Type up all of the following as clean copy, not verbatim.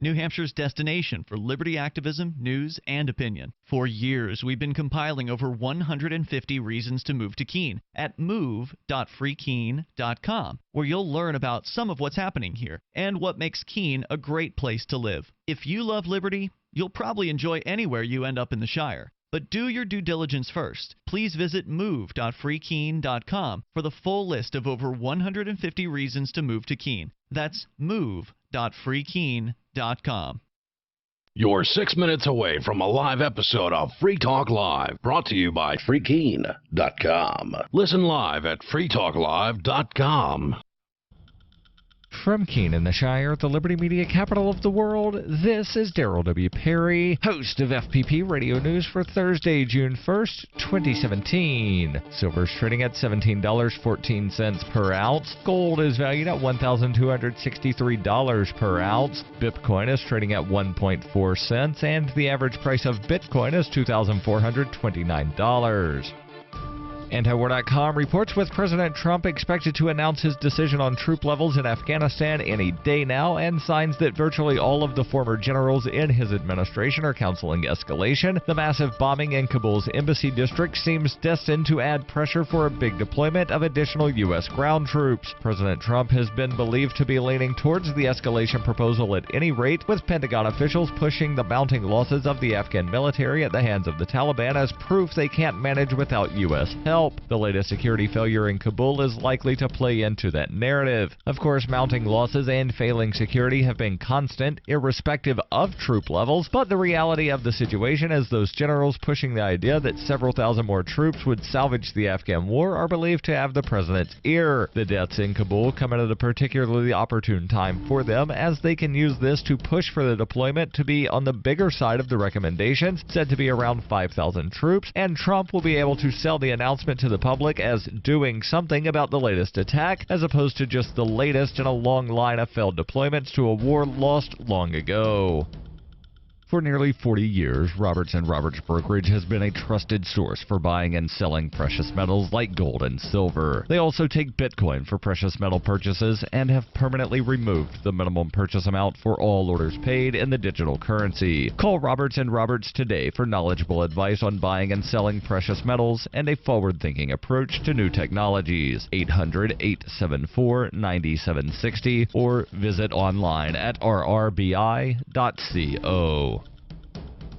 New Hampshire's destination for liberty activism, news, and opinion. For years, we've been compiling over 150 reasons to move to Keene at move.freekeene.com, where you'll learn about some of what's happening here and what makes Keene a great place to live. If you love liberty, you'll probably enjoy anywhere you end up in the Shire. But do your due diligence first. Please visit move.freekeene.com for the full list of over 150 reasons to move to Keene. That's move.freekeene.com. You're 6 minutes away from a live episode of Free Talk Live, brought to you by freekeene.com. Listen live at freetalklive.com. From Keene in the Shire, the Liberty Media capital of the world, this is Darryl W. Perry, host of FPP Radio News for Thursday, June 1st, 2017. Silver's trading at $17.14 per ounce. Gold is valued at $1,263 per ounce. Bitcoin is trading at 1.4 cents, and the average price of Bitcoin is $2,429. Antiwar.com reports with President Trump expected to announce his decision on troop levels in Afghanistan any day now, and signs that virtually all of the former generals in his administration are counseling escalation. The massive bombing in Kabul's embassy district seems destined to add pressure for a big deployment of additional U.S. ground troops. President Trump has been believed to be leaning towards the escalation proposal at any rate, with Pentagon officials pushing the mounting losses of the Afghan military at the hands of the Taliban as proof they can't manage without U.S. help. The latest security failure in Kabul is likely to play into that narrative. Of course, mounting losses and failing security have been constant, irrespective of troop levels, but the reality of the situation is those generals pushing the idea that several thousand more troops would salvage the Afghan war are believed to have the president's ear. The deaths in Kabul come at a particularly opportune time for them, as they can use this to push for the deployment to be on the bigger side of the recommendations, said to be around 5,000 troops, and Trump will be able to sell the announcement to the public as doing something about the latest attack, as opposed to just the latest in a long line of failed deployments to a war lost long ago. For nearly 40 years, Roberts & Roberts Brokerage has been a trusted source for buying and selling precious metals like gold and silver. They also take Bitcoin for precious metal purchases and have permanently removed the minimum purchase amount for all orders paid in the digital currency. Call Roberts & Roberts today for knowledgeable advice on buying and selling precious metals and a forward-thinking approach to new technologies. 800-874-9760 or visit online at rrbi.co.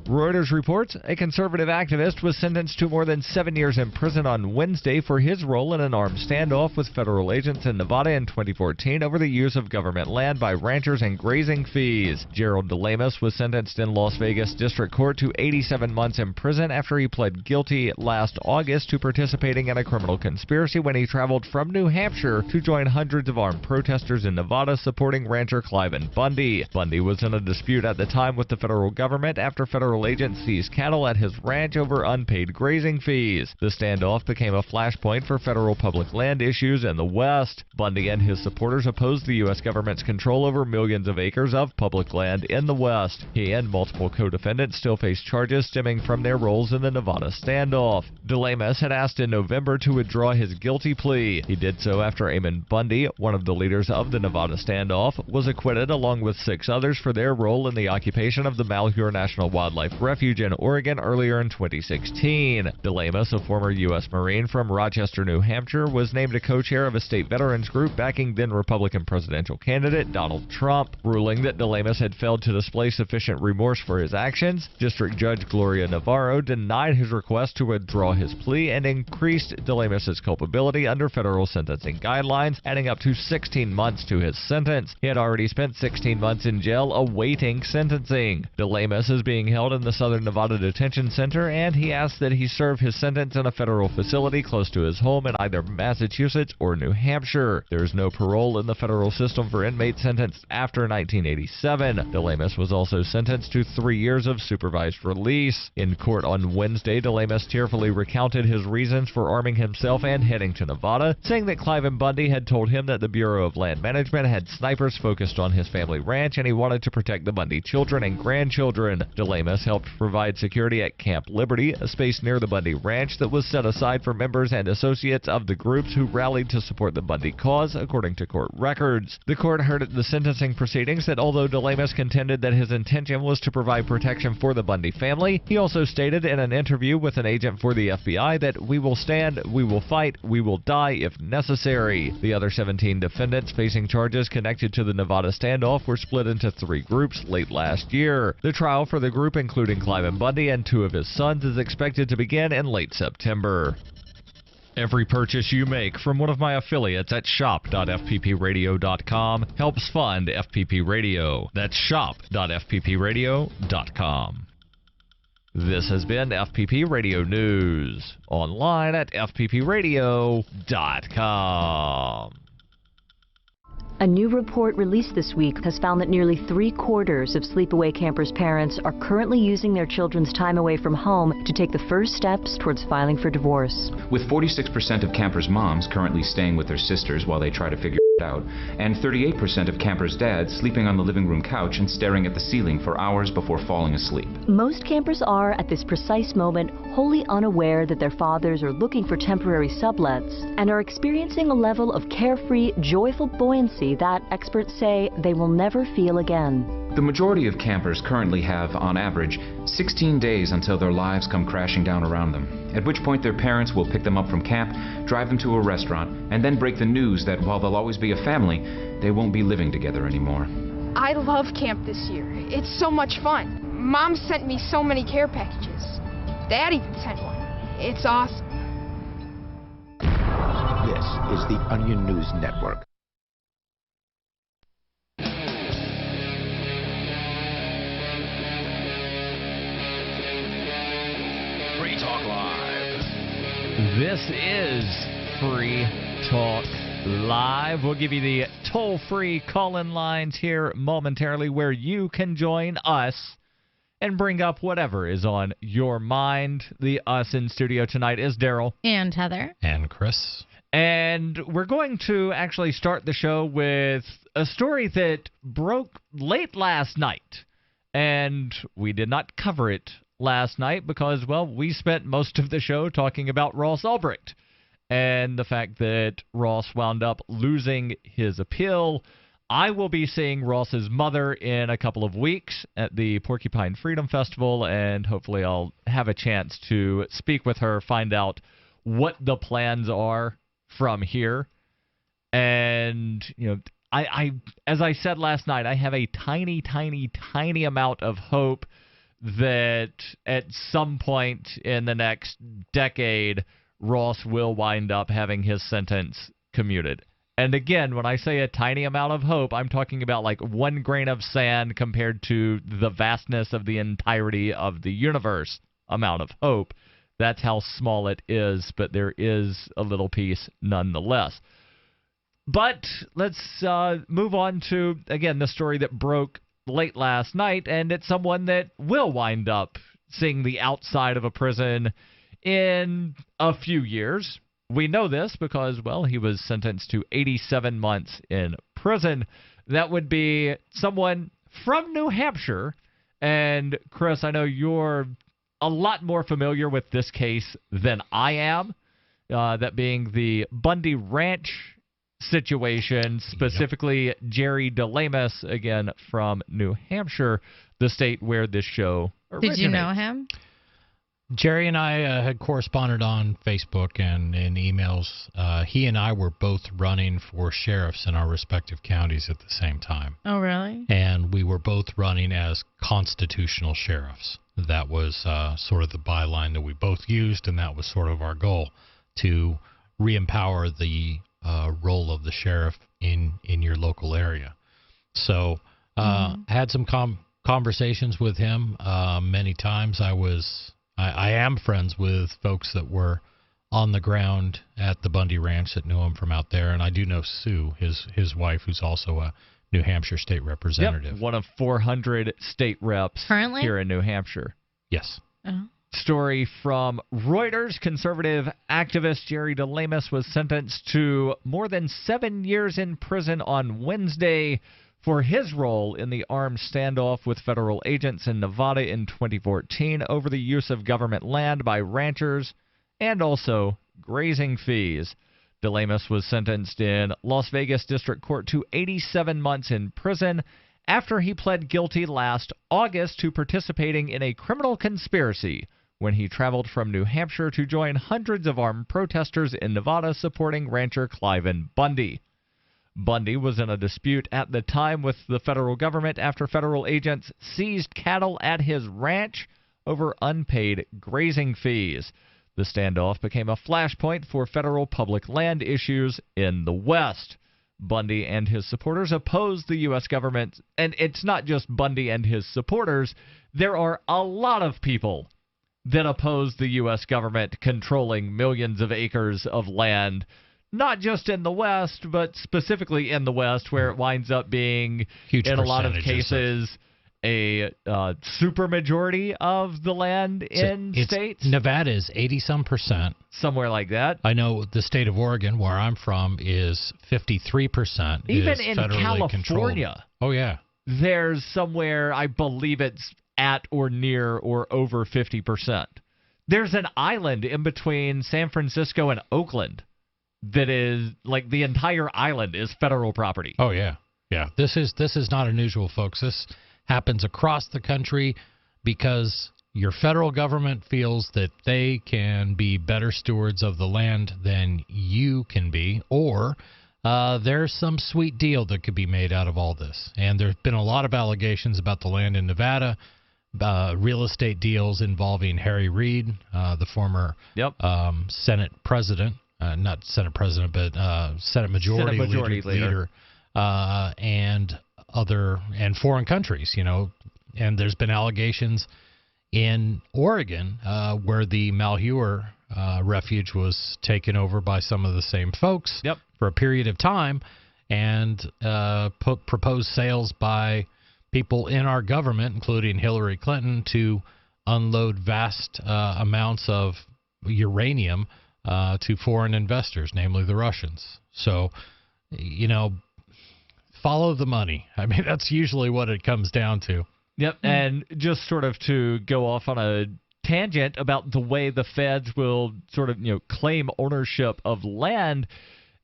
Reuters reports a conservative activist was sentenced to more than 7 years in prison on Wednesday for his role in an armed standoff with federal agents in Nevada in 2014 over the use of government land by ranchers and grazing fees. Jerry DeLemus was sentenced in Las Vegas District Court to 87 months in prison after he pled guilty last August to participating in a criminal conspiracy when he traveled from New Hampshire to join hundreds of armed protesters in Nevada supporting rancher Cliven Bundy. Bundy was in a dispute at the time with the federal government after federal agents seized cattle at his ranch over unpaid grazing fees. The standoff became a flashpoint for federal public land issues in the West. Bundy and his supporters opposed the U.S. government's control over millions of acres of public land in the West. He and multiple co-defendants still face charges stemming from their roles in the Nevada standoff. DeLemus had asked in November to withdraw his guilty plea. He did so after Ammon Bundy, one of the leaders of the Nevada standoff, was acquitted along with 6 others for their role in the occupation of the Malheur National Wildlife Refuge in Oregon earlier in 2016. DeLemus, a former U.S. Marine from Rochester, New Hampshire, was named a co-chair of a state veterans group backing then Republican presidential candidate Donald Trump. Ruling that DeLemus had failed to display sufficient remorse for his actions, District Judge Gloria Navarro denied his request to withdraw his plea and increased DeLemus's culpability under federal sentencing guidelines, adding up to 16 months to his sentence. He had already spent 16 months in jail awaiting sentencing. DeLemus is being held in the Southern Nevada Detention Center, and he asked that he serve his sentence in a federal facility close to his home in either Massachusetts or New Hampshire. There is no parole in the federal system for inmates sentenced after 1987. DeLemus was also sentenced to 3 years of supervised release. In court on Wednesday, DeLemus tearfully recounted his reasons for arming himself and heading to Nevada, saying that Cliven Bundy had told him that the Bureau of Land Management had snipers focused on his family ranch and he wanted to protect the Bundy children and grandchildren. DeLemus DeLemus helped provide security at Camp Liberty, a space near the Bundy Ranch that was set aside for members and associates of the groups who rallied to support the Bundy cause, according to court records. The court heard at the sentencing proceedings that although DeLemus contended that his intention was to provide protection for the Bundy family, he also stated in an interview with an agent for the FBI that "we will stand, we will fight, we will die if necessary." The other 17 defendants facing charges connected to the Nevada standoff were split into 3 groups late last year. The trial for the group, including Cliven Bundy and 2 of his sons, is expected to begin in late September. Every purchase you make from one of my affiliates at shop.fppradio.com helps fund FPP Radio. That's shop.fppradio.com. This has been FPP Radio News, online at fppradio.com. A new report released this week has found that nearly 3/4 of sleepaway campers' parents are currently using their children's time away from home to take the first steps towards filing for divorce. With 46% of campers' moms currently staying with their sisters while they try to figure it out, and 38% of campers' dads sleeping on the living room couch and staring at the ceiling for hours before falling asleep. Most campers are, at this precise moment, wholly unaware that their fathers are looking for temporary sublets and are experiencing a level of carefree, joyful buoyancy that experts say they will never feel again. The majority of campers currently have, on average, 16 days until their lives come crashing down around them, at which point their parents will pick them up from camp, drive them to a restaurant, and then break the news that while they'll always be a family, they won't be living together anymore. I love camp this year. It's so much fun. Mom sent me so many care packages. Dad even sent one. It's awesome. This is the Onion News Network. Free Talk Live. This is Free Talk Live. We'll give you the toll-free call-in lines here momentarily where you can join us and bring up whatever is on your mind. The us in studio tonight is Darryl. And Heather. And Chris. And we're going to actually start the show with a story that broke late last night. And we did not cover it last night because, well, we spent most of the show talking about Ross Ulbricht and the fact that Ross wound up losing his appeal. I will be seeing Ross's mother in a couple of weeks at the Porcupine Freedom Festival, and hopefully I'll have a chance to speak with her, find out what the plans are from here. And, you know, I as I said last night, I have a tiny, tiny, tiny amount of hope that at some point in the next decade, Ross will wind up having his sentence commuted. And again, when I say a tiny amount of hope, I'm talking about like 1 grain of sand compared to the vastness of the entirety of the universe amount of hope. That's how small it is, but there is a little piece nonetheless. But let's move on to, again, the story that broke late last night, and it's someone that will wind up seeing the outside of a prison in a few years. We know this because, well, he was sentenced to 87 months in prison. That would be someone from New Hampshire. And, Chris, I know you're a lot more familiar with this case than I am, that being the Bundy Ranch situation, specifically Jerry DeLemus, again, from New Hampshire, the state where this show originates. Did you know him? Jerry and I had corresponded on Facebook and in emails. He and I were both running for sheriffs in our respective counties at the same time. Oh, really? And we were both running as constitutional sheriffs. That was sort of the byline that we both used, and that was sort of our goal, to re-empower the role of the sheriff in your local area. So had some conversations with him many times. I am friends with folks that were on the ground at the Bundy Ranch that knew him from out there, and I do know Sue, his wife, who's also a New Hampshire state representative. Yep, one of 400 state reps currently here in New Hampshire. Yes. Story from Reuters. Conservative activist Jerry DeLemus was sentenced to more than 7 years in prison on Wednesday for his role in the armed standoff with federal agents in Nevada in 2014 over the use of government land by ranchers and also grazing fees. DeLemus was sentenced in Las Vegas District Court to 87 months in prison after he pled guilty last August to participating in a criminal conspiracy when he traveled from New Hampshire to join hundreds of armed protesters in Nevada supporting rancher Cliven Bundy. Bundy was in a dispute at the time with the federal government after federal agents seized cattle at his ranch over unpaid grazing fees. The standoff became a flashpoint for federal public land issues in the West. Bundy and his supporters opposed the U.S. government, and it's not just Bundy and his supporters. There are a lot of people that oppose the U.S. government controlling millions of acres of land, not just in the West, but specifically in the West, where it winds up being, Huge in a lot of percentages cases, a supermajority of the land in states. Nevada is 80-some%. Somewhere like that. I know the state of Oregon, where I'm from, is 53%. Even is in federally California. Controlled. Oh, yeah. There's somewhere, I believe it's at or near or over 50%. There's an island in between San Francisco and Oakland that is, like, the entire island is federal property. Oh, yeah. Yeah. This is not unusual, folks. This happens across the country because your federal government feels that they can be better stewards of the land than you can be, or there's some sweet deal that could be made out of all this. And there's been a lot of allegations about the land in Nevada, real estate deals involving Harry Reid, the former Senate president, not Senate president, but Senate Majority Leader. And foreign countries, and there's been allegations in Oregon where the Malheur refuge was taken over by some of the same folks for a period of time, and proposed sales by people in our government, including Hillary Clinton, to unload vast amounts of uranium to foreign investors, namely the Russians. So, follow the money. I mean, that's usually what it comes down to. Yep, and just sort of to go off on a tangent about the way the feds will sort of, claim ownership of land,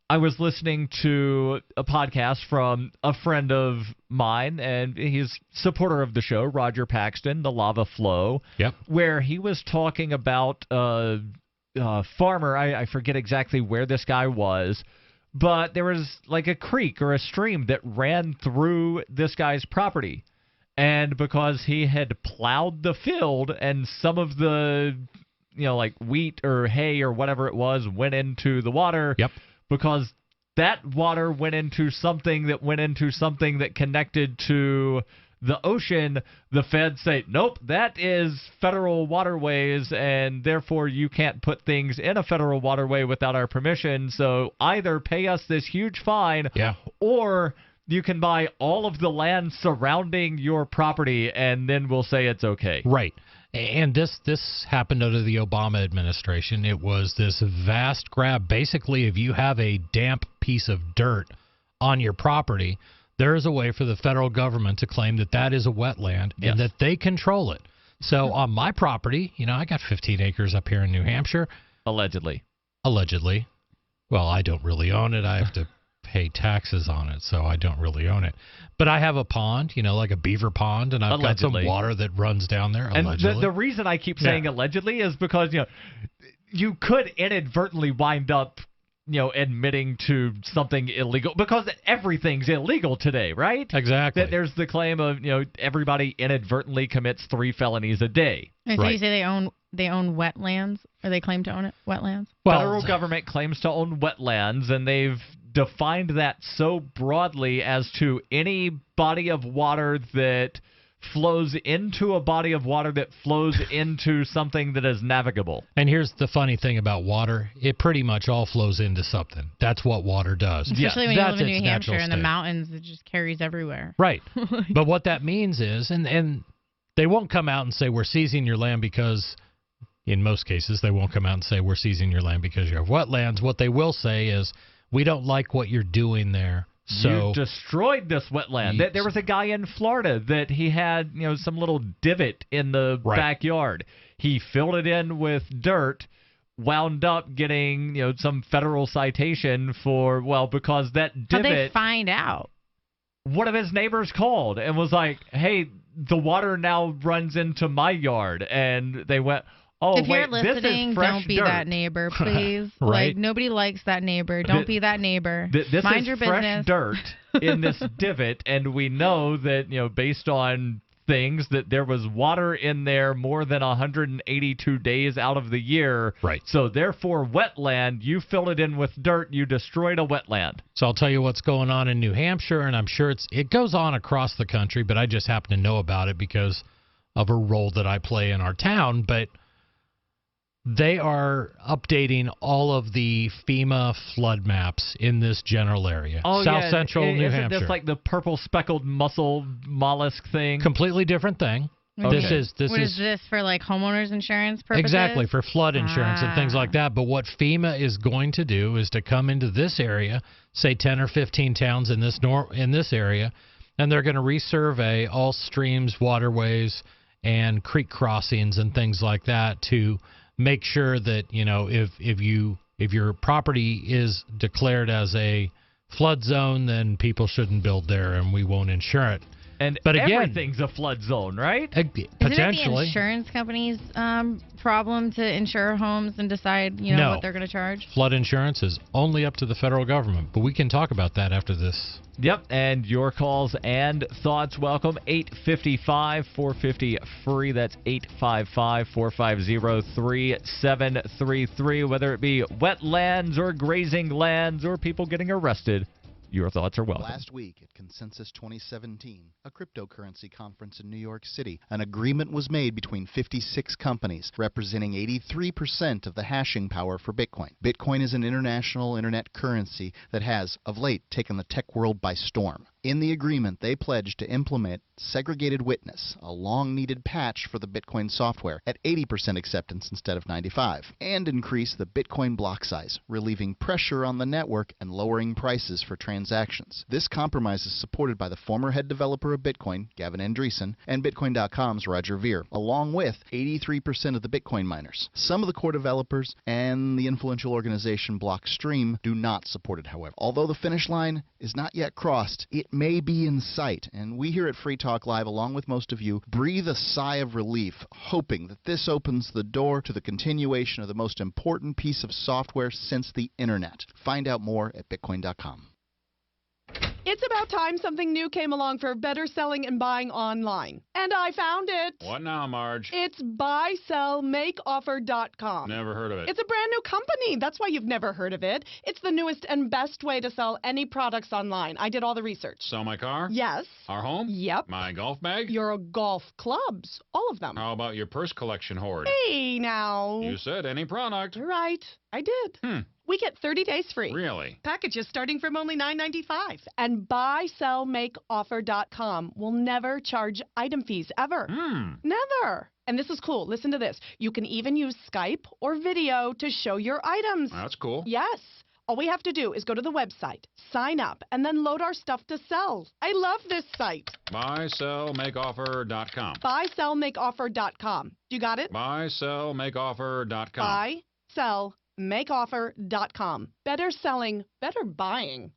I was listening to a podcast from a friend of mine, and he's a supporter of the show, Roger Paxton, The Lava Flow, where he was talking about a farmer. I forget exactly where this guy was, but there was like a creek or a stream that ran through this guy's property. And because he had plowed the field and some of the, like wheat or hay or whatever it was went into the water, because that water went into something that connected to the ocean, the feds say, nope, that is federal waterways, and therefore you can't put things in a federal waterway without our permission. So either pay us this huge fine, or you can buy all of the land surrounding your property, and then we'll say it's okay. Right. And this happened under the Obama administration. It was this vast grab. Basically, if you have a damp piece of dirt on your property, there is a way for the federal government to claim that that is a wetland and that they control it. So on my property, I got 15 acres up here in New Hampshire. Allegedly. Well, I don't really own it. I have to pay taxes on it, so I don't really own it. But I have a pond, like a beaver pond, and I've got some water that runs down there. Allegedly. And the reason I keep saying allegedly is because, you could inadvertently wind up admitting to something illegal, because everything's illegal today, right? Exactly. That there's the claim of, everybody inadvertently commits 3 felonies a day. And so you say they own wetlands, or they claim to own wetlands? Well, federal government claims to own wetlands, and they've defined that so broadly as to any body of water that flows into a body of water that flows into something that is navigable. And here's the funny thing about water. It pretty much all flows into something. That's what water does. Especially when you live in New Hampshire and the mountains, it just carries everywhere. Right. But what that means is, and they won't come out and say we're seizing your land because, in most cases, they won't come out and say we're seizing your land because you have wetlands. What they will say is, we don't like what you're doing there, So you destroyed this wetland. There was a guy in Florida that he had, some little divot in the backyard. He filled it in with dirt, wound up getting, some federal citation for, because that divot. How'd they find out? One of his neighbors called and was like, hey, the water now runs into my yard. And they went, oh, if you're wait, listening, this is fresh don't be dirt. that neighbor, please. Right. Like, nobody likes that neighbor. Don't be that neighbor. This Mind is your fresh business. dirt in this divot, and we know that, based on things, that there was water in there more than 182 days out of the year. Right. So, therefore, wetland, you filled it in with dirt, you destroyed a wetland. So I'll tell you what's going on in New Hampshire, and I'm sure it goes on across the country, but I just happen to know about it because of a role that I play in our town. But they are updating all of the FEMA flood maps in this general area. Oh, South yeah. Central New Isn't Hampshire. this like the purple speckled mussel mollusk thing? Completely different thing. Okay. This What is is this for, like, homeowners insurance purposes? exactly for flood insurance and things like that. But what FEMA is going to do is to come into this area, say 10 or 15 towns in this area, and they're going to resurvey all streams, waterways, and creek crossings and things like that to make sure that, if your property is declared as a flood zone, then people shouldn't build there and we won't insure it. But again, everything's a flood zone, right? Isn't it the insurance company's problem to insure homes and decide, No. what they're going to charge? Flood insurance is only up to the federal government, but we can talk about that after this. Yep, and your calls and thoughts welcome. 855-450-FREE. That's 855-450-3733. Whether it be wetlands or grazing lands or people getting arrested, your thoughts are welcome. Last week at Consensus 2017, a cryptocurrency conference in New York City, an agreement was made between 56 companies representing 83% of the hashing power for Bitcoin. Bitcoin is an international internet currency that has, of late, taken the tech world by storm. In the agreement, they pledged to implement segregated witness, a long-needed patch for the Bitcoin software, at 80% acceptance instead of 95%, and increase the Bitcoin block size, relieving pressure on the network and lowering prices for transactions. This compromise is supported by the former head developer of Bitcoin, Gavin Andreessen, and Bitcoin.com's Roger Ver, along with 83% of the Bitcoin miners. Some of the core developers and the influential organization Blockstream do not support it, however. Although the finish line is not yet crossed, it may be in sight, and we here at Free Talk Live, along with most of you, breathe a sigh of relief, hoping that this opens the door to the continuation of the most important piece of software since the internet. Find out more at Bitcoin.com. It's about time something new came along for better selling and buying online. And I found it. What now, Marge? It's buysellmakeoffer.com. Never heard of it. It's a brand new company. That's why you've never heard of it. It's the newest and best way to sell any products online. I did all the research. Sell my car? Yes. Our home? Yep. My golf bag? Your golf clubs. All of them. How about your purse collection hoard? Hey, now. You said any product. Right. I did. We get 30 days free. Really? Packages starting from only $9.95. And buysellmakeoffer.com will never charge item fees, ever. Never. And this is cool. Listen to this. You can even use Skype or video to show your items. That's cool. Yes. All we have to do is go to the website, sign up, and then load our stuff to sell. I love this site. Buysellmakeoffer.com. Buysellmakeoffer.com. You got it? Buysellmakeoffer.com. Buysellmakeoffer.com. Better selling, better buying.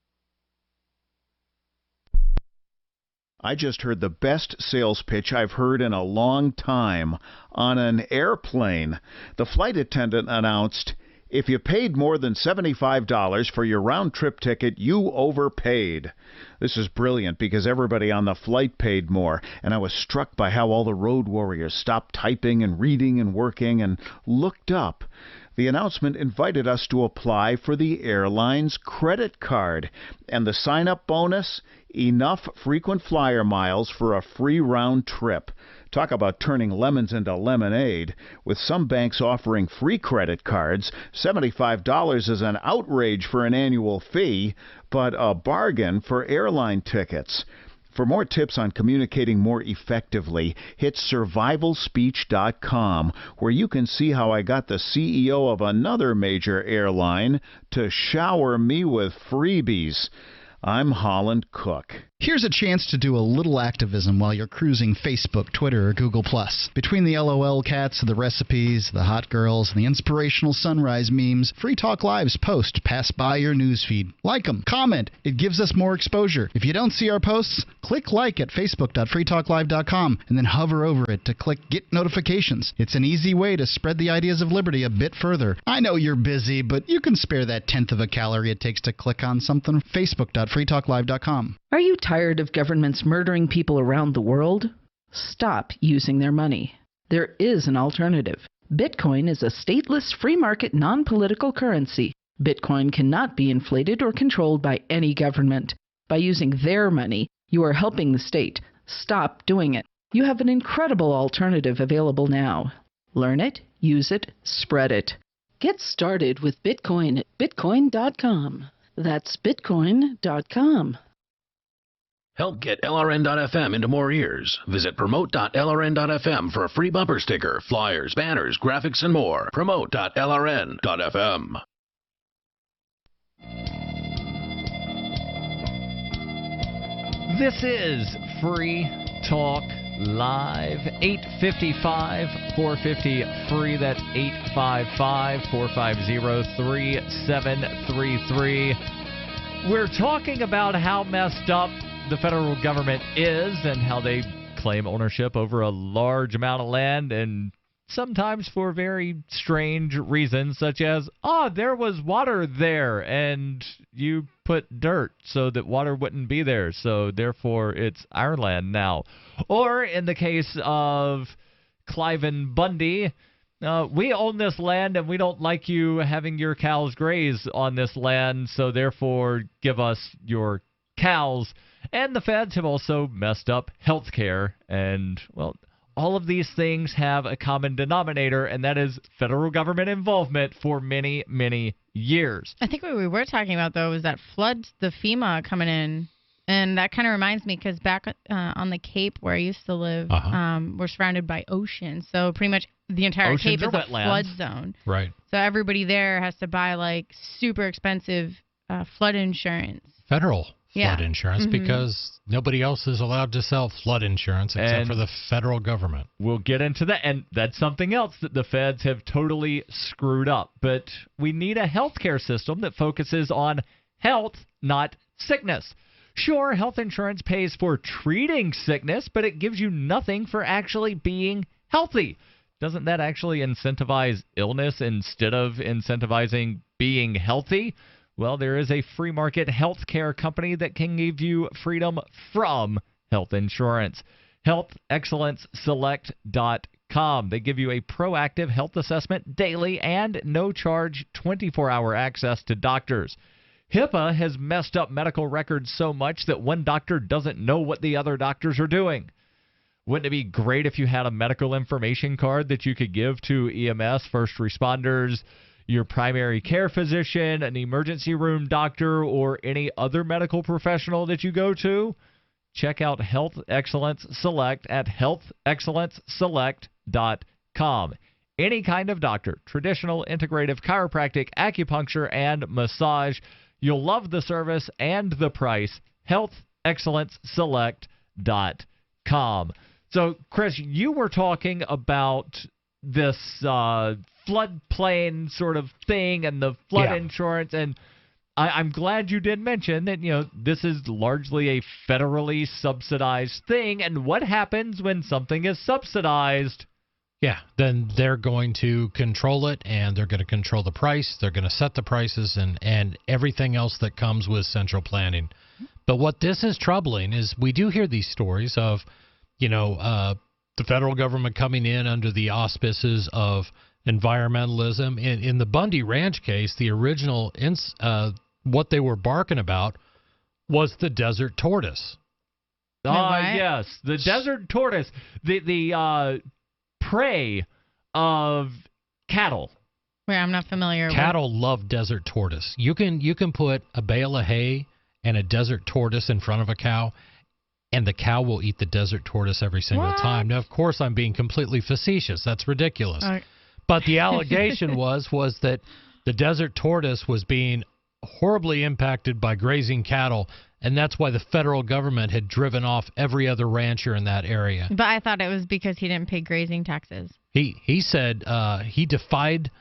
I just heard the best sales pitch I've heard in a long time on an airplane. The flight attendant announced, "If you paid more than $75 for your round-trip ticket, you overpaid." This is brilliant because everybody on the flight paid more, and I was struck by how all the road warriors stopped typing and reading and working and looked up. The announcement invited us to apply for the airline's credit card, and the sign-up bonus, enough frequent flyer miles for a free round trip. Talk about turning lemons into lemonade. With some banks offering free credit cards, $75 is an outrage for an annual fee, but a bargain for airline tickets. For more tips on communicating more effectively, hit survivalspeech.com, where you can see how I got the CEO of another major airline to shower me with freebies. I'm Holland Cook. Here's a chance to do a little activism while you're cruising Facebook, Twitter, or Google+. Between the LOL cats, the recipes, the hot girls, and the inspirational sunrise memes, Free Talk Live's posts pass by your newsfeed. Like them, comment. It gives us more exposure. If you don't see our posts, click like at facebook.freetalklive.com and then hover over it to click Get Notifications. It's an easy way to spread the ideas of liberty a bit further. I know you're busy, but you can spare that tenth of a calorie it takes to click on something. Facebook.freetalklive.com. Are you tired of governments murdering people around the world? Stop using their money. There is an alternative. Bitcoin is a stateless, free market, non-political currency. Bitcoin cannot be inflated or controlled by any government. By using their money, you are helping the state. Stop doing it. You have an incredible alternative available now. Learn it, use it, spread it. Get started with Bitcoin at bitcoin.com. That's bitcoin.com. Help get LRN.FM into more ears. Visit promote.lrn.fm for a free bumper sticker, flyers, banners, graphics, and more. Promote.lrn.fm. This is Free Talk Live, 855-450-FREE. That's 855-450-3733. We're talking about how messed up the federal government is and how they claim ownership over a large amount of land, and sometimes for very strange reasons, such as, there was water there, and you put dirt so that water wouldn't be there, so therefore it's our land now. Or in the case of Cliven Bundy, we own this land and we don't like you having your cows graze on this land, so therefore give us your cows. And the feds have also messed up health care, and, well, all of these things have a common denominator, and that is federal government involvement for many, many years. I think what we were talking about, though, was that flood, the FEMA coming in. And that kind of reminds me, because back on the Cape where I used to live, we're surrounded by ocean. So pretty much the entire Cape is a flood zone. Right. So everybody there has to buy, like, super expensive flood insurance. Federal flood insurance, Mm-hmm. because nobody else is allowed to sell flood insurance except for the federal government. We'll get into that, and that's something else that the feds have totally screwed up. But we need a healthcare system that focuses on health, not sickness. Sure, health insurance pays for treating sickness, but it gives you nothing for actually being healthy. Doesn't that actually incentivize illness instead of incentivizing being healthy? Well, there is a free market healthcare company that can give you freedom from health insurance. HealthExcellenceSelect.com. They give you a proactive health assessment daily and no charge 24-hour access to doctors. HIPAA has messed up medical records so much that one doctor doesn't know what the other doctors are doing. Wouldn't it be great if you had a medical information card that you could give to EMS, first responders, your primary care physician, an emergency room doctor, or any other medical professional that you go to? Check out Health Excellence Select at healthexcellenceselect.com. Any kind of doctor, traditional, integrative, chiropractic, acupuncture, and massage. You'll love the service and the price. healthexcellenceselect.com. So, Chris, you were talking about this floodplain sort of thing and the flood insurance, and I'm glad you did mention that, this is largely a federally subsidized thing, and what happens when something is subsidized? Yeah, then they're going to control it, and they're going to control the price. They're going to set the prices and everything else that comes with central planning. But what this is troubling is we do hear these stories of, the federal government coming in under the auspices of environmentalism. In the Bundy Ranch case, the original what they were barking about was the desert tortoise. Yes, the desert tortoise, the prey of cattle. Where I'm not familiar. Cattle love desert tortoise. You can put a bale of hay and a desert tortoise in front of a cow, and the cow will eat the desert tortoise every single time. Now, of course, I'm being completely facetious. That's ridiculous. But the allegation was that the desert tortoise was being horribly impacted by grazing cattle, and that's why the federal government had driven off every other rancher in that area. But I thought it was because he didn't pay grazing taxes. He said he defied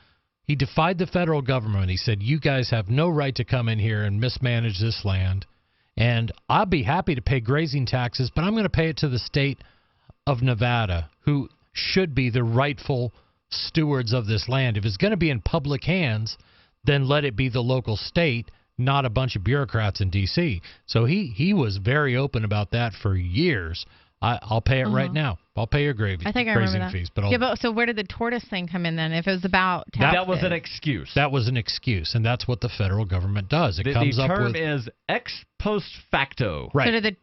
the federal government. He said, you guys have no right to come in here and mismanage this land, and I'll be happy to pay grazing taxes, but I'm going to pay it to the state of Nevada, who should be the rightful stewards of this land. If it's going to be in public hands, then let it be the local state, not a bunch of bureaucrats in D.C. So he was very open about that for years. I'll pay it right now. I'll pay your grazing fees. But so where did the tortoise thing come in then? If it was about taxes? That was an excuse. That was an excuse, and that's what the federal government does. The term is ex post facto. Right. So did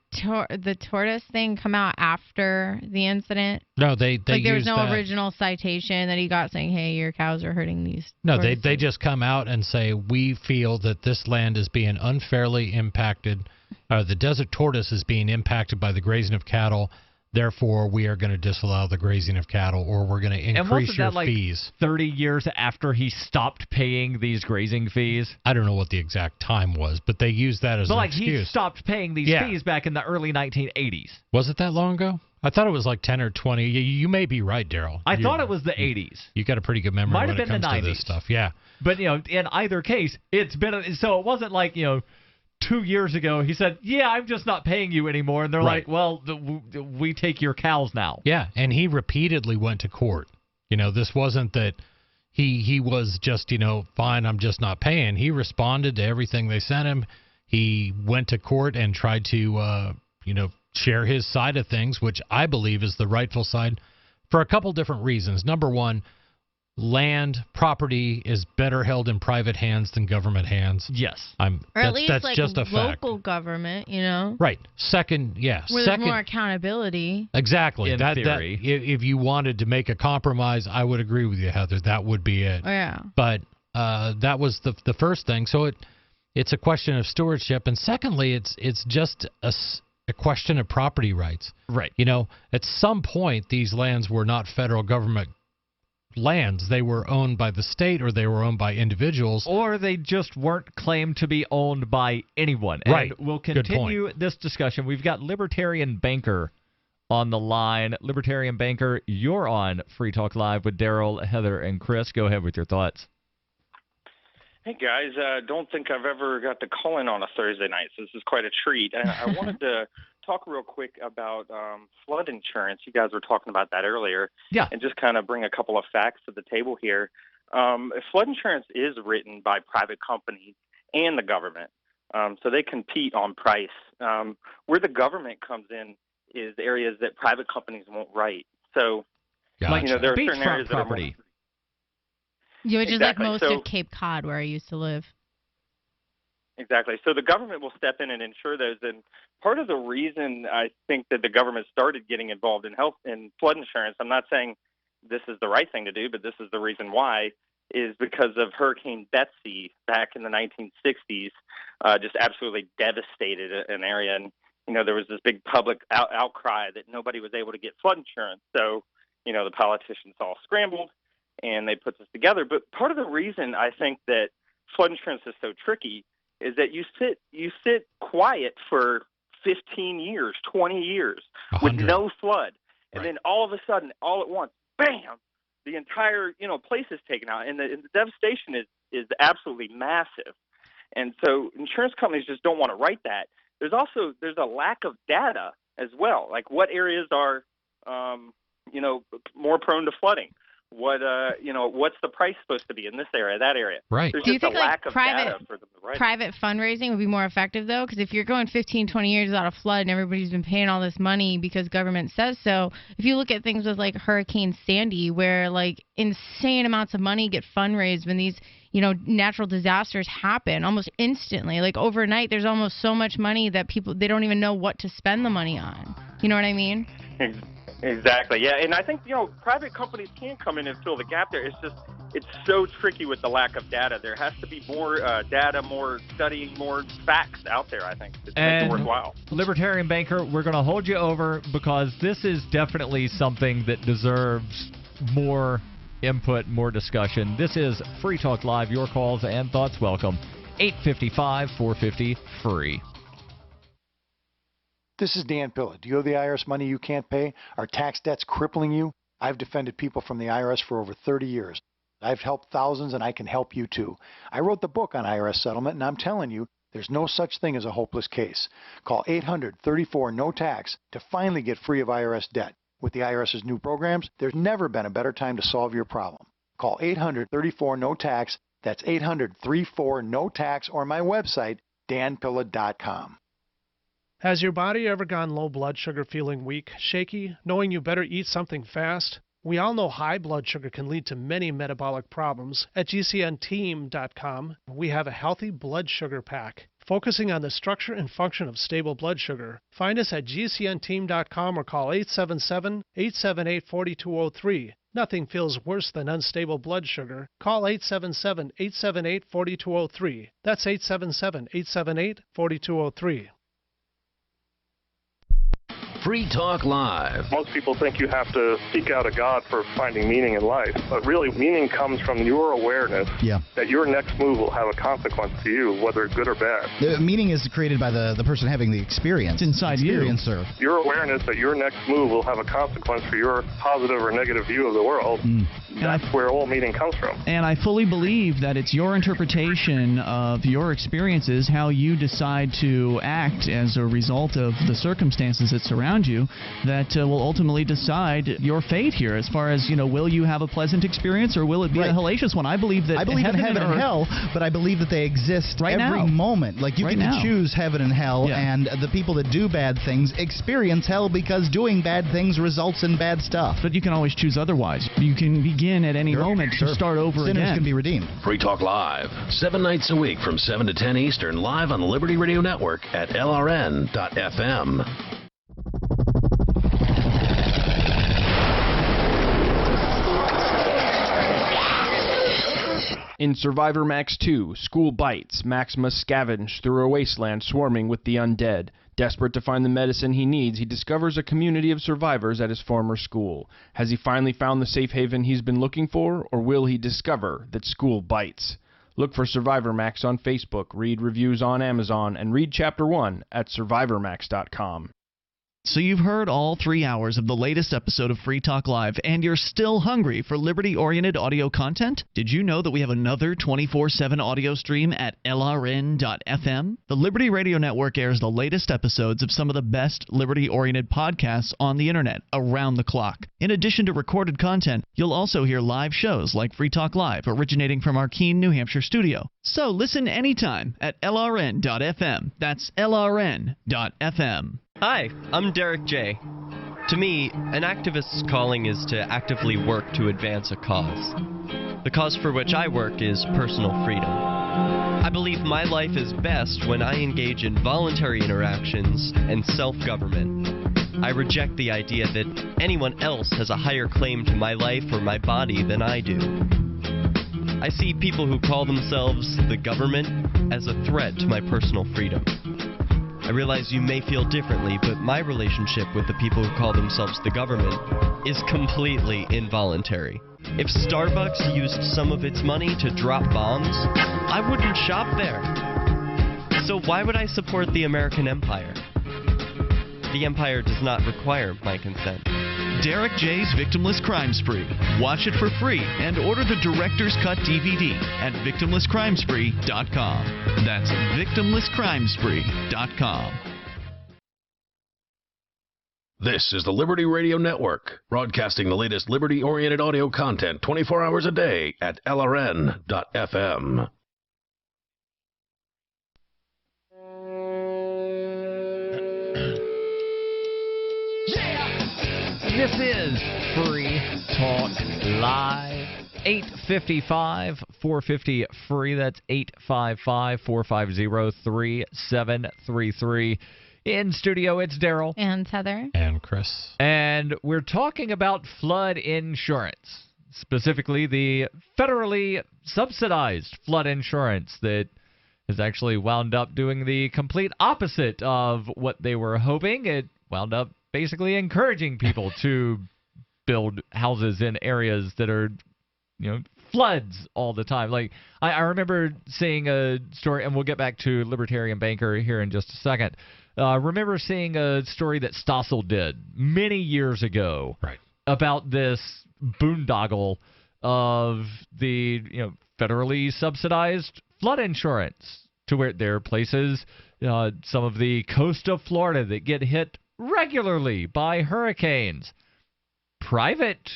the tortoise thing come out after the incident? No, they like there was used no that. original citation that he got saying, "Hey, your cows are hurting these." No, tortoises. they just come out and say, we feel that this land is being unfairly impacted. The desert tortoise is being impacted by the grazing of cattle. Therefore, we are going to disallow the grazing of cattle, or we're going to increase your fees. 30 years after he stopped paying these grazing fees? I don't know what the exact time was, but they used that as an excuse. He stopped paying these fees back in the early 1980s. Was it that long ago? I thought it was like 10 or 20. You may be right, Darryl. I thought it was the 80s. You got a pretty good memory when it comes to this stuff. Yeah. But, in either case, it's been so it wasn't like, 2 years ago, he said, yeah, I'm just not paying you anymore. And they're like, well, we take your cows now. Yeah, and he repeatedly went to court. This wasn't that he was just, fine, I'm just not paying. He responded to everything they sent him. He went to court and tried to, share his side of things, which I believe is the rightful side for a couple different reasons. Number one, land property is better held in private hands than government hands. Yes. Or at least that's like just a fact. local government, Right. Second, yes. Where there's more accountability. Exactly. In theory. If you wanted to make a compromise, I would agree with you, Heather. That would be it. Oh, yeah. But that was the first thing. So it's a question of stewardship. And secondly, it's just a question of property rights. Right. At some point, these lands were not federal government lands. They were owned by the state, or they were owned by individuals, or they just weren't claimed to be owned by anyone. Right. And we'll continue this discussion. We've got Libertarian Banker on the line. Libertarian Banker, you're on Free Talk Live with Darryl, Heather, and Chris. Go ahead with your thoughts. Hey guys, don't think I've ever got to call in on a Thursday night, so this is quite a treat. And I wanted to talk real quick about flood insurance. You guys were talking about that earlier. Yeah. And just kind of bring a couple of facts to the table here. Flood insurance is written by private companies and the government, so they compete on price. Where the government comes in is areas that private companies won't write. So, there are certain areas that are Which is like most so, of Cape Cod, where I used to live. Exactly. So the government will step in and insure those. And part of the reason I think that the government started getting involved in flood insurance, I'm not saying this is the right thing to do, but this is the reason why, is because of Hurricane Betsy back in the 1960s, just absolutely devastated an area. And, there was this big public outcry that nobody was able to get flood insurance. So, the politicians all scrambled and they put this together. But part of the reason I think that flood insurance is so tricky is that you sit quiet for 15 years, 20 years 100. with no flood. And then all of a sudden, all at once, bam, the entire, place is taken out. And the devastation is absolutely massive. And so insurance companies just don't want to write that. There's a lack of data as well. Like what areas are, more prone to flooding? What's the price supposed to be in this area, that area? Right. There's Do you just think a lack of data for them to write. Private fundraising would be more effective, though? Because if you're going 15, 20 years without a flood and everybody's been paying all this money because government says so, if you look at things with like Hurricane Sandy, where like insane amounts of money get fundraised when these natural disasters happen almost instantly, like overnight, there's almost so much money that they don't even know what to spend the money on. You know what I mean? Exactly. Yeah, and I think private companies can come in and fill the gap there. It's so tricky with the lack of data. There has to be more data, more studying, more facts out there, I think, to make it worthwhile. Libertarian Banker, we're going to hold you over because this is definitely something that deserves more input, more discussion. This is Free Talk Live. Your calls and thoughts welcome. 855-450-FREE. This is Dan Pilla. Do you owe the IRS money you can't pay? Are tax debts crippling you? I've defended people from the IRS for over 30 years. I've helped thousands, and I can help you too. I wrote the book on IRS settlement, and I'm telling you, there's no such thing as a hopeless case. Call 800-34-NO-TAX to finally get free of IRS debt. With the IRS's new programs, there's never been a better time to solve your problem. Call 800-34-NO-TAX. That's 800-34-NO-TAX, or my website, danpilla.com. Has your body ever gone low blood sugar, feeling weak, shaky, knowing you better eat something fast? We all know high blood sugar can lead to many metabolic problems. At GCNteam.com, we have a healthy blood sugar pack, focusing on the structure and function of stable blood sugar. Find us at GCNteam.com or call 877-878-4203. Nothing feels worse than unstable blood sugar. Call 877-878-4203. That's 877-878-4203. Free Talk Live. Most people think you have to seek out a God for finding meaning in life, but really meaning comes from your awareness that your next move will have a consequence to you, whether good or bad. The meaning is created by the person having the experience. It's inside you. Your awareness that your next move will have a consequence for your positive or negative view of the world. That's where all meaning comes from. And I fully believe that it's your interpretation of your experiences, how you decide to act as a result of the circumstances that surround you, that will ultimately decide your fate here. As far as, will you have a pleasant experience or will it be a hellacious one? I believe that I believe in heaven and hell, but I believe that they exist every moment. Like you get to choose heaven and hell, and the people that do bad things experience hell because doing bad things results in bad stuff. But you can always choose otherwise. You can begin at any moment to start over again. Sinners can be redeemed. Free Talk Live, 7 nights a week from 7 to 10 Eastern, live on the Liberty Radio Network at LRN.FM. In Survivor Max 2, School Bites, Max must scavenge through a wasteland swarming with the undead. Desperate to find the medicine he needs, he discovers a community of survivors at his former school. Has he finally found the safe haven he's been looking for, or will he discover that school bites? Look for Survivor Max on Facebook, read reviews on Amazon, and read Chapter 1 at survivormax.com. So you've heard all 3 hours of the latest episode of Free Talk Live, and you're still hungry for liberty-oriented audio content? Did you know that we have another 24/7 audio stream at LRN.FM? The Liberty Radio Network airs the latest episodes of some of the best liberty-oriented podcasts on the internet around the clock. In addition to recorded content, you'll also hear live shows like Free Talk Live, originating from our Keene, New Hampshire studio. So listen anytime at LRN.FM. That's LRN.FM. Hi, I'm Derek J. To me, an activist's calling is to actively work to advance a cause. The cause for which I work is personal freedom. I believe my life is best when I engage in voluntary interactions and self-government. I reject the idea that anyone else has a higher claim to my life or my body than I do. I see people who call themselves the government as a threat to my personal freedom. I realize you may feel differently, but my relationship with the people who call themselves the government is completely involuntary. If Starbucks used some of its money to drop bombs, I wouldn't shop there. So why would I support the American empire? The empire does not require my consent. Derek J's Victimless Crime Spree. Watch it for free and order the Director's Cut DVD at victimlesscrimespree.com. That's victimlesscrimespree.com. This is the Liberty Radio Network, broadcasting the latest liberty-oriented audio content 24 hours a day at LRN.FM. This is Free Talk Live. 855-450-FREE. That's 855-450-3733. In studio, it's Darryl. And Heather. And Chris. And we're talking about flood insurance. Specifically, the federally subsidized flood insurance that has actually wound up doing the complete opposite of what they were hoping. It wound up basically encouraging people to build houses in areas that are, floods all the time. Like, I remember seeing a story, and we'll get back to Libertarian Banker here in just a second, remember seeing a story that Stossel did many years ago about this boondoggle of the federally subsidized flood insurance, to where there are places, some of the coast of Florida, that get hit regularly by hurricanes. Private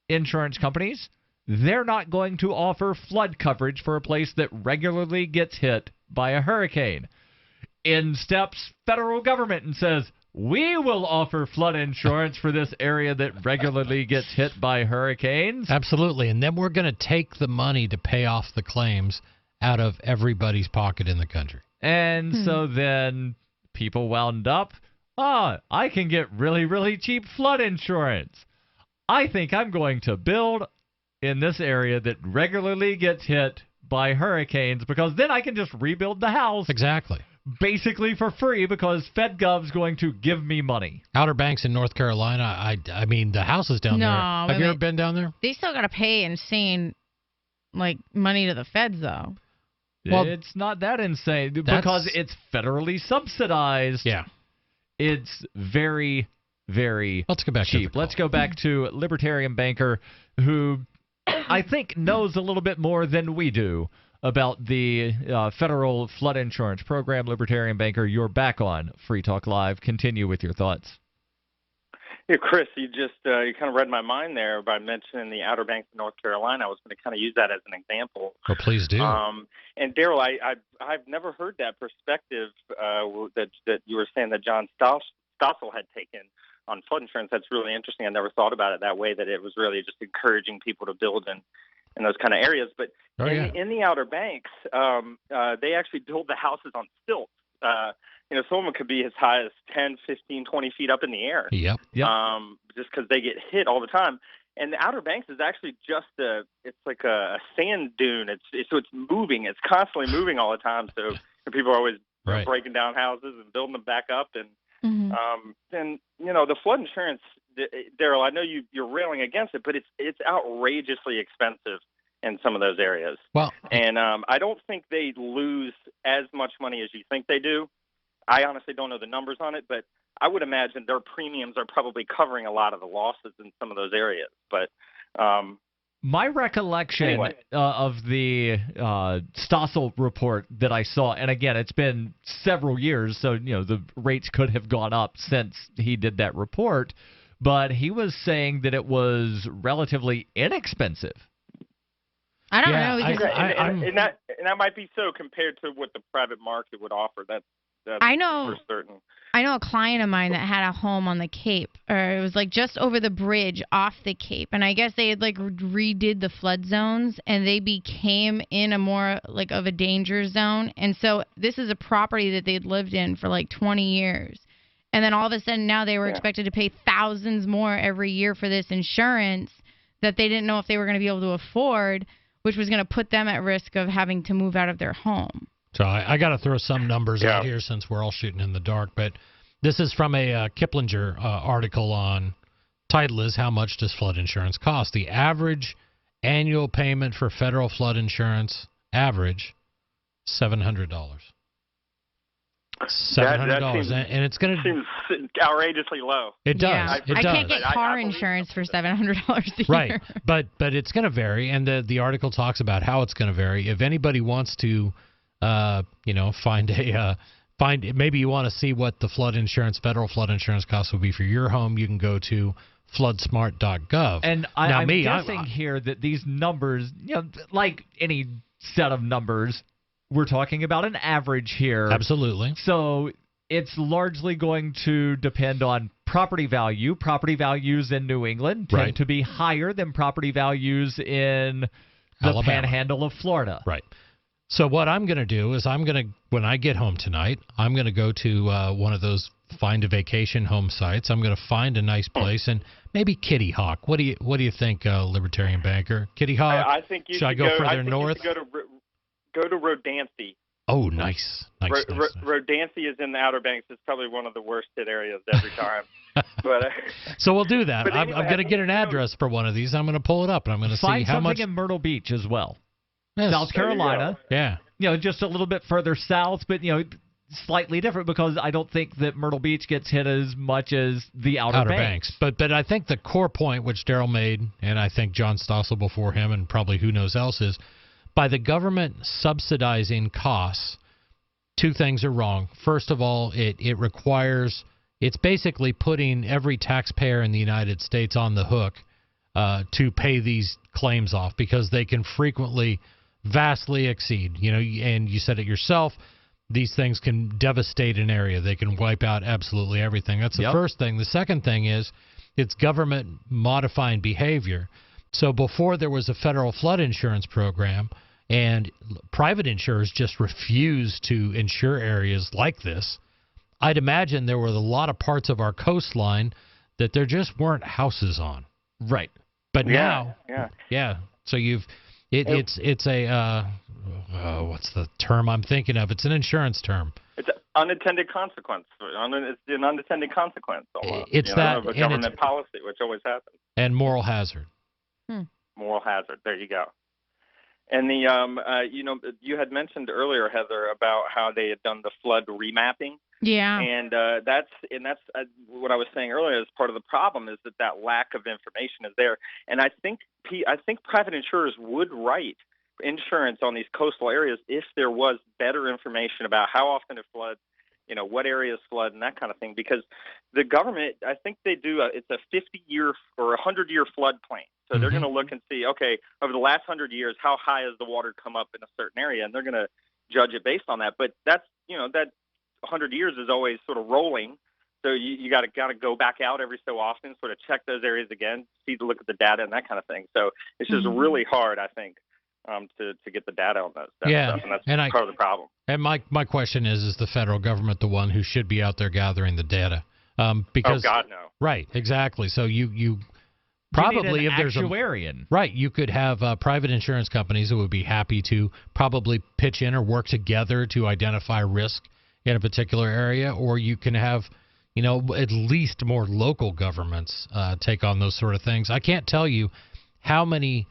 insurance companies, they're not going to offer flood coverage for a place that regularly gets hit by a hurricane. In steps federal government and says, we will offer flood insurance for this area that regularly gets hit by hurricanes. Absolutely. And then we're going to take the money to pay off the claims out of everybody's pocket in the country. And so then people wound up, I can get really, really cheap flood insurance. I think I'm going to build in this area that regularly gets hit by hurricanes, because then I can just rebuild the house. Exactly. Basically for free, because FedGov's going to give me money. Outer Banks in North Carolina, I mean, the house is down there. Have you ever been down there? They still got to pay insane, money to the feds, though. Well, it's not that insane, because it's federally subsidized. Yeah. It's very, very Let's go back cheap. Let's go back to Libertarian Banker, who I think knows a little bit more than we do about the federal flood insurance program. Libertarian Banker, you're back on Free Talk Live. Continue with your thoughts. Yeah, Chris, you kind of read my mind there by mentioning the Outer Banks of North Carolina. I was going to kind of use that as an example. Well, please do. And Darryl, I've never heard that perspective that you were saying that John Stossel had taken on flood insurance. That's really interesting. I never thought about it that way, that it was really just encouraging people to build in those kind of areas. But in the Outer Banks, they actually build the houses on stilts. Some of them could be as high as 10, 15, 20 feet up in the air. Yep. Just because they get hit all the time. And the Outer Banks is actually just it's like a sand dune. So it's moving. It's constantly moving all the time. So people are always breaking down houses and building them back up. And then the flood insurance, Darryl, I know you're railing against it, but it's outrageously expensive in some of those areas. Well, and I don't think they lose as much money as you think they do. I honestly don't know the numbers on it, but I would imagine their premiums are probably covering a lot of the losses in some of those areas. But my recollection of the Stossel report that I saw, and again, it's been several years, so the rates could have gone up since he did that report, but he was saying that it was relatively inexpensive. I don't know. And that might be so compared to what the private market would offer. That's I know. for certain. I know a client of mine that had a home on the Cape, or it was just over the bridge off the Cape, and I guess they had redid the flood zones, and they became in a more of a danger zone. And so this is a property that they'd lived in for 20 years, and then all of a sudden now they were expected to pay thousands more every year for this insurance that they didn't know if they were going to be able to afford, which was going to put them at risk of having to move out of their home. So I got to throw some numbers out here since we're all shooting in the dark. But this is from a Kiplinger article on title is How Much Does Flood Insurance Cost? The average annual payment for federal flood insurance, average, $700. $700, and it's going to seems outrageously low. It does. Yeah. It does. I can't get car insurance for $700 a year. Right, but it's going to vary, and the article talks about how it's going to vary. If anybody wants to, maybe you want to see what the federal flood insurance costs will be for your home, you can go to floodsmart.gov. And I'm guessing here that these numbers, like any set of numbers, we're talking about an average here. Absolutely. So it's largely going to depend on property value. Property values in New England tend to be higher than property values in the Alabama. Panhandle of Florida. Right. So what I'm going to do is when I get home tonight, I'm going to go to one of those find a vacation home sites. I'm going to find a nice place and maybe Kitty Hawk. What do you think, Libertarian Banker? Kitty Hawk? I think you should I go further north? Go to Rodanthe. Oh, nice. Rodanthe is in the Outer Banks. It's probably one of the worst hit areas every time. But so we'll do that. Anyway, I'm going to get an address for one of these. I'm going to pull it up, and I'm going to see how much. Find something in Myrtle Beach as well. Yes. South Carolina. Yeah. Just a little bit further south, but slightly different because I don't think that Myrtle Beach gets hit as much as the Outer Banks. But I think the core point, which Darryl made, and I think John Stossel before him, and probably who knows else, is by the government subsidizing costs, two things are wrong. First of all, it requires, it's basically putting every taxpayer in the United States on the hook to pay these claims off because they can frequently vastly exceed. And you said it yourself, these things can devastate an area. They can wipe out absolutely everything. That's the first thing. The second thing is it's government modifying behavior. So before there was a federal flood insurance program and private insurers just refused to insure areas like this, I'd imagine there were a lot of parts of our coastline that there just weren't houses on. Right. But Yeah, now, so it's a what's the term I'm thinking of? It's an insurance term. It's an unintended consequence. It's an unintended consequence almost. It's that of a government policy, which always happens. And moral hazard. Moral hazard. There you go. And the you had mentioned earlier, Heather, about how they had done the flood remapping. Yeah. And that's what I was saying earlier is part of the problem is that lack of information is there. And I think private insurers would write insurance on these coastal areas if there was better information about how often it floods, what areas flood and that kind of thing. Because the government, I think they do it's a 50-year or 100-year flood plain. So they're going to look and see, okay, over the last 100 years, how high has the water come up in a certain area, and they're going to judge it based on that. But that's that 100 years is always sort of rolling. So you got to go back out every so often, sort of check those areas again, look at the data and that kind of thing. So it's just really hard, I think, to get the data on that stuff, and that's part of the problem. And my question is the federal government the one who should be out there gathering the data? Because oh God, no. Right, exactly. So you probably, if there's actuarian. Right, you could have private insurance companies who would be happy to probably pitch in or work together to identify risk in a particular area, or you can have, at least more local governments take on those sort of things. I can't tell you how many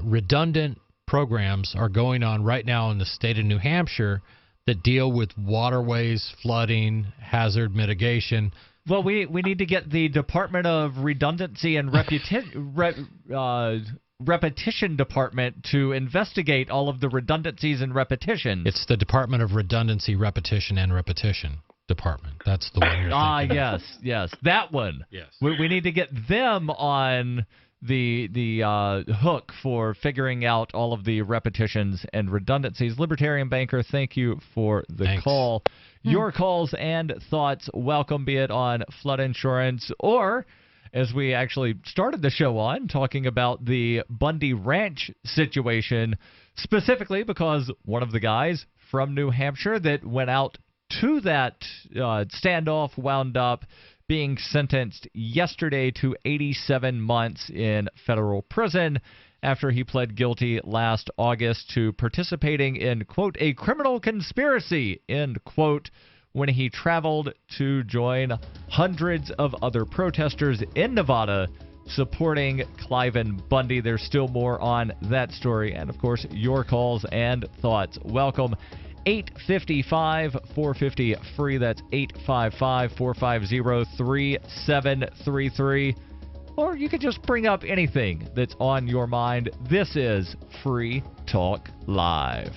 redundant programs are going on right now in the state of New Hampshire that deal with waterways, flooding, hazard mitigation. Well, we need to get the Department of Redundancy and Repetition Department to investigate all of the redundancies and repetitions. It's the Department of Redundancy, Repetition, and Repetition Department. That's the one you're thinking. Yes, that one. Yes. We need to get them on the hook for figuring out all of the repetitions and redundancies. Libertarian Banker, thank you for the call. Your calls and thoughts welcome, be it on flood insurance or, as we actually started the show on, talking about the Bundy Ranch situation, specifically because one of the guys from New Hampshire that went out to that standoff wound up being sentenced yesterday to 87 months in federal prison after he pled guilty last August to participating in, quote, a criminal conspiracy, end quote, when he traveled to join hundreds of other protesters in Nevada supporting Cliven Bundy. There's still more on that story. And, of course, your calls and thoughts. Welcome. 855-450-FREE. That's 855-450-3733. Or you could just bring up anything that's on your mind. This is Free Talk Live.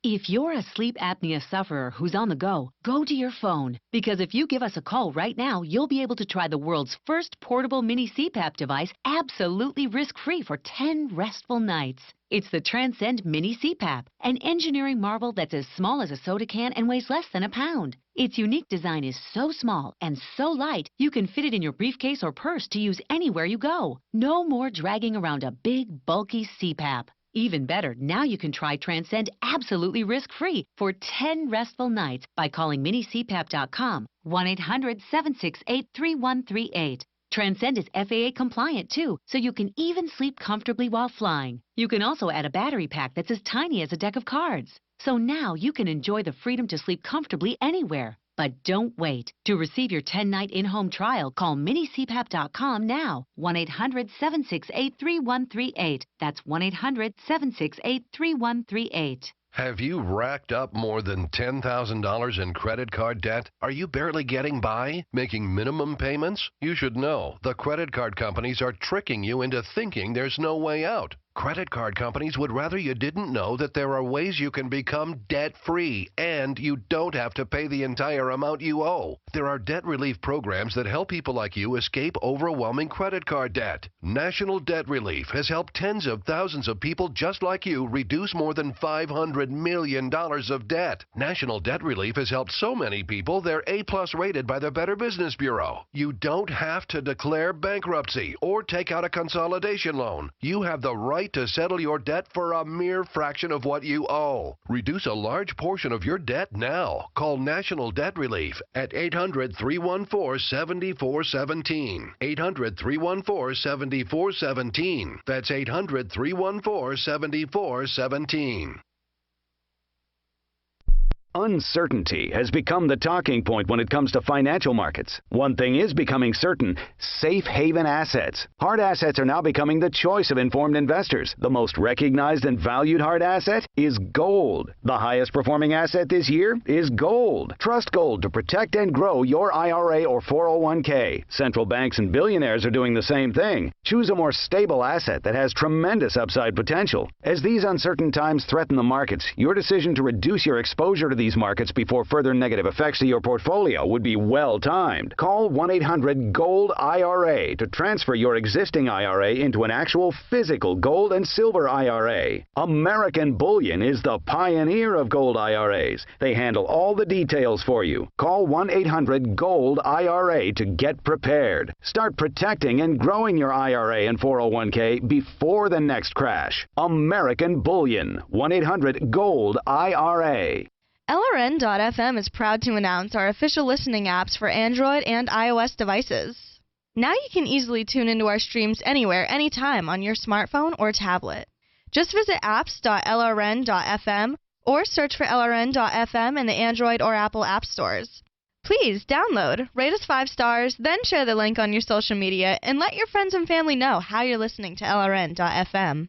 If you're a sleep apnea sufferer who's on the go, go to your phone. Because if you give us a call right now, you'll be able to try the world's first portable mini CPAP device absolutely risk-free for 10 restful nights. It's the Transcend Mini CPAP, an engineering marvel that's as small as a soda can and weighs less than a pound. Its unique design is so small and so light, you can fit it in your briefcase or purse to use anywhere you go. No more dragging around a big, bulky CPAP. Even better, now you can try Transcend absolutely risk-free for 10 restful nights by calling minicpap.com, 1-800-768-3138. Transcend is FAA compliant too, so you can even sleep comfortably while flying. You can also add a battery pack that's as tiny as a deck of cards. So now you can enjoy the freedom to sleep comfortably anywhere. But don't wait. To receive your 10-night in-home trial, call minicpap.com now. 1-800-768-3138. That's 1-800-768-3138. Have you racked up more than $10,000 in credit card debt? Are you barely getting by, making minimum payments? You should know the credit card companies are tricking you into thinking there's no way out. Credit card companies would rather you didn't know that there are ways you can become debt-free, and you don't have to pay the entire amount you owe. There are debt relief programs that help people like you escape overwhelming credit card debt. National Debt Relief has helped tens of thousands of people just like you reduce more than $500 million of debt. National Debt Relief has helped so many people they're A-plus rated by the Better Business Bureau. You don't have to declare bankruptcy or take out a consolidation loan. You have the right to settle your debt for a mere fraction of what you owe. Reduce a large portion of your debt now. Call National Debt Relief at 800-314-7417. 800-314-7417. That's 800-314-7417. Uncertainty has become the talking point when it comes to financial markets. One thing is becoming certain: safe haven assets. Hard assets are now becoming the choice of informed investors. The most recognized and valued hard asset is gold. The highest performing asset this year is gold. Trust gold to protect and grow your IRA or 401k. Central banks and billionaires are doing the same thing. Choose a more stable asset that has tremendous upside potential. As these uncertain times threaten the markets, your decision to reduce your exposure to these markets before further negative effects to your portfolio would be well timed. Call 1-800-GOLD-IRA to transfer your existing IRA into an actual physical gold and silver IRA. American Bullion is the pioneer of gold IRAs. They handle all the details for you. Call 1-800-GOLD-IRA to get prepared. Start protecting and growing your IRA and 401k before the next crash. American Bullion. 1-800-GOLD-IRA. LRN.FM is proud to announce our official listening apps for Android and iOS devices. Now you can easily tune into our streams anywhere, anytime on your smartphone or tablet. Just visit apps.lrn.fm or search for LRN.FM in the Android or Apple app stores. Please download, rate us 5 stars, then share the link on your social media and let your friends and family know how you're listening to LRN.FM.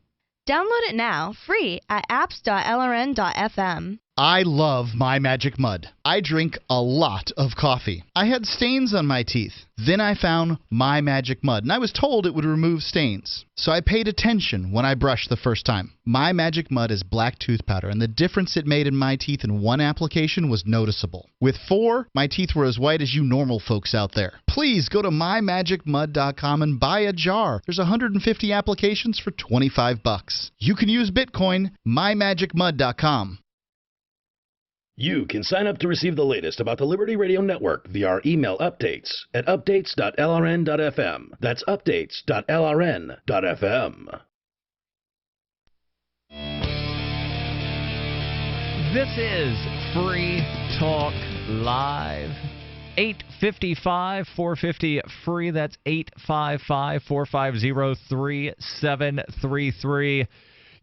Download it now, free at apps.lrn.fm. I love My Magic Mud. I drink a lot of coffee. I had stains on my teeth. Then I found My Magic Mud, and I was told it would remove stains. So I paid attention when I brushed the first time. My Magic Mud is black tooth powder, and the difference it made in my teeth in one application was noticeable. With 4, my teeth were as white as you normal folks out there. Please go to mymagicmud.com and buy a jar. There's 150 applications for $25. You can use Bitcoin. mymagicmud.com. You can sign up to receive the latest about the Liberty Radio Network via our email updates at updates.lrn.fm. That's updates.lrn.fm. This is Free Talk Live. 855-450-FREE. That's 855-450-3733.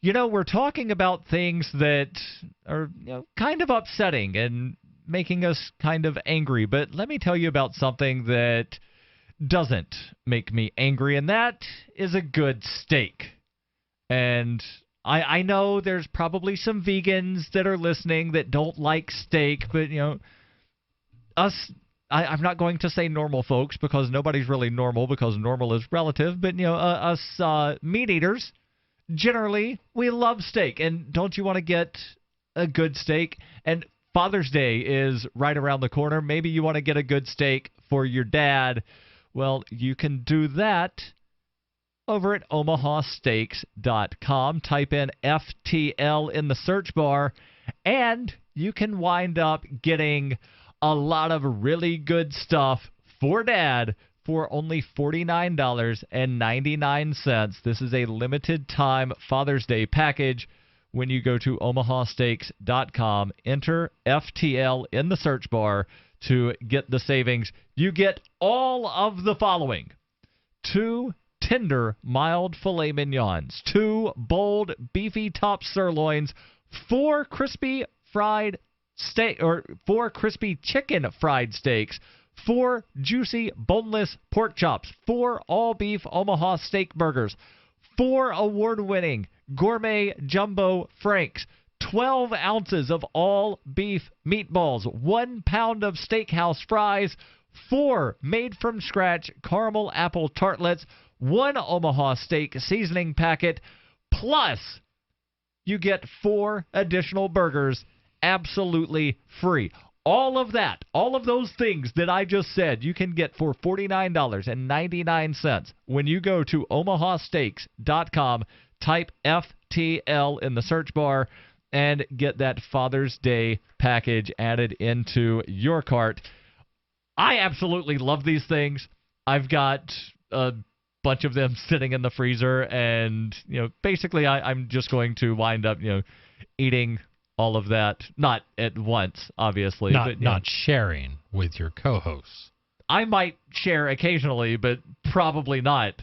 You know, we're talking about things that are kind of upsetting and making us kind of angry. But let me tell you about something that doesn't make me angry, and that is a good steak. And I know there's probably some vegans that are listening that don't like steak, but, I'm not going to say normal folks because nobody's really normal because normal is relative, but, us meat eaters, generally, we love steak. And don't you want to get a good steak? And Father's Day is right around the corner. Maybe you want to get a good steak for your dad. Well, you can do that over at omahasteaks.com. Type in FTL in the search bar, and you can wind up getting a lot of really good stuff for Dad for only $49.99. This is a limited time Father's Day package. When you go to omahasteaks.com, enter FTL in the search bar to get the savings. You get all of the following: 2 tender mild filet mignons, 2 bold beefy top sirloins, 4 crispy fried 4 crispy chicken fried steaks, 4 juicy boneless pork chops, 4 all-beef Omaha steak burgers, 4 award-winning gourmet jumbo franks, 12 ounces of all-beef meatballs, 1 pound of steakhouse fries, 4 made-from-scratch caramel apple tartlets, 1 Omaha steak seasoning packet, plus you get 4 additional burgers absolutely free. All of that, all of those things that I just said, you can get for $49.99 when you go to omahasteaks.com, type FTL in the search bar, and get that Father's Day package added into your cart. I absolutely love these things. I've got a bunch of them sitting in the freezer, and basically I'm just going to wind up eating all of that, not at once, obviously. Not sharing with your co-hosts. I might share occasionally, but probably not.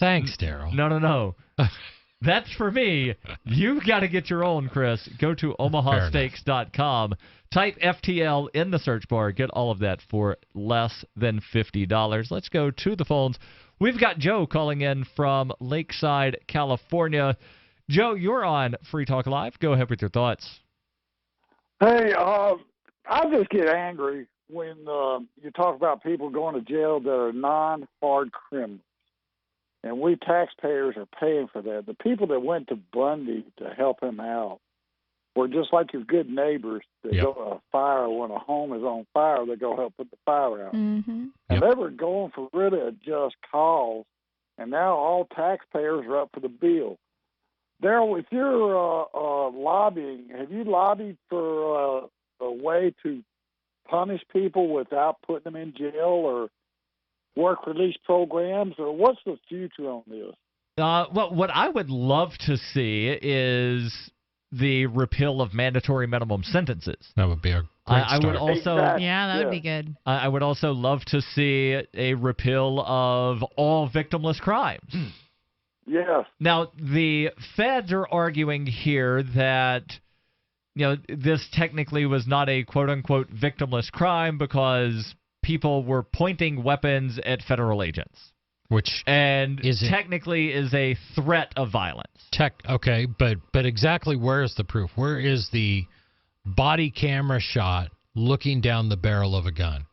Thanks, Darryl. No. That's for me. You've got to get your own, Chris. Go to omahasteaks.com. Type FTL in the search bar. Get all of that for less than $50. Let's go to the phones. We've got Joe calling in from Lakeside, California. Joe, you're on Free Talk Live. Go ahead with your thoughts. Hey, I just get angry when you talk about people going to jail that are non-hard criminals. And we taxpayers are paying for that. The people that went to Bundy to help him out were just like your good neighbors that go to a fire when a home is on fire, they go help put the fire out. Mm-hmm. And they were going for really a just cause, and now all taxpayers are up for the bill. Darryl, if you're lobbying, have you lobbied for a way to punish people without putting them in jail or work release programs, or what's the future on this? Well, what I would love to see is the repeal of mandatory minimum sentences. That would be a great start. I would also, would be good. I would also love to see a repeal of all victimless crimes. Yes. Now, the feds are arguing here that this technically was not a quote-unquote victimless crime because people were pointing weapons at federal agents. Which technically is a threat of violence. Okay, but exactly where is the proof? Where is the body camera shot looking down the barrel of a gun?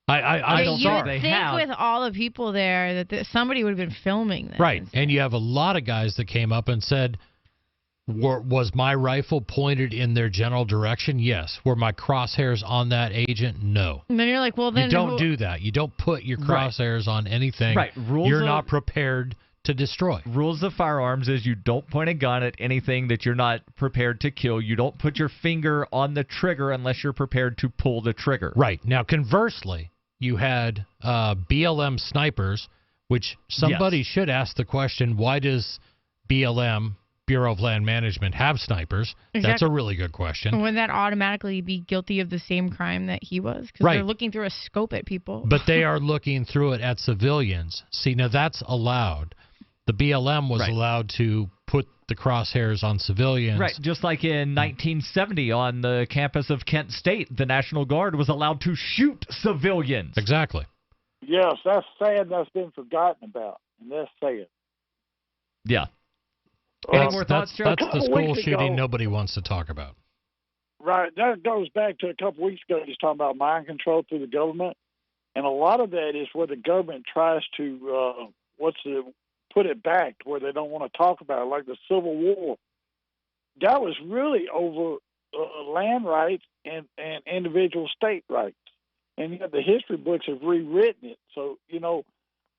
I don't you know. would think with all the people there that somebody would have been filming this. Right, and you have a lot of guys that came up and said, was my rifle pointed in their general direction? Yes. Were my crosshairs on that agent? No. And then you're like, well, then you don't do that. You don't put your crosshairs on anything you're not prepared to destroy. Rules of firearms is you don't point a gun at anything that you're not prepared to kill. You don't put your finger on the trigger unless you're prepared to pull the trigger. Right. Now, conversely, you had BLM snipers, which somebody should ask the question, why does BLM, Bureau of Land Management, have snipers? Exactly. That's a really good question. Would that automatically be guilty of the same crime that he was? Because they're looking through a scope at people. But they are looking through it at civilians. See, now that's allowed. The BLM was allowed to put the crosshairs on civilians. Right, just like in 1970 on the campus of Kent State, the National Guard was allowed to shoot civilians. Exactly. Yes, that's sad. That's been forgotten about, and that's sad. Yeah. Any more thoughts, Joe? That's the school shooting nobody wants to talk about. Right. That goes back to a couple weeks ago, just talking about mind control through the government. And a lot of that is where the government tries to, put it back to where they don't want to talk about it, like the Civil War. That was really over land rights and individual state rights. And yet the history books have rewritten it. So,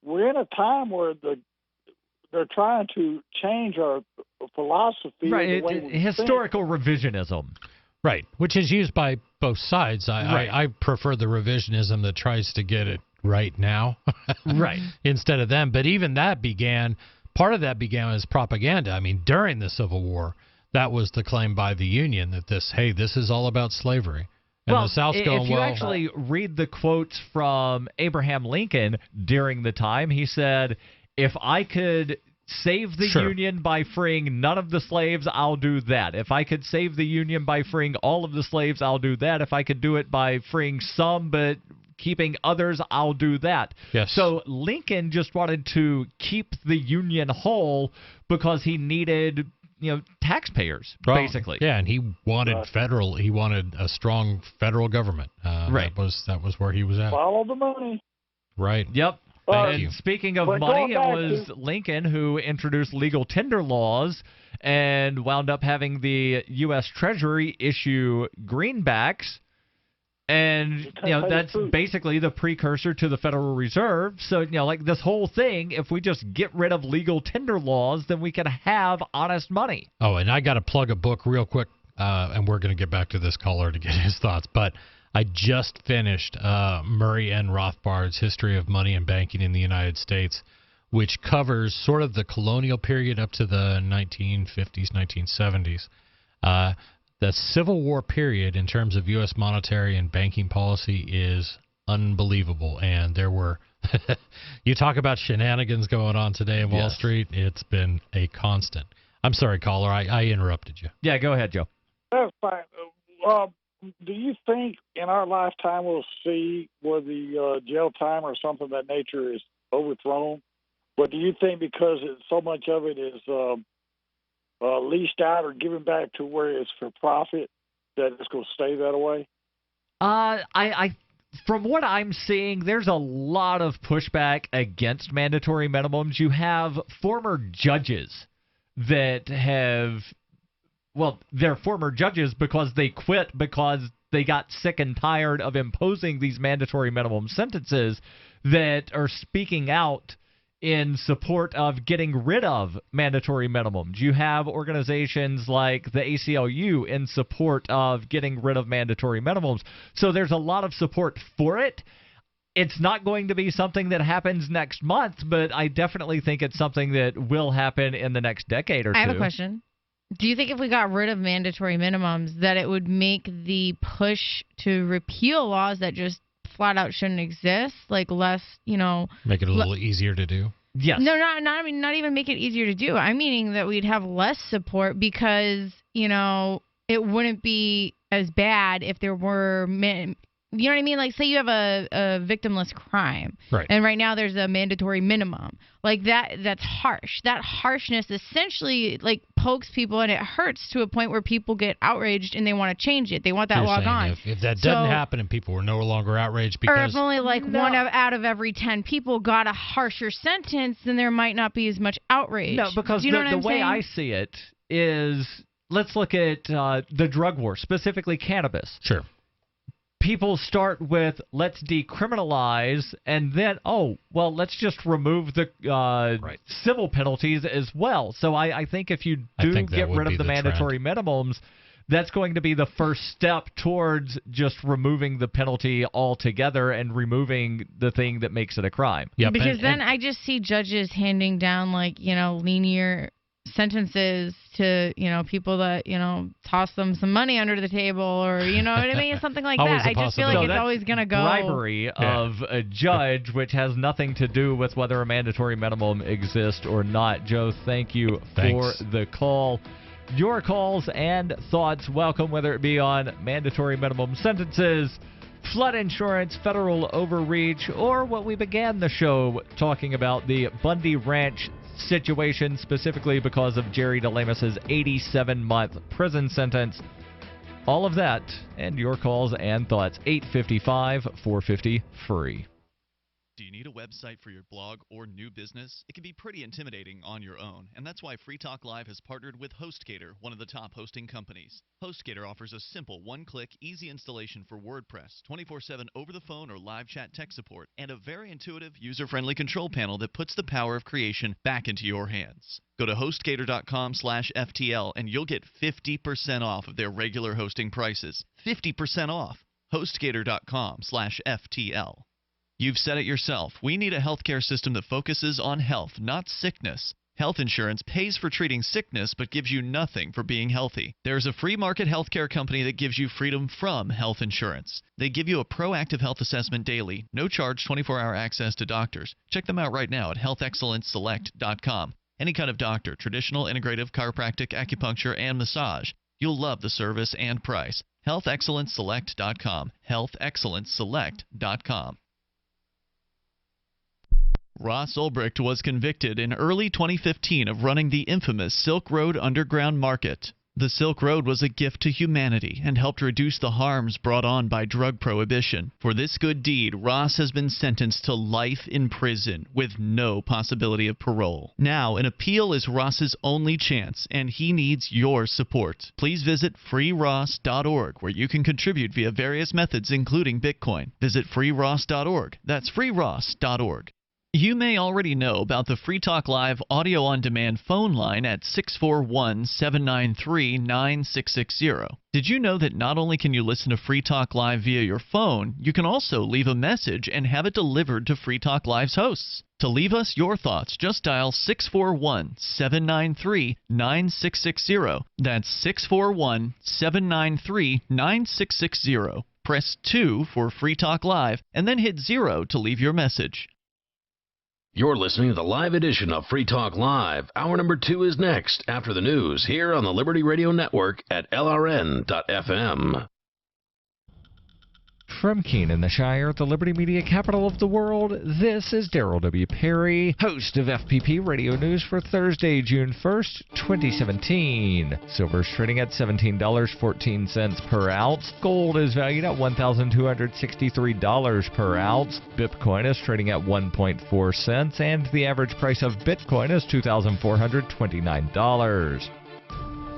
we're in a time where they're trying to change our philosophy. Right, historical revisionism. Right, which is used by both sides. I prefer the revisionism that tries to get it right now. Right. Instead of them. But even that part of that began as propaganda. I mean, during the Civil War, that was the claim by the Union that this is all about slavery. And the South's going, if you actually read the quotes from Abraham Lincoln during the time, he said, if I could save the Sure. Union by freeing none of the slaves, I'll do that. If I could save the Union by freeing all of the slaves, I'll do that. If I could do it by freeing some but keeping others, I'll do that. Yes. So Lincoln just wanted to keep the Union whole because he needed, taxpayers, basically. Yeah, and he wanted he wanted a strong federal government. Right. That was where he was at. Follow the money. Right. Yep. Thank And you. speaking of But money, it going back was to- Lincoln who introduced legal tender laws and wound up having the U.S. Treasury issue greenbacks. And, that's basically the precursor to the Federal Reserve. So, like this whole thing, if we just get rid of legal tender laws, then we can have honest money. Oh, and I got to plug a book real quick, and we're going to get back to this caller to get his thoughts. But I just finished Murray N. Rothbard's History of Money and Banking in the United States, which covers sort of the colonial period up to the 1950s, 1970s. The Civil War period in terms of U.S. monetary and banking policy is unbelievable. And there were, you talk about shenanigans going on today in Wall Street, it's been a constant. I'm sorry, caller, I interrupted you. Yeah, go ahead, Joe. That's fine. Do you think in our lifetime we'll see where the jail time or something of that nature is overthrown? But do you think because so much of it is leased out or given back to where it's for profit that it's going to stay that way? From what I'm seeing, there's a lot of pushback against mandatory minimums. You have former judges that have, they're former judges because they quit because they got sick and tired of imposing these mandatory minimum sentences that are speaking out in support of getting rid of mandatory minimums. You have organizations like the ACLU in support of getting rid of mandatory minimums. So there's a lot of support for it. It's not going to be something that happens next month, but I definitely think it's something that will happen in the next decade or two. I have a question. Do you think if we got rid of mandatory minimums that it would make the push to repeal laws that just flat out shouldn't exist, like less, Make it a little easier to do? Yes. No, not even make it easier to do. I'm meaning that we'd have less support because, it wouldn't be as bad if there were, you know what I mean? Like, say you have a victimless crime. Right. And right now there's a mandatory minimum. Like, that's harsh. That harshness essentially, pokes people and it hurts to a point where people get outraged and they want to change it. They want that You're law saying gone. If that doesn't happen and people were no longer outraged because... Or if only one out of every 10 people got a harsher sentence, then there might not be as much outrage. No, because Do you know what I'm the way saying? I see it is, let's look at the drug war, specifically cannabis. Sure. People start with, let's decriminalize, and then, let's just remove the civil penalties as well. So I think if you do get rid of the mandatory minimums, that's going to be the first step towards just removing the penalty altogether and removing the thing that makes it a crime. Yep. Because then I just see judges handing down, linear sentences to, people that, toss them some money under the table or, you know what I mean? Something like that. I just feel like it's always going to go. Bribery of a judge, which has nothing to do with whether a mandatory minimum exists or not. Joe, thank you for the call. Your calls and thoughts welcome, whether it be on mandatory minimum sentences, flood insurance, federal overreach, or what we began the show talking about, the Bundy Ranch situation, specifically because of Jerry DeLemus' 87-month prison sentence. All of that and your calls and thoughts, 855-450-FREE. Do you need a website for your blog or new business? It can be pretty intimidating on your own, and that's why Free Talk Live has partnered with HostGator, one of the top hosting companies. HostGator offers a simple, one-click, easy installation for WordPress, 24/7 over-the-phone or live chat tech support, and a very intuitive, user-friendly control panel that puts the power of creation back into your hands. Go to HostGator.com/FTL, and you'll get 50% off of their regular hosting prices. 50% off. HostGator.com/FTL. You've said it yourself. We need a healthcare system that focuses on health, not sickness. Health insurance pays for treating sickness but gives you nothing for being healthy. There's a free market healthcare company that gives you freedom from health insurance. They give you a proactive health assessment daily, no charge 24-hour access to doctors. Check them out right now at healthexcellenceselect.com. Any kind of doctor, traditional, integrative, chiropractic, acupuncture, and massage. You'll love the service and price. HealthExcellenceSelect.com. HealthExcellenceSelect.com. Ross Ulbricht was convicted in early 2015 of running the infamous Silk Road Underground Market. The Silk Road was a gift to humanity and helped reduce the harms brought on by drug prohibition. For this good deed, Ross has been sentenced to life in prison with no possibility of parole. Now, an appeal is Ross's only chance, and he needs your support. Please visit freeross.org, where you can contribute via various methods, including Bitcoin. Visit freeross.org. That's freeross.org. You may already know about the Free Talk Live audio-on-demand phone line at 641-793-9660. Did you know that not only can you listen to Free Talk Live via your phone, you can also leave a message and have it delivered to Free Talk Live's hosts? To leave us your thoughts, just dial 641-793-9660. That's 641-793-9660. Press 2 for Free Talk Live, and then hit 0 to leave your message. You're listening to the live edition of Free Talk Live. Hour number 2 is next, after the news, here on the Liberty Radio Network at LRN.FM. From Keene in the Shire, the Liberty Media capital of the world, this is Darryl W. Perry, host of FPP Radio News for Thursday, June 1st, 2017. Silver's trading at $17.14 per ounce. Gold is valued at $1,263 per ounce. Bitcoin is trading at 1.4 cents, and the average price of Bitcoin is $2,429.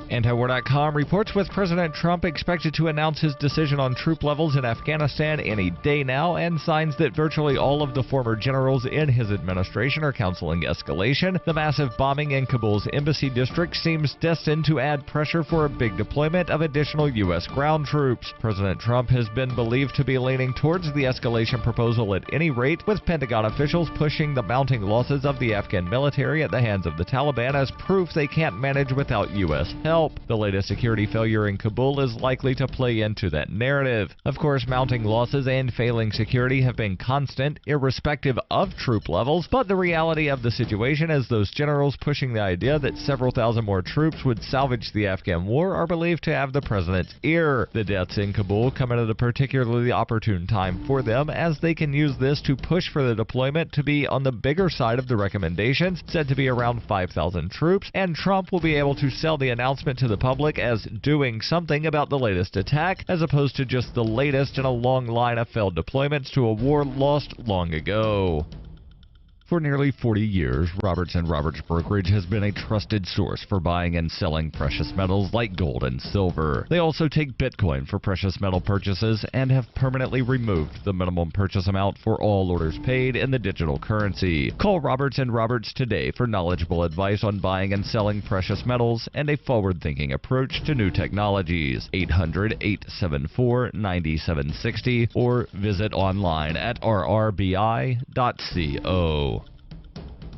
Antiwar.com reports with President Trump expected to announce his decision on troop levels in Afghanistan any day now, and signs that virtually all of the former generals in his administration are counseling escalation. The massive bombing in Kabul's embassy district seems destined to add pressure for a big deployment of additional U.S. ground troops. President Trump has been believed to be leaning towards the escalation proposal at any rate, with Pentagon officials pushing the mounting losses of the Afghan military at the hands of the Taliban as proof they can't manage without U.S. help. The latest security failure in Kabul is likely to play into that narrative. Of course, mounting losses and failing security have been constant, irrespective of troop levels, but the reality of the situation is those generals pushing the idea that several thousand more troops would salvage the Afghan war are believed to have the president's ear. The deaths in Kabul come at a particularly opportune time for them, as they can use this to push for the deployment to be on the bigger side of the recommendations, said to be around 5,000 troops, and Trump will be able to sell the announcement to the public as doing something about the latest attack, as opposed to just the latest in a long line of failed deployments to a war lost long ago. For nearly 40 years, Roberts & Roberts Brokerage has been a trusted source for buying and selling precious metals like gold and silver. They also take Bitcoin for precious metal purchases and have permanently removed the minimum purchase amount for all orders paid in the digital currency. Call Roberts & Roberts today for knowledgeable advice on buying and selling precious metals and a forward-thinking approach to new technologies. 800-874-9760 or visit online at rrbi.co.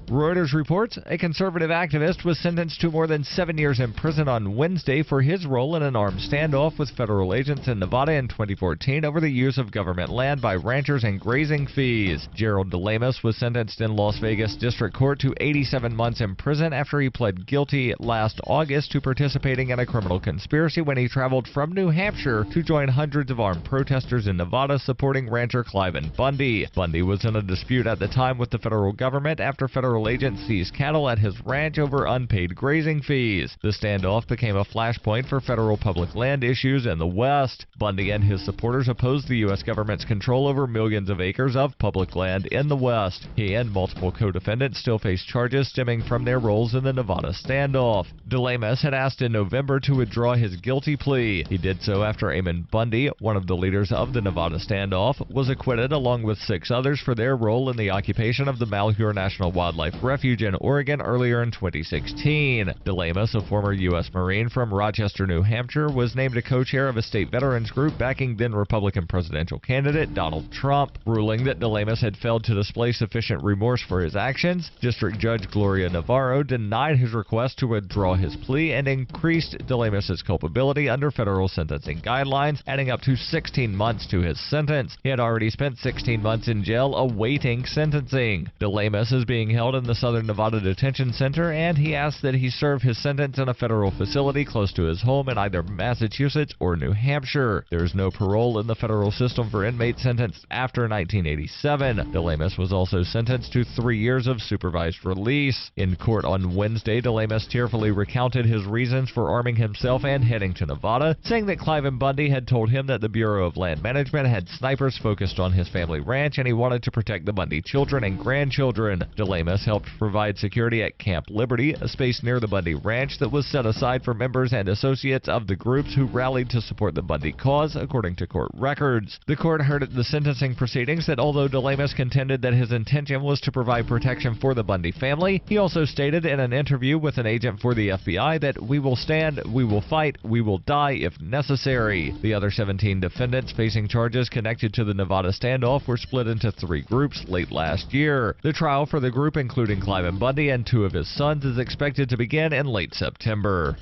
Reuters reports a conservative activist was sentenced to more than 7 years in prison on Wednesday for his role in an armed standoff with federal agents in Nevada in 2014 over the use of government land by ranchers and grazing fees. Jerry DeLemus was sentenced in Las Vegas District Court to 87 months in prison after he pled guilty last August to participating in a criminal conspiracy when he traveled from New Hampshire to join hundreds of armed protesters in Nevada supporting rancher Cliven Bundy. Bundy was in a dispute at the time with the federal government after federal agents seized cattle at his ranch over unpaid grazing fees. The standoff became a flashpoint for federal public land issues in the West. Bundy and his supporters opposed the U.S. government's control over millions of acres of public land in the West. He and multiple co-defendants still face charges stemming from their roles in the Nevada standoff. DeLemus had asked in November to withdraw his guilty plea. He did so after Eamon Bundy, one of the leaders of the Nevada standoff, was acquitted along with 6 others for their role in the occupation of the Malheur National Wildlife Refuge in Oregon earlier in 2016. DeLemus, a former U.S. Marine from Rochester, New Hampshire, was named a co-chair of a state veterans group backing then-Republican presidential candidate Donald Trump. Ruling that DeLemus had failed to display sufficient remorse for his actions, District Judge Gloria Navarro denied his request to withdraw his plea and increased DeLemus' culpability under federal sentencing guidelines, adding up to 16 months to his sentence. He had already spent 16 months in jail awaiting sentencing. DeLemus is being held in the Southern Nevada Detention Center, and he asked that he serve his sentence in a federal facility close to his home in either Massachusetts or New Hampshire. There is no parole in the federal system for inmates sentenced after 1987. DeLemus was also sentenced to 3 years of supervised release. In court on Wednesday, DeLemus tearfully recounted his reasons for arming himself and heading to Nevada, saying that Clive and Bundy had told him that the Bureau of Land Management had snipers focused on his family ranch and he wanted to protect the Bundy children and grandchildren. DeLemus helped provide security at Camp Liberty, a space near the Bundy Ranch that was set aside for members and associates of the groups who rallied to support the Bundy cause, according to court records. The court heard at the sentencing proceedings that although DeLemus contended that his intention was to provide protection for the Bundy family, he also stated in an interview with an agent for the FBI that "we will stand, we will fight, we will die if necessary." The other 17 defendants facing charges connected to the Nevada standoff were split into 3 groups late last year. The trial for the group, including Clive and Bundy and 2 of his sons, is expected to begin in late September.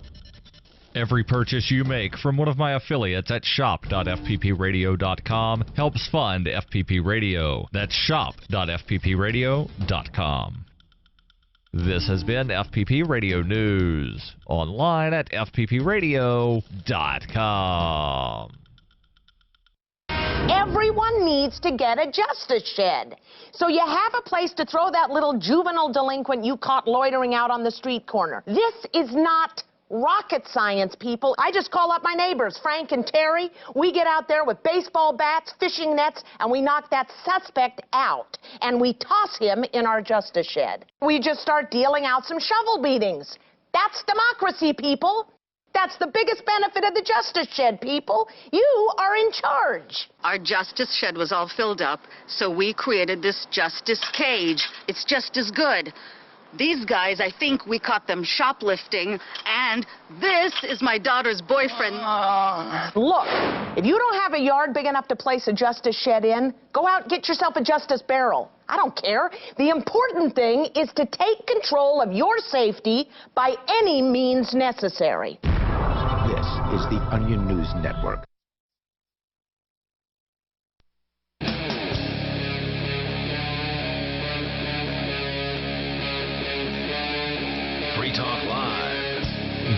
Every purchase you make from one of my affiliates at shop.fppradio.com helps fund FPP Radio. That's shop.fppradio.com. This has been FPP Radio News, online at fppradio.com. Everyone needs to get a justice shed. So you have a place to throw that little juvenile delinquent you caught loitering out on the street corner. This is not rocket science, people. I just call up my neighbors, Frank and Terry. We get out there with baseball bats, fishing nets, and we knock that suspect out. And we toss him in our justice shed. We just start dealing out some shovel beatings. That's democracy, people. That's the biggest benefit of the justice shed, people. You are in charge. Our justice shed was all filled up, so we created this justice cage. It's just as good. These guys, I think we caught them shoplifting, and this is my daughter's boyfriend. Look, if you don't have a yard big enough to place a justice shed in, go out and get yourself a justice barrel. I don't care. The important thing is to take control of your safety by any means necessary. This is the Onion News Network. Free Talk Live.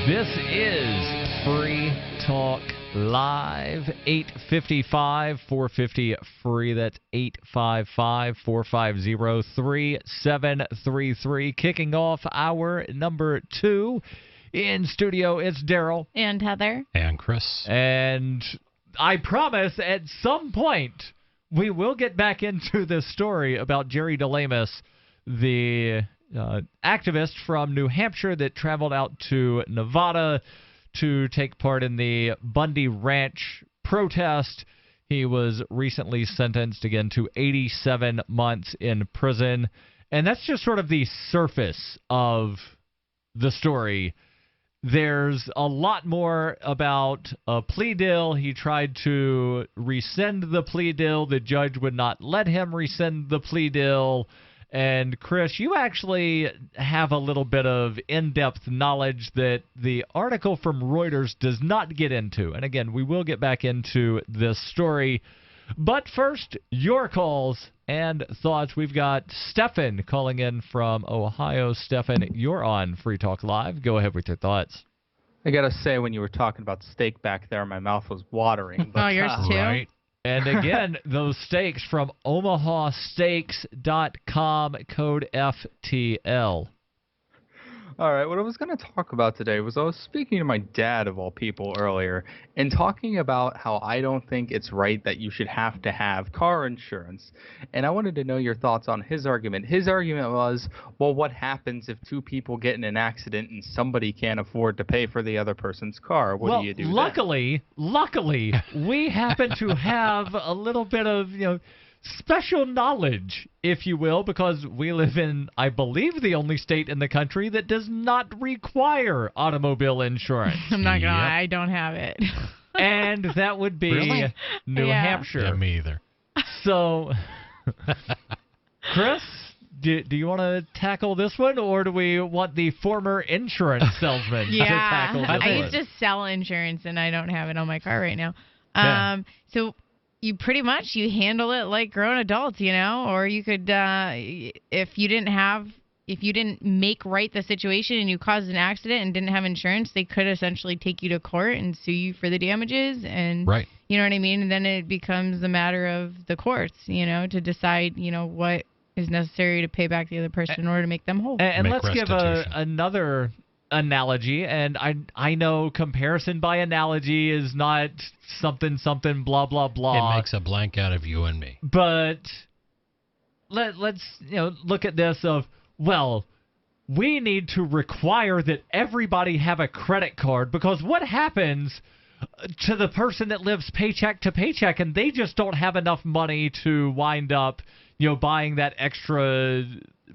This is Free Talk Live, 855-450-FREE. That's 855-450-3733. Kicking off hour number 2. In studio, it's Darryl. And Heather. And Chris. And I promise at some point we will get back into this story about Jerry DeLemus, the activist from New Hampshire that traveled out to Nevada to take part in the Bundy Ranch protest. He was recently sentenced again to 87 months in prison. And that's just sort of the surface of the story. There's a lot more about a plea deal. He tried to rescind the plea deal. The judge would not let him rescind the plea deal. And Chris, you actually have a little bit of in-depth knowledge that the article from Reuters does not get into. And again, we will get back into this story. But first, your calls and thoughts. We've got Stefan calling in from Ohio. Stefan, you're on Free Talk Live. Go ahead with your thoughts. I got to say, when you were talking about steak back there, my mouth was watering. But, yours too? Right. And again, those steaks from omahasteaks.com, code FTL. All right, what I was going to talk about today was I was speaking to my dad, of all people, earlier, and talking about how I don't think it's right that you should have to have car insurance. And I wanted to know your thoughts on his argument. His argument was, well, what happens if 2 people get in an accident and somebody can't afford to pay for the other person's car? What do you do then? Luckily, we happen to have a little bit of, special knowledge, if you will, because we live in, I believe, the only state in the country that does not require automobile insurance. I'm not going to lie, I don't have it. And that would be New Hampshire. Yeah, me either. So, Chris, do you want to tackle this one, or do we want the former insurance salesman to tackle this one? I used to sell insurance, and I don't have it on my car right now. So you pretty much, you handle it like grown adults, or you could, if you didn't have if you didn't make right the situation and you caused an accident and didn't have insurance, they could essentially take you to court and sue you for the damages. And right. You know what I mean? And then it becomes a matter of the courts, to decide, what is necessary to pay back the other person in order to make them whole. And let's give another analogy, and I know comparison by analogy is not something blah blah blah. It makes a blank out of you and me. But let's look at this of, well, we need to require that everybody have a credit card, because what happens to the person that lives paycheck to paycheck and they just don't have enough money to wind up buying that extra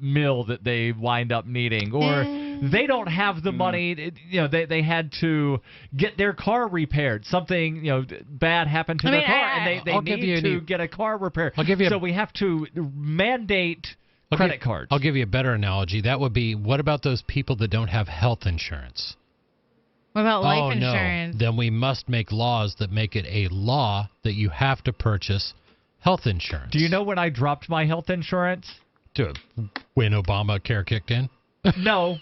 meal that they wind up needing, or they don't have the money, they had to get their car repaired, something bad happened to their car and they need to get a car repaired. So we have to mandate credit cards. I'll give you a better analogy. That would be, what about those people that don't have health insurance? What about life insurance? No. Then we must make laws that make it a law that you have to purchase health insurance. Do you know when I dropped my health insurance? When Obamacare kicked in? No.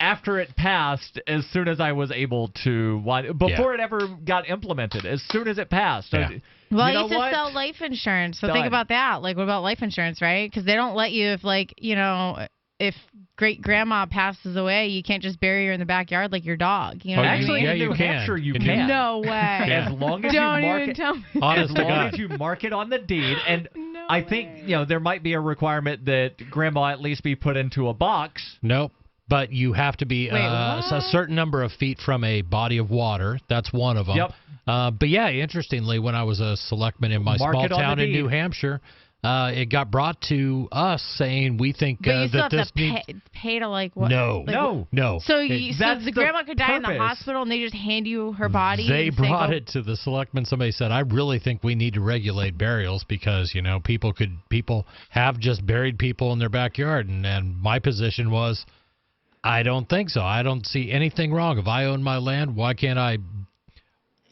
After it passed, as soon as I was able to, before it ever got implemented, as soon as it passed. Yeah. Well, I used to sell life insurance, so think about that. Like, what about life insurance, right? Because they don't let you, if great grandma passes away, you can't just bury her in the backyard like your dog. Actually, in New Hampshire, you can. No way. As long as don't you mark even it, tell me. as long as you mark it on the deed, and I think there might be a requirement that grandma at least be put into a box. Nope. But you have to be a certain number of feet from a body of water. That's one of them. Yep. But yeah, interestingly, when I was a selectman in my small town in New Hampshire, it got brought to us saying we think but you still that have this to pay to what? No. So the grandma could die in the hospital and they just hand you her body. They brought it to the selectmen. Somebody said, I really think we need to regulate burials because people have just buried people in their backyard, and my position was, I don't think so. I don't see anything wrong. If I own my land, why can't I?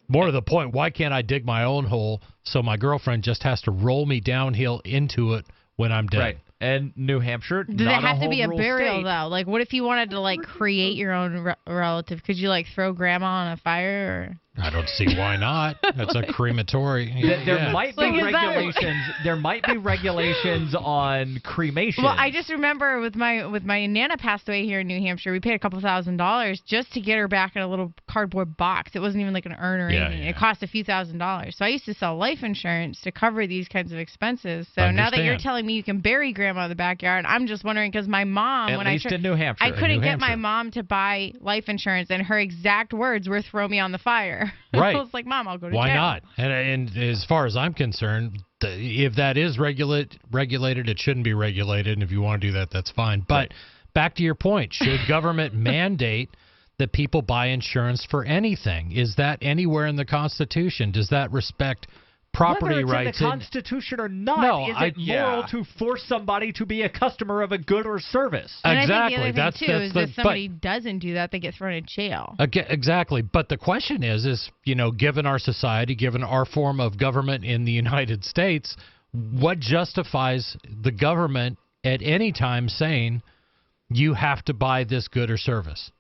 More to the point, why can't I dig my own hole so my girlfriend just has to roll me downhill into it when I'm dead? Right. And New Hampshire, does it have to be a burial, state. though? Like, what if you wanted to, create your own relative? Could you, throw grandma on a fire? Or? I don't see why not. That's a crematory. There might be regulations. There might be regulations on cremation. Well, I just remember with my Nana passed away here in New Hampshire, we paid a couple $1,000s just to get her back in a little cardboard box. It wasn't even like an urn or anything. It cost a few $1,000s. So I used to sell life insurance to cover these kinds of expenses. So now that you're telling me you can bury grandma in the backyard, I'm just wondering, because my mom, at least in New Hampshire, I couldn't get my mom to buy life insurance, and her exact words were, "Throw me on the fire." Right. I was like, Mom, I'll go to jail. Why not? And as far as I'm concerned, if that is regulated, it shouldn't be regulated. And if you want to do that, that's fine. But back to your point, should government mandate that people buy insurance for anything? Is that anywhere in the Constitution? Does that respect property rights? Whether it's in the Constitution or not, no, is it moral to force somebody to be a customer of a good or service? And exactly. I think the other thing, too, is if somebody doesn't do that, they get thrown in jail. Exactly. But the question is, given our society, given our form of government in the United States, what justifies the government at any time saying you have to buy this good or service?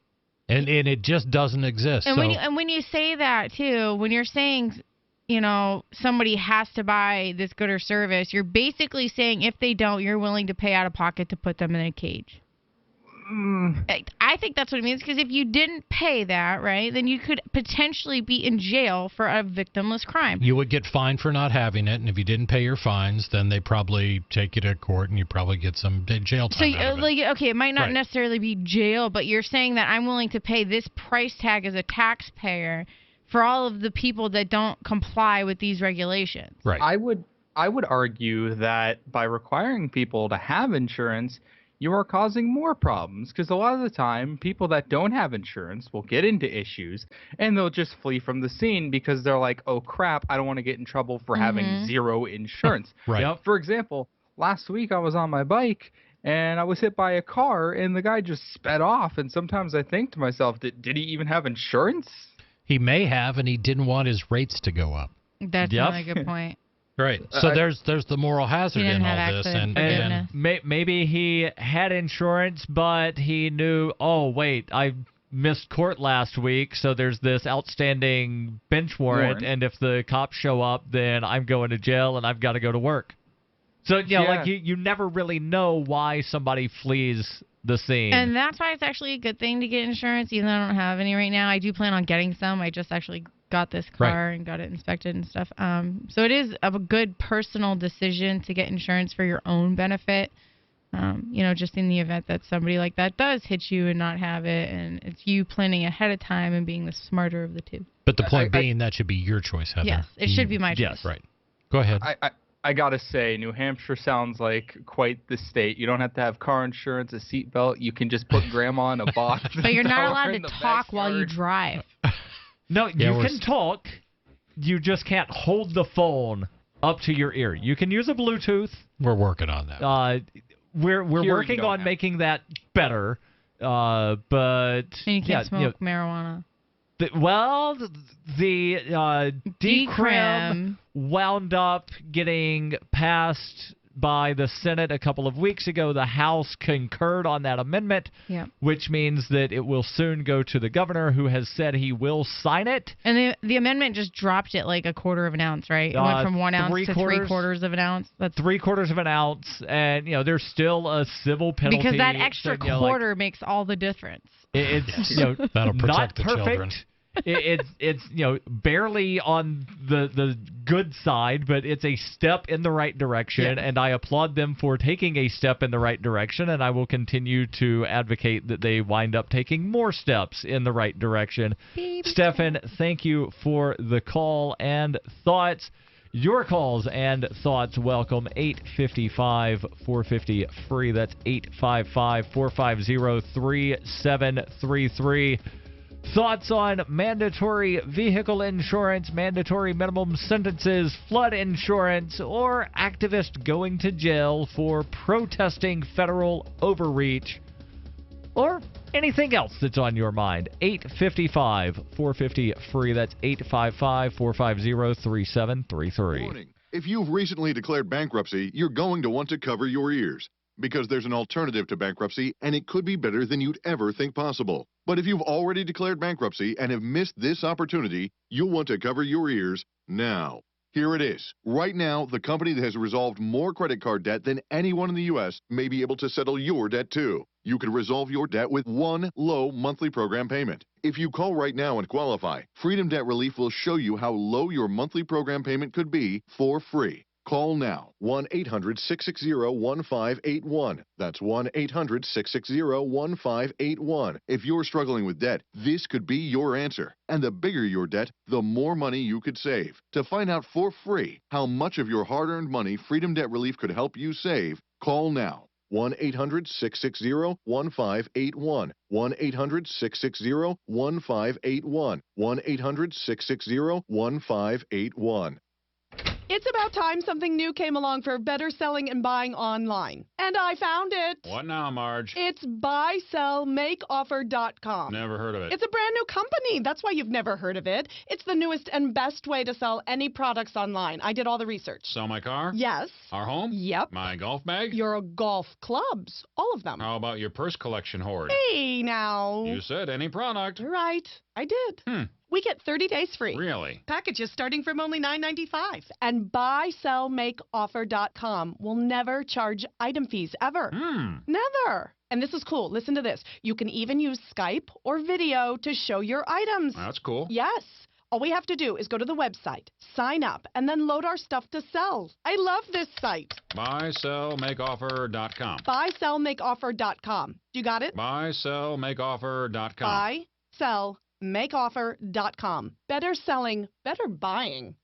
And it just doesn't exist. And when you say that, too, when you're saying, somebody has to buy this good or service, you're basically saying if they don't, you're willing to pay out of pocket to put them in a cage. I think that's what it means, because if you didn't pay that, right, then you could potentially be in jail for a victimless crime. You would get fined for not having it, and if you didn't pay your fines, then they probably take you to court, and you probably get some jail time out of it. Okay, it might not necessarily be jail, but you're saying that I'm willing to pay this price tag as a taxpayer for all of the people that don't comply with these regulations. Right. I would argue that by requiring people to have insurance, you are causing more problems, because a lot of the time people that don't have insurance will get into issues and they'll just flee from the scene because they're like, oh crap, I don't want to get in trouble for having zero insurance. Right. Yep. For example, last week I was on my bike and I was hit by a car and the guy just sped off, and sometimes I think to myself, did he even have insurance? He may have, and he didn't want his rates to go up. That's a really good point. Right. So there's the moral hazard in all this, and maybe he had insurance, but he knew, oh wait, I missed court last week, so there's this outstanding bench warrant, and if the cops show up, then I'm going to jail and I've got to go to work. So like you never really know why somebody flees the scene. And that's why it's actually a good thing to get insurance, even though I don't have any right now. I do plan on getting some. I just actually got this car and got it inspected and stuff. So it is a good personal decision to get insurance for your own benefit. Just in the event that somebody like that does hit you and not have it, and it's you planning ahead of time and being the smarter of the two. But the point being, that should be your choice, Heather. Yes, it should be my choice. Yes, right. Go ahead. I gotta say, New Hampshire sounds like quite the state. You don't have to have car insurance, a seatbelt. You can just put grandma in a box. But you're not allowed to talk while you drive. No, you can talk. You just can't hold the phone up to your ear. You can use a Bluetooth. We're working on that. We're working on making that better. But and you can't smoke marijuana. The decrim wound up getting passed by the Senate a couple of weeks ago. The House concurred on that amendment, which means that it will soon go to the governor, who has said he will sign it. And the amendment just dropped it like a quarter of an ounce, right? It went from 1 ounce to 3/4 of an ounce. That's 3/4 of an ounce, and there's still a civil penalty because that extra quarter makes all the difference. It's that'll protect not the perfect. children. It's barely on the good side, but it's a step in the right direction, and I applaud them for taking a step in the right direction, and I will continue to advocate that they wind up taking more steps in the right direction. Stefan, thank you for the call and thoughts. Your calls and thoughts welcome. 855-450-FREE. That's 855-450-3733. Thoughts on mandatory vehicle insurance, mandatory minimum sentences, flood insurance, or activists going to jail for protesting federal overreach, or anything else that's on your mind. 855-450-FREE. That's 855-450-3733. Warning. If you've recently declared bankruptcy, you're going to want to cover your ears, because there's an alternative to bankruptcy, and it could be better than you'd ever think possible. But if you've already declared bankruptcy and have missed this opportunity, you'll want to cover your ears now. Here it is. Right now, the company that has resolved more credit card debt than anyone in the U.S. may be able to settle your debt too. You can resolve your debt with one low monthly program payment. If you call right now and qualify, Freedom Debt Relief will show you how low your monthly program payment could be for free. Call now, 1-800-660-1581. That's 1-800-660-1581. If you're struggling with debt, this could be your answer. And the bigger your debt, the more money you could save. To find out for free how much of your hard-earned money Freedom Debt Relief could help you save, call now. 1-800-660-1581. 1-800-660-1581. 1-800-660-1581. It's about time something new came along for better selling and buying online. And I found it. What now, Marge? It's buysellmakeoffer.com. Never heard of it. It's a brand new company. That's why you've never heard of it. It's the newest and best way to sell any products online. I did all the research. Sell my car? Yes. Our home? Yep. My golf bag? Your golf clubs. All of them. How about your purse collection hoard? Hey, now. You said any product. Right. I did. We get 30 days free. Really? Packages starting from only $9.95. And buysellmakeoffer.com will never charge item fees, ever. Never. And this is cool. Listen to this. You can even use Skype or video to show your items. That's cool. Yes. All we have to do is go to the website, sign up, and then load our stuff to sell. I love this site. Buysellmakeoffer.com. Buysellmakeoffer.com. You got it? Buysellmakeoffer.com. Buysellmakeoffer.com. Better selling, better buying.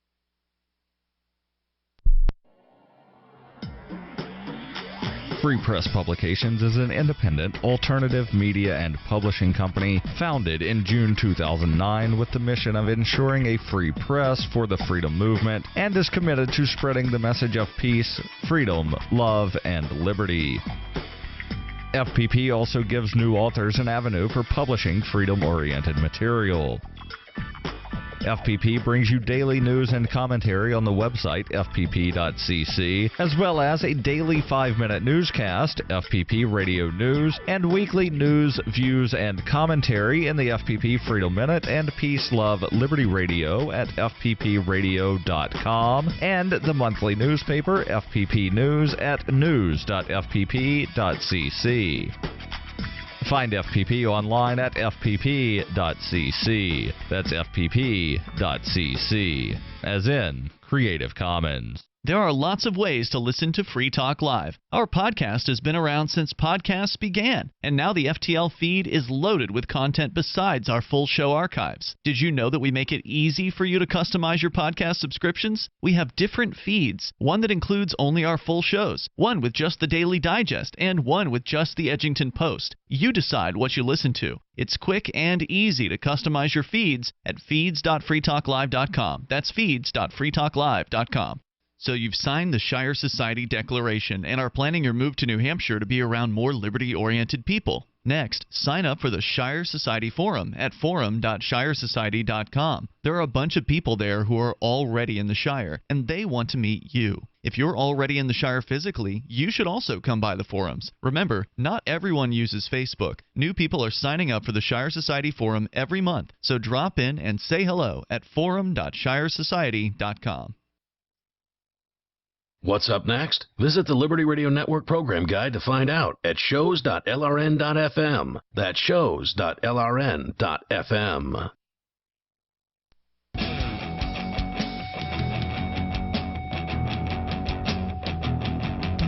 Free Press Publications is an independent, alternative media and publishing company founded in June 2009 with the mission of ensuring a free press for the freedom movement and is committed to spreading the message of peace, freedom, love, and liberty. FPP also gives new authors an avenue for publishing freedom-oriented material. FPP brings you daily news and commentary on the website, fpp.cc, as well as a daily 5-minute newscast, FPP Radio News, and weekly news, views, and commentary in the FPP Freedom Minute and Peace, Love, Liberty Radio at fppradio.com, and the monthly newspaper, FPP News, at news.fpp.cc. Find FPP online at fpp.cc. That's fpp.cc, as in Creative Commons. There are lots of ways to listen to Free Talk Live. Our podcast has been around since podcasts began, and now the FTL feed is loaded with content besides our full show archives. Did you know that we make it easy for you to customize your podcast subscriptions? We have different feeds, one that includes only our full shows, one with just the Daily Digest, and one with just the Edgington Post. You decide what you listen to. It's quick and easy to customize your feeds at feeds.freetalklive.com. That's feeds.freetalklive.com. So you've signed the Shire Society Declaration and are planning your move to New Hampshire to be around more liberty-oriented people. Next, sign up for the Shire Society Forum at forum.shiresociety.com. There are a bunch of people there who are already in the Shire, and they want to meet you. If you're already in the Shire physically, you should also come by the forums. Remember, not everyone uses Facebook. New people are signing up for the Shire Society Forum every month, so drop in and say hello at forum.shiresociety.com. What's up next? Visit the Liberty Radio Network program guide to find out at shows.lrn.fm. That's shows.lrn.fm.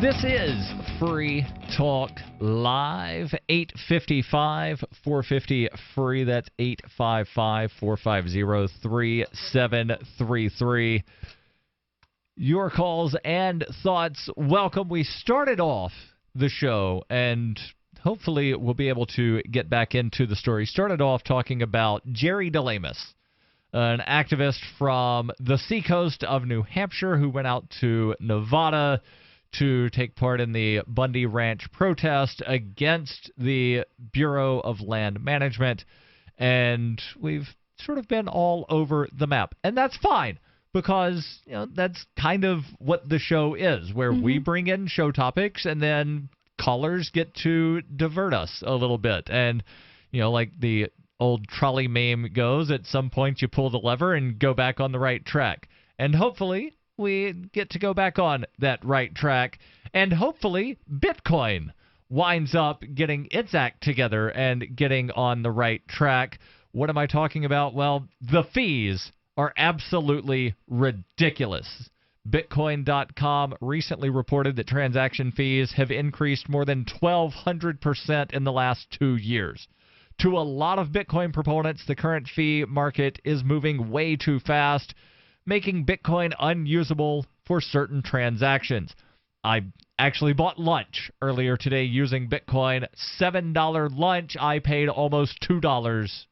This is Free Talk Live, 855 450 free. That's 855 450 3733. Your calls and thoughts, welcome. We started off the show, and hopefully we'll be able to get back into the story. Started off talking about Jerry DeLemus, an activist from the seacoast of New Hampshire who went out to Nevada to take part in the Bundy Ranch protest against the Bureau of Land Management. And we've sort of been all over the map. And that's fine, because that's kind of what the show is, where we bring in show topics and then callers get to divert us a little bit. And, like the old trolley meme goes, at some point you pull the lever and go back on the right track. And hopefully we get to go back on that right track. And hopefully Bitcoin winds up getting its act together and getting on the right track. What am I talking about? Well, the fees are absolutely ridiculous. Bitcoin.com recently reported that transaction fees have increased more than 1,200% in the last 2 years. To a lot of Bitcoin proponents, the current fee market is moving way too fast, making Bitcoin unusable for certain transactions. I actually bought lunch earlier today using Bitcoin. $7 lunch, I paid almost $2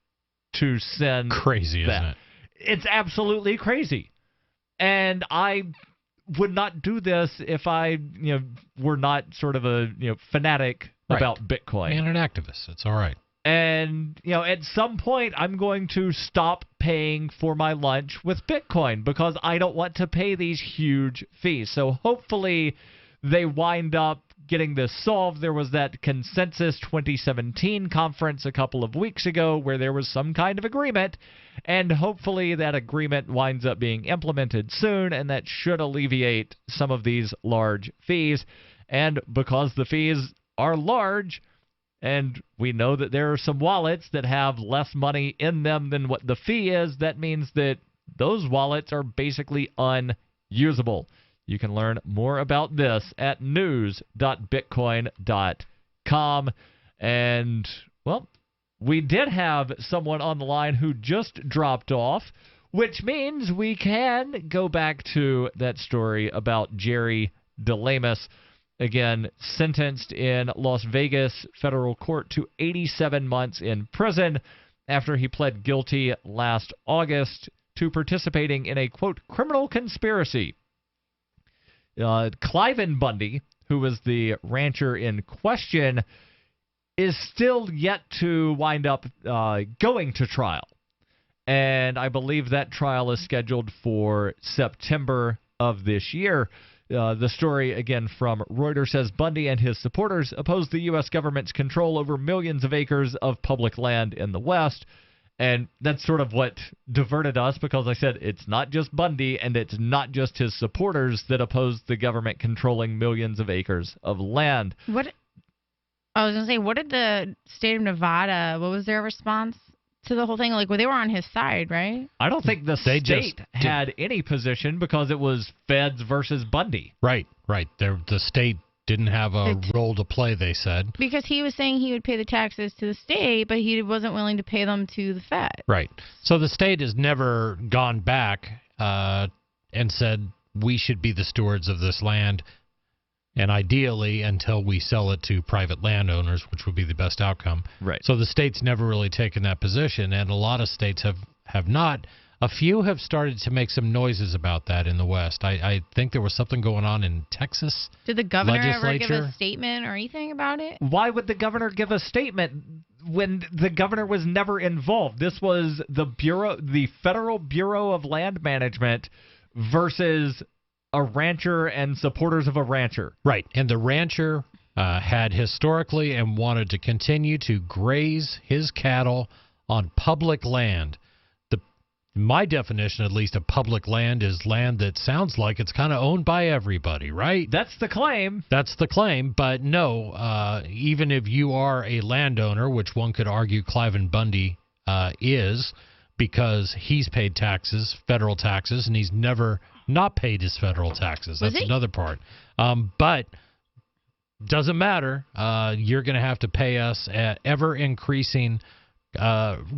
to send. Crazy, that. Isn't it? It's absolutely crazy. And I would not do this if I, were not sort of a, fanatic about Bitcoin. And an activist. It's all right. And, at some point I'm going to stop paying for my lunch with Bitcoin because I don't want to pay these huge fees. So hopefully they wind up getting this solved. There was that Consensus 2017 conference a couple of weeks ago where there was some kind of agreement, and hopefully that agreement winds up being implemented soon, and that should alleviate some of these large fees. And because the fees are large, and we know that there are some wallets that have less money in them than what the fee is, that means that those wallets are basically unusable. You can learn more about this at news.bitcoin.com. And, well, we did have someone on the line who just dropped off, which means we can go back to that story about Jerry DeLemus, again, sentenced in Las Vegas federal court to 87 months in prison after he pled guilty last August to participating in a, quote, criminal conspiracy. Cliven Bundy, who was the rancher in question, is still yet to wind up going to trial. and I believe that trial is scheduled for September of this year. The story, again, from Reuters says Bundy and his supporters oppose the U.S. government's control over millions of acres of public land in the West. And that's sort of what diverted us, because I said it's not just Bundy and it's not just his supporters that oppose the government controlling millions of acres of land. What I was going to say, what did the state of Nevada, what was their response to the whole thing? Like, well, they were on his side, right? I don't think the state had any position because it was feds versus Bundy. Right. The state didn't have a role to play, they said. Because he was saying he would pay the taxes to the state, but he wasn't willing to pay them to the Fed. Right. So the state has never gone back and said we should be the stewards of this land, and ideally until we sell it to private landowners, which would be the best outcome. Right. So the state's never really taken that position, and a lot of states have not. A few have started to make some noises about that in the West. I think there was something going on in Texas. Did the governor ever give legislature. a statement or anything about it? Why would the governor give a statement when the governor was never involved? This was the Federal Bureau of Land Management versus a rancher and supporters of a rancher. Right, and the rancher had historically and wanted to continue to graze his cattle on public land. My definition, at least, of public land is land that sounds like it's kind of owned by everybody, right? That's the claim. That's the claim, but no, even if you are a landowner, which one could argue Cliven Bundy is, because he's paid taxes, federal taxes, and he's never not paid his federal taxes. That's another part. But doesn't matter. You're going to have to pay us an ever-increasing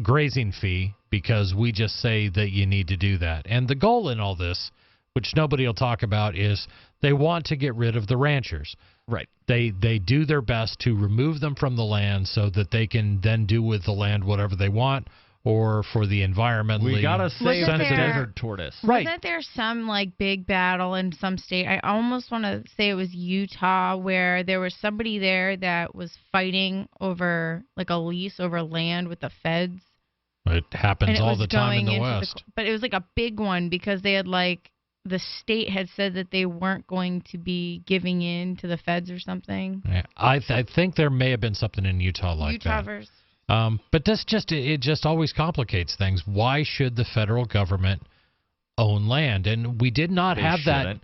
grazing fee because we just say that you need to do that. And the goal in all this, which nobody will talk about, is they want to get rid of the ranchers. Right. They do their best to remove them from the land so that they can then do with the land whatever they want, or for the environmentally we gotta save the sensitive desert tortoise. Right. Wasn't there some like big battle in some state? I almost want to say it was Utah, where there was somebody there that was fighting over like a lease over land with the feds. It happens all the time in the West. But it was like a big one because they had like the state had said that they weren't going to be giving in to the feds or something. Yeah, I think there may have been something in Utah like Utah that. versus. But that's it just always complicates things. Why should the federal government own land? And we did not have that.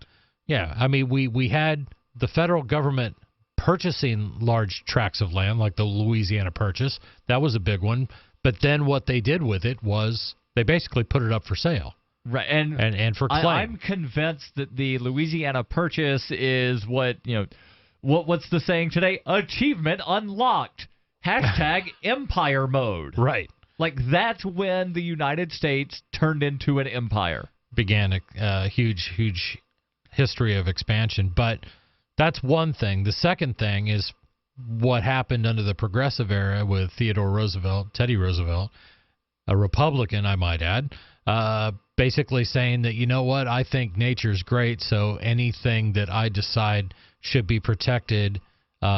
Yeah, I mean, we had the federal government purchasing large tracts of land, like the Louisiana Purchase. That was a big one. But then what they did with it was they basically put it up for sale. Right, and for claim. I'm convinced that the Louisiana Purchase is what's the saying today? Achievement unlocked. Hashtag empire mode. Right. Like that's when the United States turned into an empire. Began a huge history of expansion. But that's one thing. The second thing is what happened under the progressive era with Teddy Roosevelt, a Republican, I might add, basically saying that, you know what, I think nature's great, so anything that I decide should be protected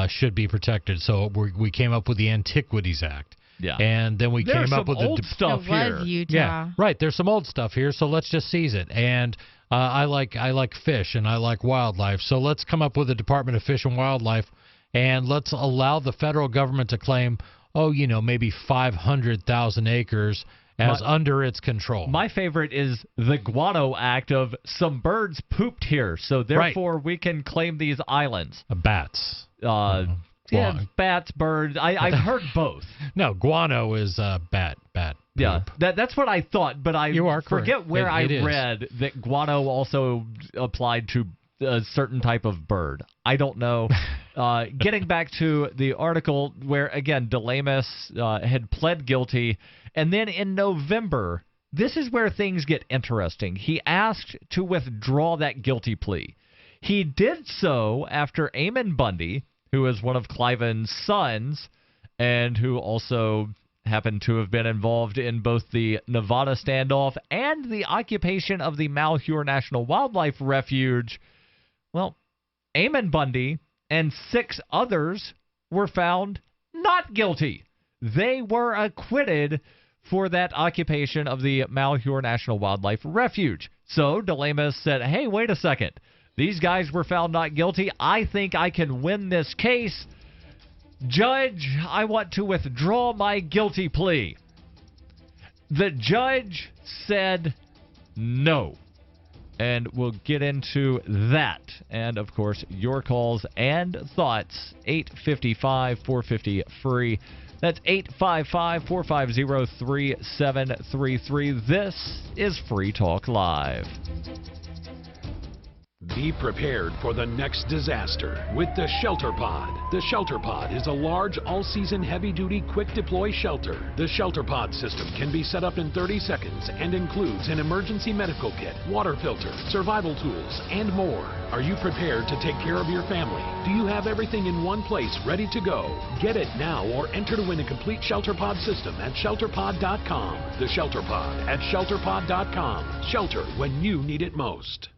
should be protected. So we came up with the Antiquities Act. Yeah. And then we came up with old stuff here. Utah. Yeah, right. There's some old stuff here, so let's just seize it. And I like fish and I like wildlife, so let's come up with a Department of Fish and Wildlife, and let's allow the federal government to claim, maybe 500,000 acres as under its control. My favorite is the Guano Act of some birds pooped here, so therefore we can claim these islands. Bats. Yeah, bats, birds. I've heard both. No, guano is bat. Yeah, that's what I thought, but I forget where I read that guano also applied to a certain type of bird. I don't know. Getting back to the article where, again, DeLemus had pled guilty, and then in November, this is where things get interesting. He asked to withdraw that guilty plea. He did so after Eamon Bundy, who is one of Cliven's sons, and who also happened to have been involved in both the Nevada standoff and the occupation of the Malheur National Wildlife Refuge. Well, Eamon Bundy and 6 others were found not guilty. They were acquitted for that occupation of the Malheur National Wildlife Refuge. So DeLemus said, hey, wait a second. These guys were found not guilty. I think I can win this case. Judge, I want to withdraw my guilty plea. The judge said no. And we'll get into that. And, of course, your calls and thoughts. 855-450-FREE. That's 855-450-3733. This is Free Talk Live. Be prepared for the next disaster with the Shelter Pod. The Shelter Pod is a large, all-season, heavy-duty, quick-deploy shelter. The Shelter Pod system can be set up in 30 seconds and includes an emergency medical kit, water filter, survival tools, and more. Are you prepared to take care of your family? Do you have everything in one place ready to go? Get it now or enter to win a complete Shelter Pod system at shelterpod.com. The Shelter Pod at shelterpod.com. Shelter when you need it most.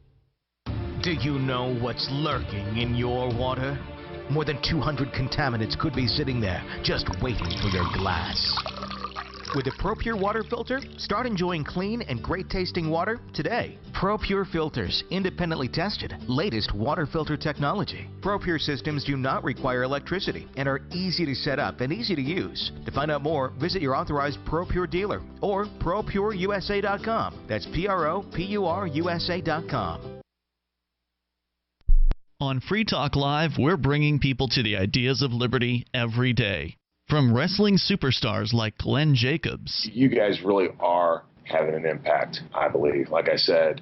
Do you know what's lurking in your water? More than 200 contaminants could be sitting there, just waiting for your glass. With a ProPure water filter, start enjoying clean and great-tasting water today. ProPure filters, independently tested, latest water filter technology. ProPure systems do not require electricity and are easy to set up and easy to use. To find out more, visit your authorized ProPure dealer or ProPureUSA.com. That's ProPureUSA.com. On Free Talk Live, we're bringing people to the ideas of liberty every day. From wrestling superstars like Glenn Jacobs. You guys really are having an impact, I believe. Like I said,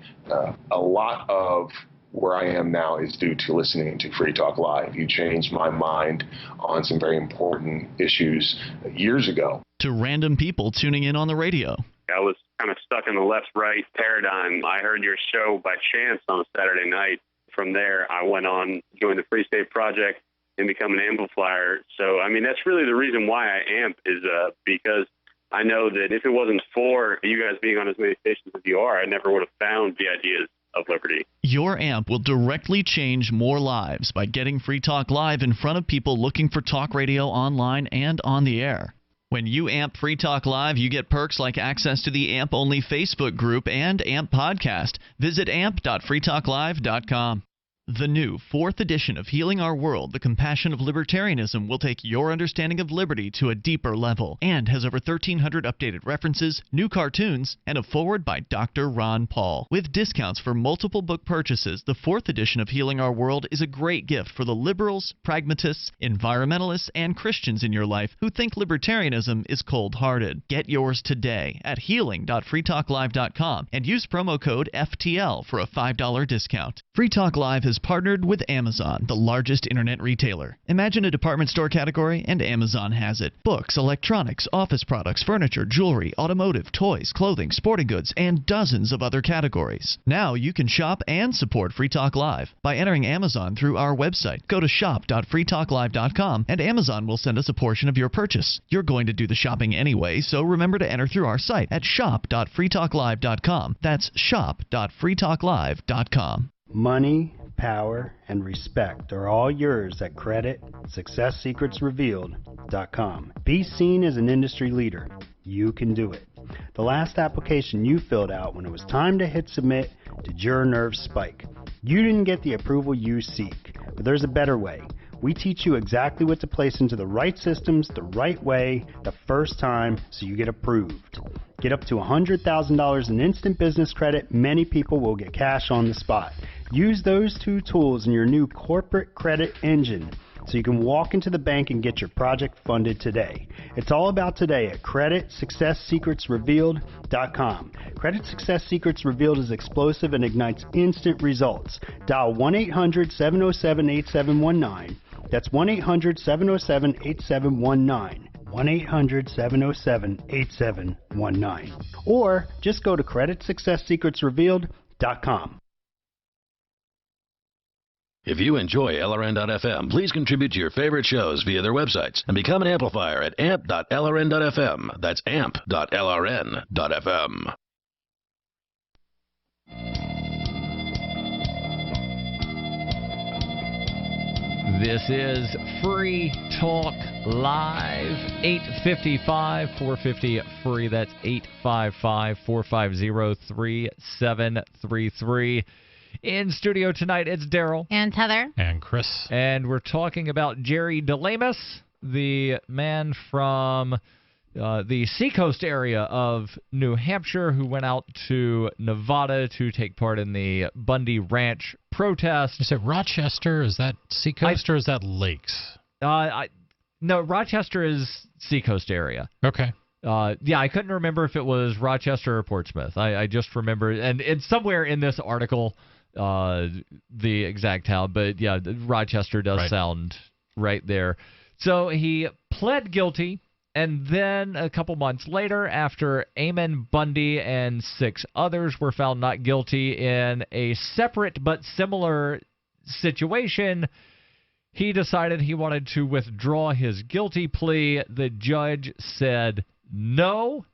a lot of where I am now is due to listening to Free Talk Live. You changed my mind on some very important issues years ago. To random people tuning in on the radio. I was kind of stuck in the left-right paradigm. I heard your show by chance on a Saturday night. From there, I went on, joined the Free State Project, and become an amplifier. So, I mean, that's really the reason why I amp is because I know that if it wasn't for you guys being on as many stations as you are, I never would have found the ideas of liberty. Your amp will directly change more lives by getting Free Talk Live in front of people looking for talk radio online and on the air. When you amp Free Talk Live, you get perks like access to the AMP-only Facebook group and AMP podcast. Visit amp.freetalklive.com. The new 4th edition of Healing Our World, The Compassion of Libertarianism, will take your understanding of liberty to a deeper level and has over 1,300 updated references, new cartoons, and a foreword by Dr. Ron Paul. With discounts for multiple book purchases, the 4th edition of Healing Our World is a great gift for the liberals, pragmatists, environmentalists, and Christians in your life who think libertarianism is cold-hearted. Get yours today at healing.freetalklive.com and use promo code FTL for a $5 discount. Free Talk Live has partnered with Amazon, the largest internet retailer. Imagine a department store category, and Amazon has it. Books, electronics, office products, furniture, jewelry, automotive, toys, clothing, sporting goods, and dozens of other categories. Now you can shop and support Free Talk Live by entering Amazon through our website. Go to shop.freetalklive.com and Amazon will send us a portion of your purchase. You're going to do the shopping anyway, so remember to enter through our site at shop.freetalklive.com. That's shop.freetalklive.com. Money, power, and respect are all yours at creditsuccesssecretsrevealed.com. Be seen as an industry leader. You can do it. The last application you filled out when it was time to hit submit did your nerves spike. You didn't get the approval you seek, but there's a better way. We teach you exactly what to place into the right systems the right way the first time so you get approved. Get up to $100,000 in instant business credit. Many people will get cash on the spot. Use those two tools in your new corporate credit engine so you can walk into the bank and get your project funded today. It's all about today at creditsuccesssecretsrevealed.com. Credit Success Secrets Revealed is explosive and ignites instant results. Dial 1-800-707-8719. That's 1-800-707-8719. 1-800-707-8719. Or just go to creditsuccesssecretsrevealed.com. If you enjoy LRN.FM, please contribute to your favorite shows via their websites and become an amplifier at amp.lrn.fm. That's amp.lrn.fm. This is Free Talk live. 855-450-FREE. That's 855-450-3733. In studio tonight, it's Darryl. And Heather. And Chris. And we're talking about Jerry DeLemus, the man from the seacoast area of New Hampshire who went out to Nevada to take part in the Bundy Ranch protest. Is it Rochester? Is that seacoast or is that lakes? No, Rochester is seacoast area. Okay. Yeah, I couldn't remember if it was Rochester or Portsmouth. I just remember, and it's somewhere in this article, the exact town, but yeah, Rochester does sound right there. So he pled guilty, and then a couple months later, after Eamon Bundy and 6 others were found not guilty in a separate but similar situation, he decided he wanted to withdraw his guilty plea. The judge said no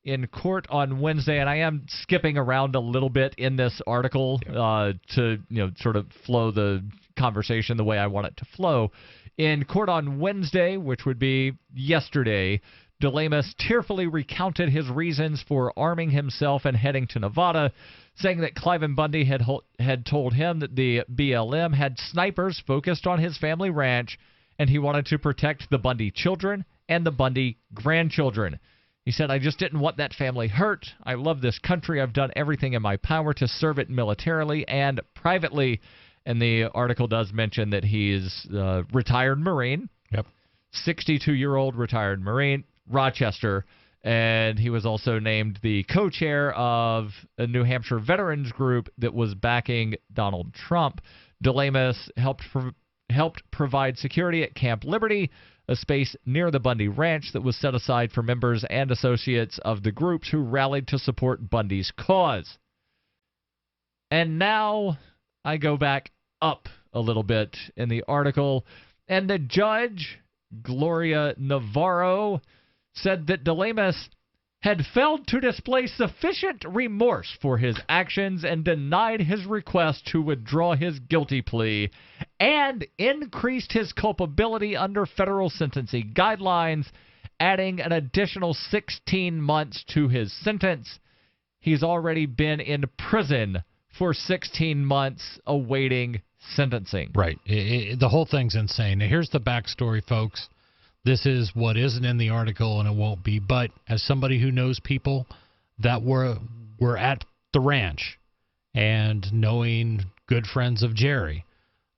in court on Wednesday, and I am skipping around a little bit in this article to sort of flow the conversation the way I want it to flow. In court on Wednesday, which would be yesterday, DeLemus tearfully recounted his reasons for arming himself and heading to Nevada, saying that Cliven Bundy had told him that the BLM had snipers focused on his family ranch, and he wanted to protect the Bundy children and the Bundy grandchildren. He said, "I just didn't want that family hurt. I love this country. I've done everything in my power to serve it militarily and privately." And the article does mention that he's a retired Marine. Yep. 62-year-old retired Marine, Rochester. And he was also named the co-chair of a New Hampshire veterans group that was backing Donald Trump. DeLemus helped provide security at Camp Liberty, a space near the Bundy Ranch that was set aside for members and associates of the groups who rallied to support Bundy's cause. And now I go back up a little bit in the article, and the judge, Gloria Navarro, said that DeLemus had failed to display sufficient remorse for his actions and denied his request to withdraw his guilty plea and increased his culpability under federal sentencing guidelines, adding an additional 16 months to his sentence. He's already been in prison for 16 months awaiting sentencing. Right. The whole thing's insane. Now, here's the backstory, folks. This is what isn't in the article, and it won't be. But as somebody who knows people that were at the ranch and knowing good friends of Jerry,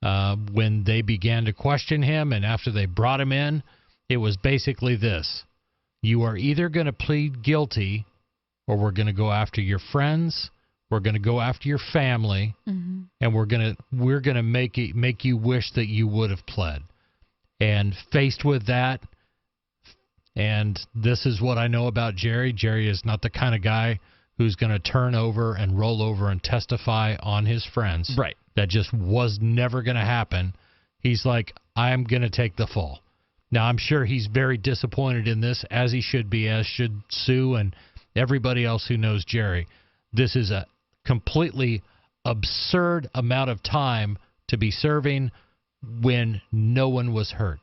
when they began to question him and after they brought him in, it was basically this. You are either going to plead guilty or we're going to go after your friends, we're going to go after your family, and we're going to make you wish that you would have pled. And faced with that, and this is what I know about Jerry. Jerry is not the kind of guy who's going to turn over and roll over and testify on his friends. Right. That just was never going to happen. He's like, I'm going to take the fall. Now, I'm sure he's very disappointed in this, as he should be, as should Sue and everybody else who knows Jerry. This is a completely absurd amount of time to be serving when no one was hurt.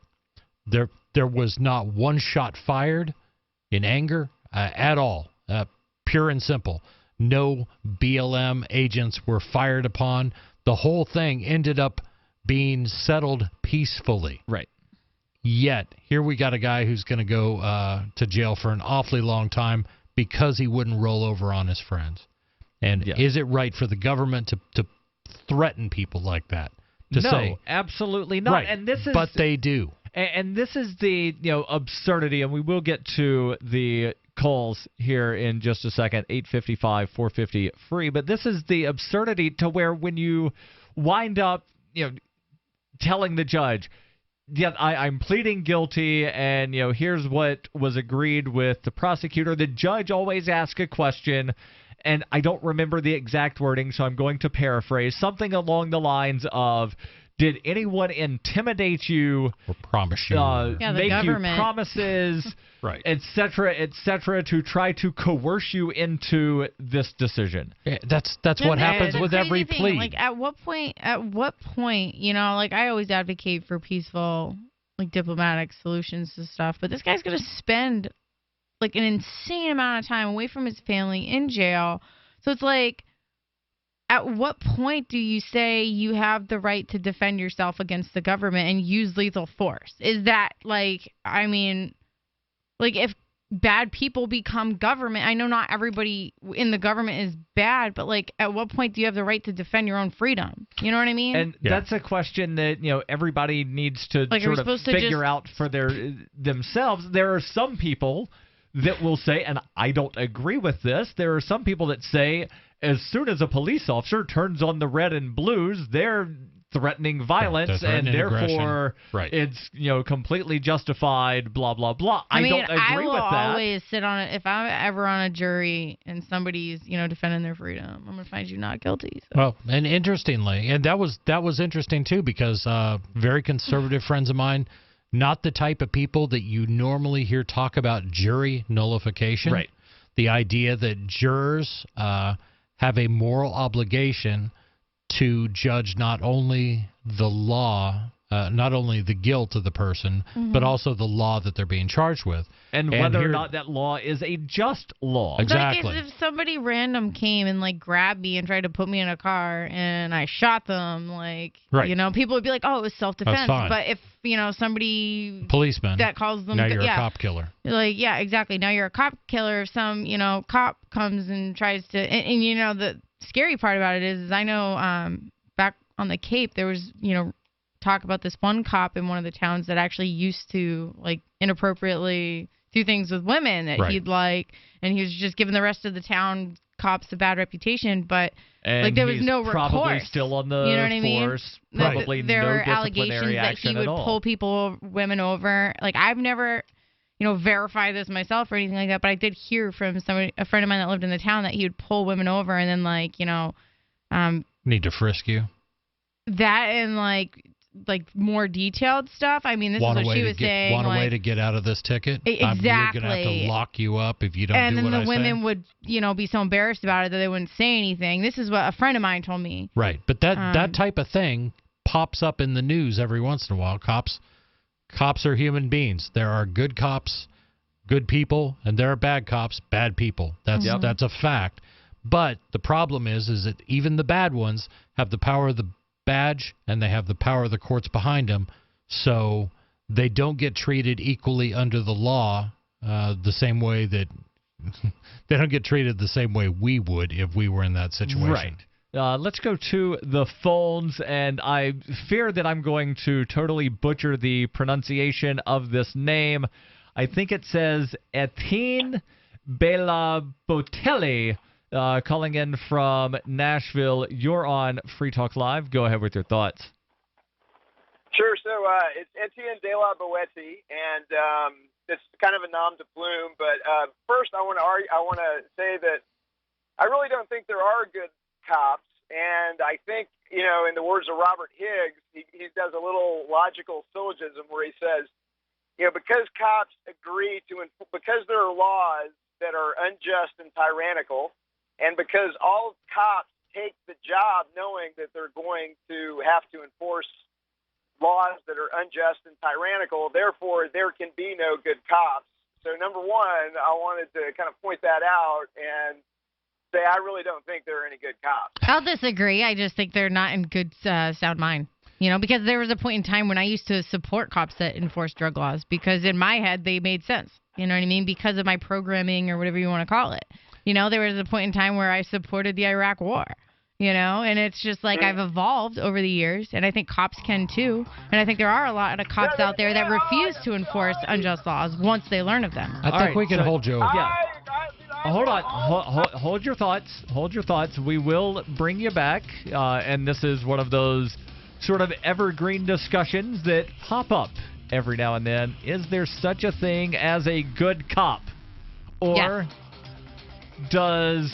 There was not one shot fired in anger at all, pure and simple. No BLM agents were fired upon. The whole thing ended up being settled peacefully. Right. Yet, here we got a guy who's going to go to jail for an awfully long time because he wouldn't roll over on his friends. And is it right for the government to threaten people like that? To no, say, absolutely not. Right, and this is, but they do. And this is the absurdity, and we will get to the calls here in just a second, 855-450-FREE. But this is the absurdity to where when you wind up telling the judge, I'm pleading guilty, and here's what was agreed with the prosecutor. The judge always asks a question, and I don't remember the exact wording, so I'm going to paraphrase something along the lines of, did anyone intimidate you or promise you, make government. You promises, right, et cetera, to try to coerce you into this decision? Yeah, that's what happens with every plea. Like, at what point, I always advocate for peaceful like diplomatic solutions to stuff. But this guy's going to spend like an insane amount of time away from his family in jail. So it's like, at what point do you say you have the right to defend yourself against the government and use lethal force? Is that like, I mean, like if bad people become government, I know not everybody in the government is bad, but like at what point do you have the right to defend your own freedom? You know what I mean? And that's a question that, everybody needs to like, sort of figure out for themselves. There are some people that will say, and I don't agree with this, there are some people that say as soon as a police officer turns on the red and blues, they're threatening violence, and therefore it's completely justified, blah blah blah. I don't agree with that. I will always sit on it if I'm ever on a jury and somebody's defending their freedom. I'm gonna find you not guilty. So. Well, and interestingly, and that was interesting too, because very conservative friends of mine, not the type of people that you normally hear talk about jury nullification. Right. The idea that jurors have a moral obligation to judge not only the law, not only the guilt of the person, but also the law that they're being charged with. And whether or not that law is a just law. Exactly. Like if somebody random came and like grabbed me and tried to put me in a car and I shot them, like, people would be like, oh, it was self-defense. But if, somebody... Policeman. That calls them... Now you're a cop killer. Like, yeah, exactly. Now you're a cop killer. If some, cop comes and tries to... And the scary part about it is I know back on the Cape, there was, talk about this one cop in one of the towns that actually used to, like, inappropriately do things with women that he'd like, and he was just giving the rest of the town cops a bad reputation, but like there was no recourse. Probably still on the force. Probably there no were disciplinary allegations that action he would at all. pull women over. Like I've never, verify this myself or anything like that, but I did hear from a friend of mine that lived in the town that he would pull women over and then need to frisk you. That and like more detailed stuff. I mean, this is what she was saying. Want a way to get out of this ticket? Exactly. You're going to have to lock you up if you don't do what I say. And then the women would, be so embarrassed about it that they wouldn't say anything. This is what a friend of mine told me. Right. But that type of thing pops up in the news every once in a while. Cops are human beings. There are good cops, good people, and there are bad cops, bad people. That's a fact. But the problem is that even the bad ones have the power of the badge and they have the power of the courts behind them, so they don't get treated equally under the law the same way that they don't get treated the same way we would if we were in that situation. Right. Let's go to the phones, and I fear that I'm going to totally butcher the pronunciation of this name. I think it says Etienne Belabotelli. Calling in from Nashville. You're on Free Talk Live. Go ahead with your thoughts. Sure. So it's Etienne de la Boetie, and it's kind of a nom de plume. But first, I want to say that I really don't think there are good cops, and I think in the words of Robert Higgs, he does a little logical syllogism where he says, because cops agree because there are laws that are unjust and tyrannical. And because all cops take the job knowing that they're going to have to enforce laws that are unjust and tyrannical, therefore there can be no good cops. So number one, I wanted to kind of point that out and say I really don't think there are any good cops. I'll disagree. I just think they're not in good sound mind. Because there was a point in time when I used to support cops that enforce drug laws because in my head they made sense. You know what I mean? Because of my programming or whatever you want to call it. There was a point in time where I supported the Iraq War, and it's just like I've evolved over the years, and I think cops can too. And I think there are a lot of cops out there that refuse to enforce unjust laws once they learn of them. I think we can hold you. Yeah. Hold on. Hold your thoughts. Hold your thoughts. We will bring you back, and this is one of those sort of evergreen discussions that pop up every now and then. Is there such a thing as a good cop? Or does,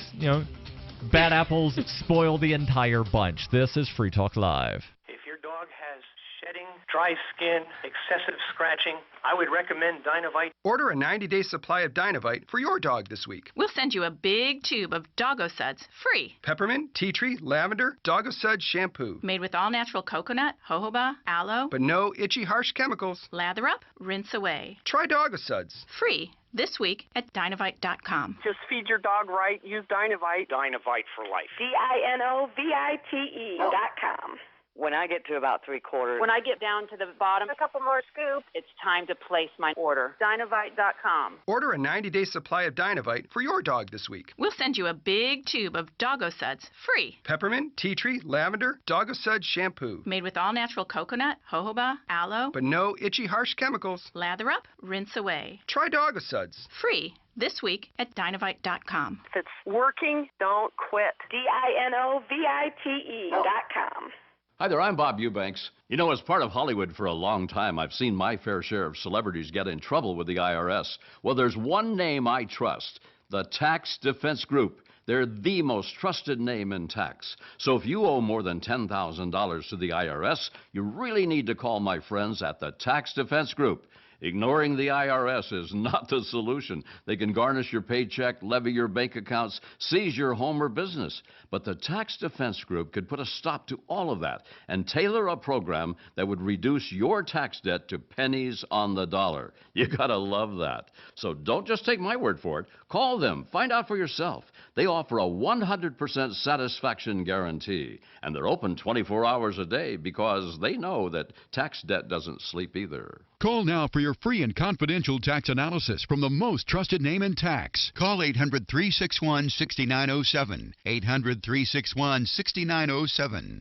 bad apples spoil the entire bunch? This is Free Talk Live. If your dog has shedding dry skin, excessive scratching, I would recommend Dynavite. Order a 90-day supply of Dynavite for your dog this week. We'll send you a big tube of Doggo Suds free. Peppermint, tea tree, lavender, Doggo Suds shampoo. Made with all-natural coconut, jojoba, aloe. But no itchy, harsh chemicals. Lather up, rinse away. Try Doggo Suds. Free this week at Dynavite.com. Just feed your dog right. Use Dynavite. Dynavite for life. DINOVITE.com. When I get to about 3/4, When I get down to the bottom, a couple more scoops, it's time to place my order. Dynavite.com. Order a 90-day supply of Dynavite for your dog this week. We'll send you a big tube of Doggo Suds free. Peppermint, tea tree, lavender, Doggo Suds shampoo. Made with all-natural coconut, jojoba, aloe. But no itchy, harsh chemicals. Lather up, rinse away. Try Doggo Suds. Free this week at Dynavite.com. If it's working, don't quit. DINOVITE.com. Hi there, I'm Bob Eubanks. You know, as part of Hollywood for a long time, I've seen my fair share of celebrities get in trouble with the IRS. Well, there's one name I trust, the Tax Defense Group. They're the most trusted name in tax. So if you owe more than $10,000 to the IRS, you really need to call my friends at the Tax Defense Group. Ignoring the IRS is not the solution. They can garnish your paycheck, levy your bank accounts, seize your home or business. But the Tax Defense Group could put a stop to all of that and tailor a program that would reduce your tax debt to pennies on the dollar. You gotta love that. So don't just take my word for it. Call them. Find out for yourself. They offer a 100% satisfaction guarantee. And they're open 24 hours a day because they know that tax debt doesn't sleep either. Call now for your free and confidential tax analysis from the most trusted name in tax. Call 800-361-6907. 800-361-6907.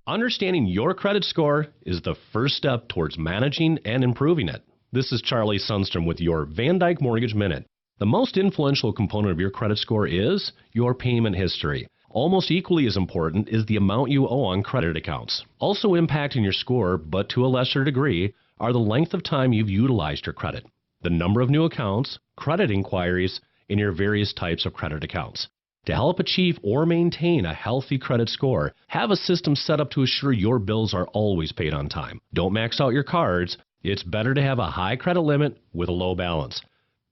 Understanding your credit score is the first step towards managing and improving it. This is Charlie Sundstrom with your Van Dyke Mortgage Minute. The most influential component of your credit score is your payment history. Almost equally as important is the amount you owe on credit accounts. Also impacting your score, but to a lesser degree, are the length of time you've utilized your credit, the number of new accounts, credit inquiries, and your various types of credit accounts. To help achieve or maintain a healthy credit score, have a system set up to assure your bills are always paid on time. Don't max out your cards. It's better to have a high credit limit with a low balance.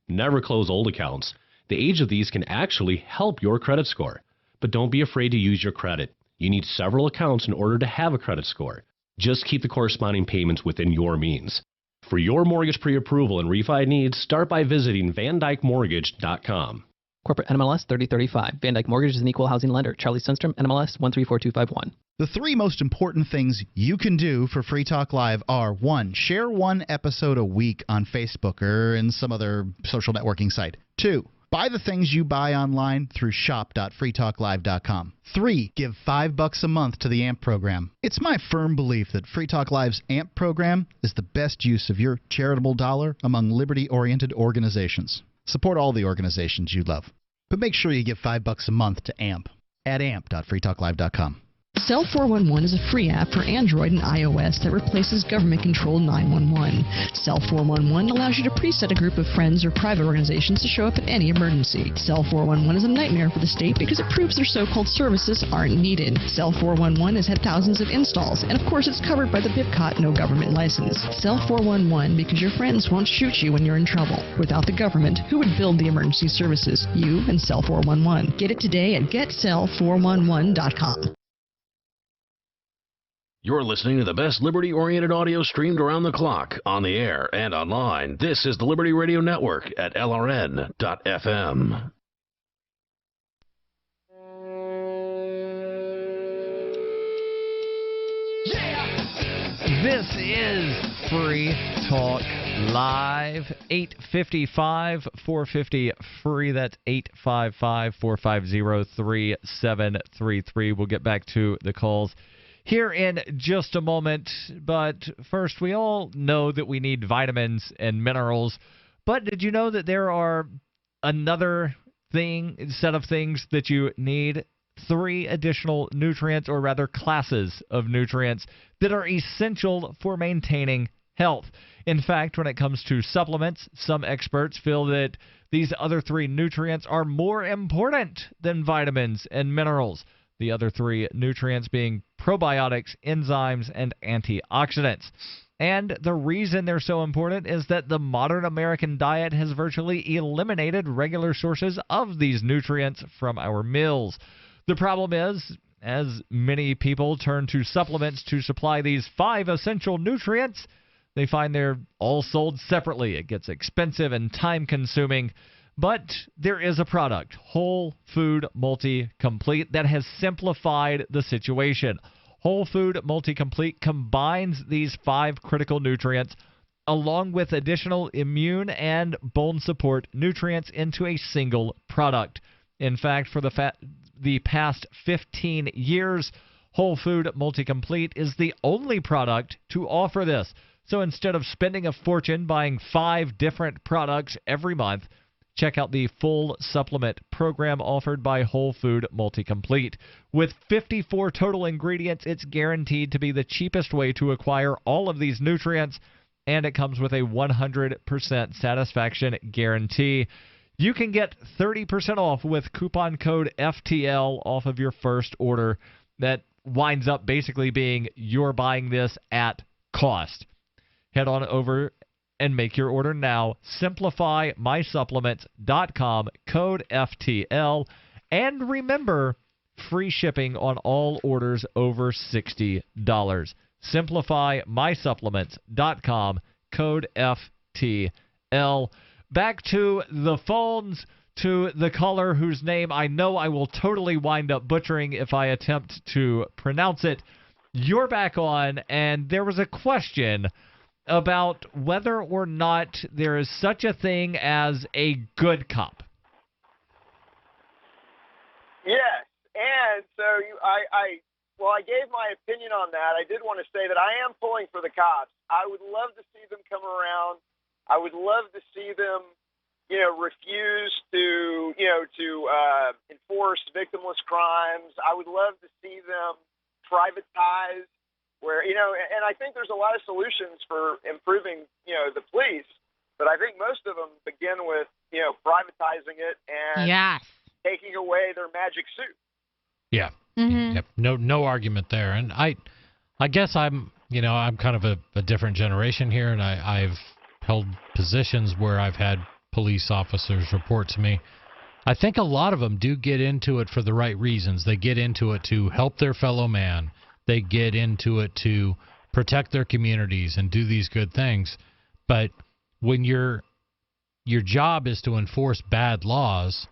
Never close old accounts. The age of these can actually help your credit score. But don't be afraid to use your credit. You need several accounts in order to have a credit score. Just keep the corresponding payments within your means. For your mortgage pre-approval and refi needs, start by visiting VanDykeMortgage.com. Corporate NMLS 3035. Van Dyke Mortgage is an equal housing lender. Charlie Sundstrom, NMLS 134251. The three most important things you can do for Free Talk Live are: 1, share one episode a week on Facebook or in some other social networking site. 2, buy the things you buy online through shop.freetalklive.com. 3, give $5 a month to the AMP program. It's my firm belief that Free Talk Live's AMP program is the best use of your charitable dollar among liberty-oriented organizations. Support all the organizations you love, but make sure you give $5 a month to AMP at amp.freetalklive.com. Cell 411 is a free app for Android and iOS that replaces government-controlled 911. Cell 411 allows you to preset a group of friends or private organizations to show up at any emergency. Cell 411 is a nightmare for the state because it proves their so-called services aren't needed. Cell 411 has had thousands of installs, and of course it's covered by the BIPCOT no government license. Cell 411 because your friends won't shoot you when you're in trouble. Without the government, who would build the emergency services? You and Cell 411. Get it today at getcell411.com. You're listening to the best liberty-oriented audio streamed around the clock, on the air and online. This is the Liberty Radio Network at LRN.FM. This is Free Talk Live, 855-450-FREE. That's 855-450-3733. We'll get back to the calls here in just a moment, but first, we all know that we need vitamins and minerals, but did you know that there are another set of things that you need? 3 additional nutrients, or rather classes of nutrients, that are essential for maintaining health. In fact, when it comes to supplements, some experts feel that these other 3 nutrients are more important than vitamins and minerals. The other 3 nutrients being probiotics, enzymes, and antioxidants. And the reason they're so important is that the modern American diet has virtually eliminated regular sources of these nutrients from our meals. The problem is, as many people turn to supplements to supply these 5 essential nutrients, they find they're all sold separately. It gets expensive and time-consuming. But there is a product, Whole Food Multi-Complete, that has simplified the situation. Whole Food Multi-Complete combines these 5 critical nutrients along with additional immune and bone support nutrients into a single product. In fact, for the past 15 years, Whole Food Multi-Complete is the only product to offer this. So instead of spending a fortune buying 5 different products every month, check out the full supplement program offered by Whole Food Multi-Complete. With 54 total ingredients, it's guaranteed to be the cheapest way to acquire all of these nutrients, and it comes with a 100% satisfaction guarantee. You can get 30% off with coupon code FTL off of your first order. That winds up basically being you're buying this at cost. Head on over and make your order now. SimplifyMySupplements.com, code FTL. And remember, free shipping on all orders over $60. SimplifyMySupplements.com, code FTL. Back to the phones, to the caller whose name I know I will totally wind up butchering if I attempt to pronounce it. You're back on, and there was a question about whether or not there is such a thing as a good cop. Yes, and so I gave my opinion on that. I did want to say that I am pulling for the cops. I would love to see them come around. I would love to see them, refuse to enforce victimless crimes. I would love to see them privatize. Where, and I think there's a lot of solutions for improving, the police, but I think most of them begin with, privatizing it and taking away their magic suit. Yeah. Mm-hmm. Yep. No argument there. And I guess I'm kind of a different generation here, and I've held positions where I've had police officers report to me. I think a lot of them do get into it for the right reasons. They get into it to help their fellow man. They get into it to protect their communities and do these good things. But when your job is to enforce bad laws,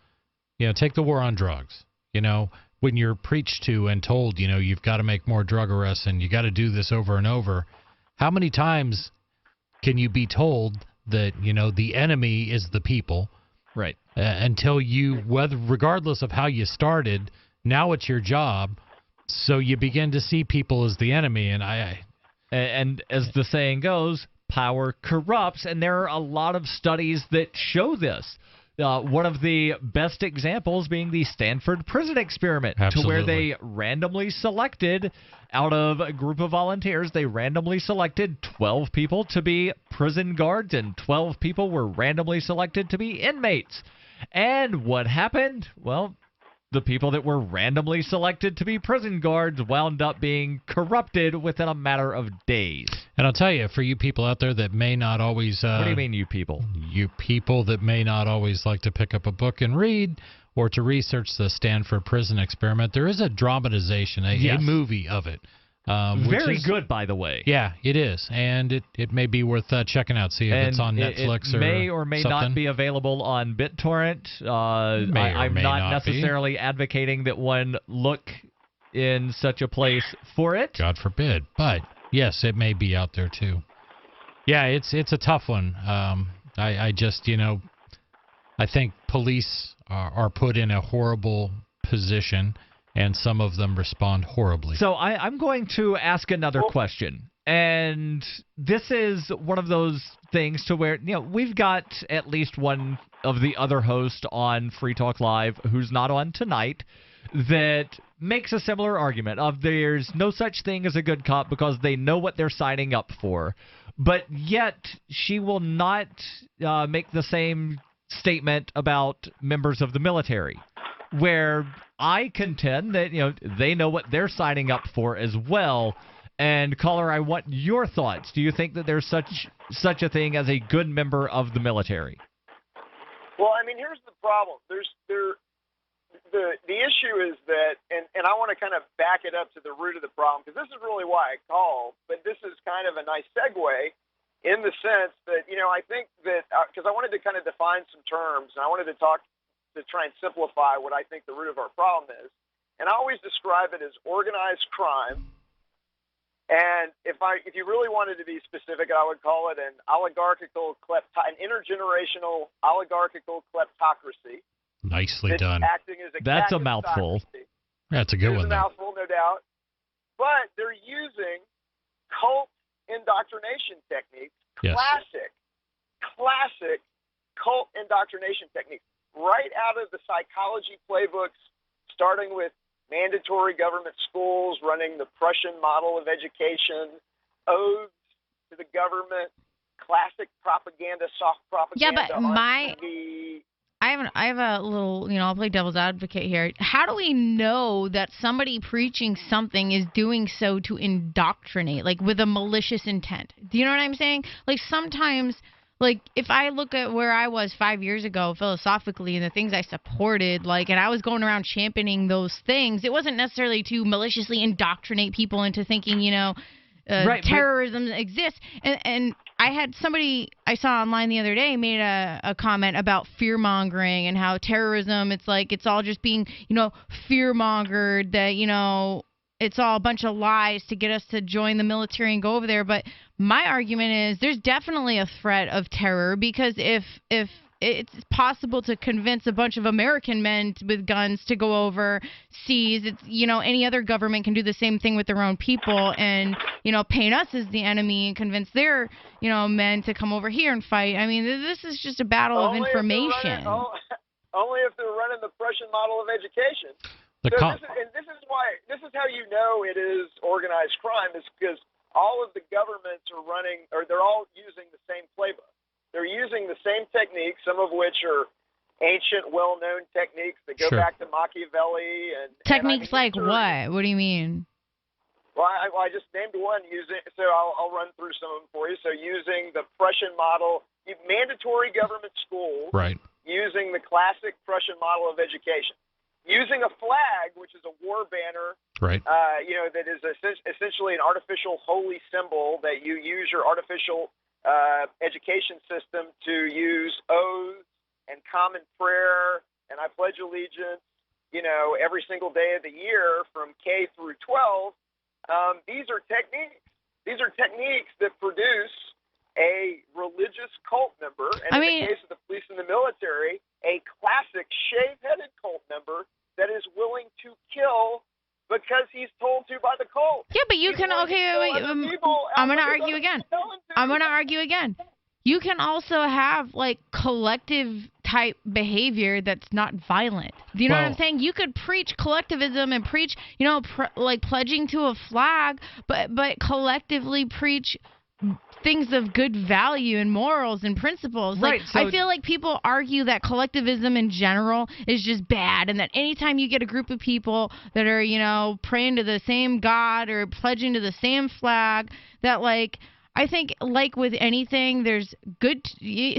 take the war on drugs. When you're preached to and told, you've got to make more drug arrests and you got to do this over and over, how many times can you be told that, the enemy is the people? Right. Until regardless of how you started, now it's your job. So you begin to see people as the enemy, and as the saying goes, power corrupts, and there are a lot of studies that show this. One of the best examples being the Stanford prison experiment, to where they randomly selected, out of a group of volunteers, they randomly selected 12 people to be prison guards, and 12 people were randomly selected to be inmates. And what happened? Well, the people that were randomly selected to be prison guards wound up being corrupted within a matter of days. And I'll tell you, for you people out there that may not always... what do you mean, you people? You people that may not always like to pick up a book and read or to research the Stanford prison experiment, there is a dramatization, a movie of it. Very good, by the way. Yeah, it is. And it may be worth checking out, see if it's on Netflix it may or may something. Not be available on BitTorrent. I'm not necessarily advocating that one look in such a place for it. God forbid. But, yes, it may be out there, too. Yeah, it's a tough one. I just, I think police are put in a horrible position, and some of them respond horribly. So I'm going to ask another question. And this is one of those things to where, we've got at least one of the other hosts on Free Talk Live who's not on tonight that makes a similar argument of there's no such thing as a good cop because they know what they're signing up for. But yet she will not make the same statement about members of the military. where I contend that they know what they're signing up for as well. And caller, I want your thoughts. Do you think that there's such a thing as a good member of the military? Well, I mean, here's the problem. The issue is that, and I want to kind of back it up to the root of the problem, because this is really why I called, but this is kind of a nice segue in the sense that, I think that, because I wanted to kind of define some terms, and I wanted to try and simplify what I think the root of our problem is. And I always describe it as organized crime. And if you really wanted to be specific, I would call it an intergenerational oligarchical kleptocracy. Nicely done. That's a mouthful. That's a good one, though. It's a mouthful, no doubt. But they're using cult indoctrination techniques, yes. classic cult indoctrination techniques, right out of the psychology playbooks, starting with mandatory government schools, running the Prussian model of education, oaths to the government, classic propaganda, soft propaganda. Yeah, but I have a little, I'll play devil's advocate here. How do we know that somebody preaching something is doing so to indoctrinate, like with a malicious intent? Do you know what I'm saying? Like sometimes, like if I look at where I was 5 years ago philosophically and the things I supported, and I was going around championing those things, it wasn't necessarily to maliciously indoctrinate people into thinking, terrorism exists. And I had somebody I saw online the other day made a comment about fear-mongering and how terrorism, it's all just being, fear-mongered, that, it's all a bunch of lies to get us to join the military and go over there. But my argument is there's definitely a threat of terror, because if it's possible to convince a bunch of American men with guns to go overseas, it's, any other government can do the same thing with their own people and, paint us as the enemy and convince their, men to come over here and fight. I mean, this is just a battle of information. Only if they're running the Prussian model of education. This is how you know it is organized crime, is because all of the governments are running, or they're all using the same playbook. They're using the same techniques, some of which are ancient, well-known techniques that go back to Machiavelli. Techniques like what? What do you mean? Well, I just named one. So I'll run through some of them for you. So using the Prussian model, mandatory government schools, right? Using the classic Prussian model of education. Using a flag, which is a war banner, right? That is essentially an artificial holy symbol that you use your artificial education system to use oaths and common prayer, and I pledge allegiance, every single day of the year from K through 12. These are techniques. These are techniques that produce a religious cult member, and in the case of the police and the military, a classic shave-headed cult member that is willing to kill because he's told to by the cult. Yeah, but you can, wait. I'm going to argue again. You can also have, collective type behavior that's not violent. Do you know what I'm saying? You could preach collectivism and preach, pledging to a flag, but collectively preach things of good value and morals and principles. Right. So I feel like people argue that collectivism in general is just bad, and that anytime you get a group of people that are, praying to the same God or pledging to the same flag, that I think with anything, there's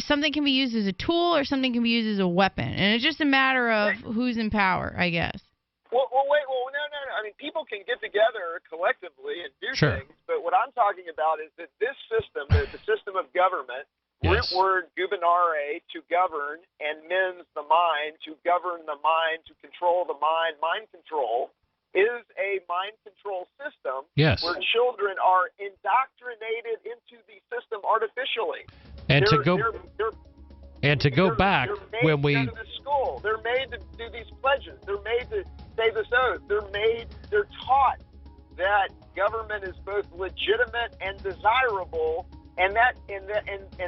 something can be used as a tool or something can be used as a weapon, and it's just a matter of who's in power, I guess. Well, wait. Well, no. I mean, people can get together collectively and do things, but what I'm talking about is that this system, the system of government, root word gubernare, to govern, and mens, the mind, to govern the mind, to control the mind, mind control, is a mind control system where children are indoctrinated into the system artificially. And to go back when we go to the school, they're made to do these pledges. They're made to say this oath. They're taught that government is both legitimate and desirable, and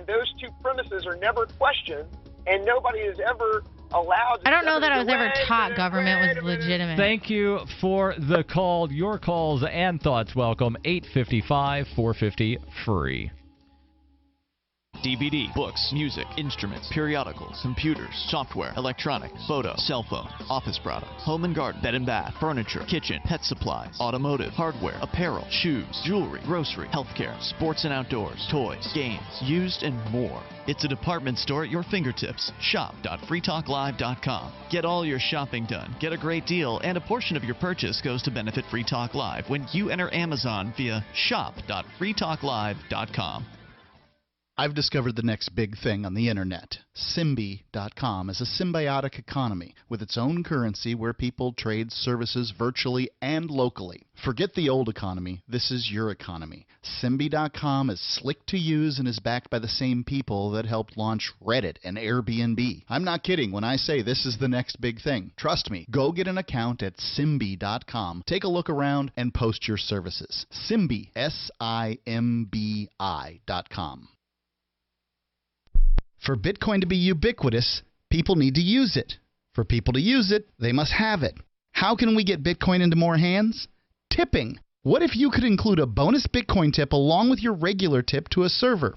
those two premises are never questioned, and nobody is ever allowed to. I don't know that I was ever taught government was legitimate. Thank you for the call. Your calls and thoughts welcome. 855-450-FREE. DVD, books, music, instruments, periodicals, computers, software, electronics, photo, cell phone, office products, home and garden, bed and bath, furniture, kitchen, pet supplies, automotive, hardware, apparel, shoes, jewelry, grocery, healthcare, sports and outdoors, toys, games, used, and more. It's a department store at your fingertips. Shop.freetalklive.com. Get all your shopping done, get a great deal, and a portion of your purchase goes to benefit Free Talk Live when you enter Amazon via shop.freetalklive.com. I've discovered the next big thing on the internet. Symbi.com is a symbiotic economy with its own currency where people trade services virtually and locally. Forget the old economy. This is your economy. Symbi.com is slick to use and is backed by the same people that helped launch Reddit and Airbnb. I'm not kidding when I say this is the next big thing. Trust me. Go get an account at Symbi.com. Take a look around and post your services. Symbi, SIMBI.com. For Bitcoin to be ubiquitous, people need to use it. For people to use it, they must have it. How can we get Bitcoin into more hands? Tipping. What if you could include a bonus Bitcoin tip along with your regular tip to a server?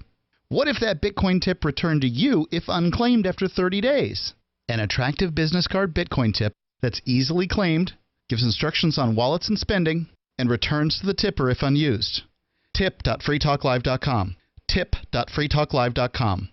What if that Bitcoin tip returned to you if unclaimed after 30 days? An attractive business card Bitcoin tip that's easily claimed, gives instructions on wallets and spending, and returns to the tipper if unused. Tip.freetalklive.com. Tip.freetalklive.com.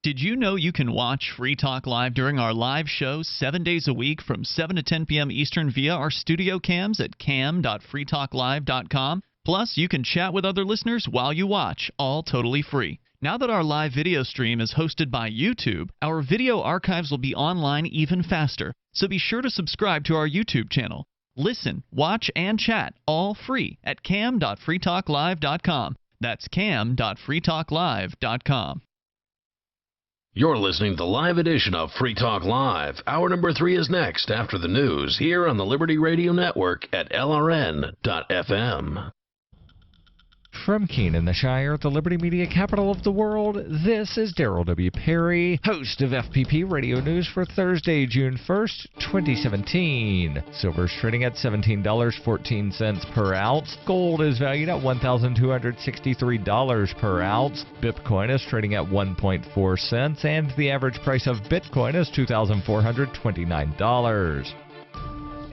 Did you know you can watch Free Talk Live during our live shows 7 days a week from 7 to 10 p.m. Eastern via our studio cams at cam.freetalklive.com? Plus, you can chat with other listeners while you watch, all totally free. Now that our live video stream is hosted by YouTube, our video archives will be online even faster, so be sure to subscribe to our YouTube channel. Listen, watch, and chat all free at cam.freetalklive.com. That's cam.freetalklive.com. You're listening to the live edition of Free Talk Live. Hour number 3 is next after the news here on the Liberty Radio Network at LRN.FM. From Keene in the Shire, the Liberty Media capital of the world, this is Darryl W. Perry, host of FPP Radio News for Thursday, June 1st, 2017. Silver's trading at $17.14 per ounce. Gold is valued at $1,263 per ounce. Bitcoin is trading at 1.4 cents, and the average price of Bitcoin is $2,429.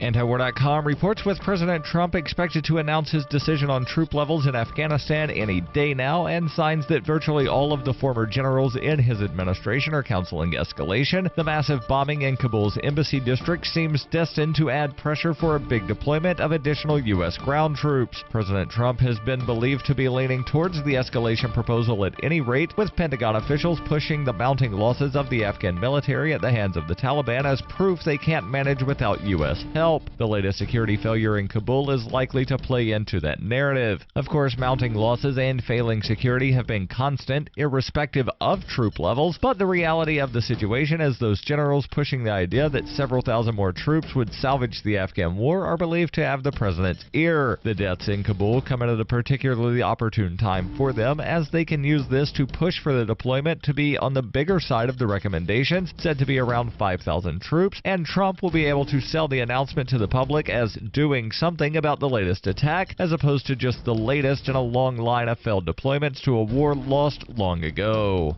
Antiwar.com reports with President Trump expected to announce his decision on troop levels in Afghanistan any day now, and signs that virtually all of the former generals in his administration are counseling escalation. The massive bombing in Kabul's embassy district seems destined to add pressure for a big deployment of additional U.S. ground troops. President Trump has been believed to be leaning towards the escalation proposal at any rate, with Pentagon officials pushing the mounting losses of the Afghan military at the hands of the Taliban as proof they can't manage without U.S. help. The latest security failure in Kabul is likely to play into that narrative. Of course, mounting losses and failing security have been constant, irrespective of troop levels, but the reality of the situation is those generals pushing the idea that several thousand more troops would salvage the Afghan war are believed to have the president's ear. The deaths in Kabul come at a particularly opportune time for them, as they can use this to push for the deployment to be on the bigger side of the recommendations, said to be around 5,000 troops, and Trump will be able to sell the announcement to the public as doing something about the latest attack, as opposed to just the latest in a long line of failed deployments to a war lost long ago.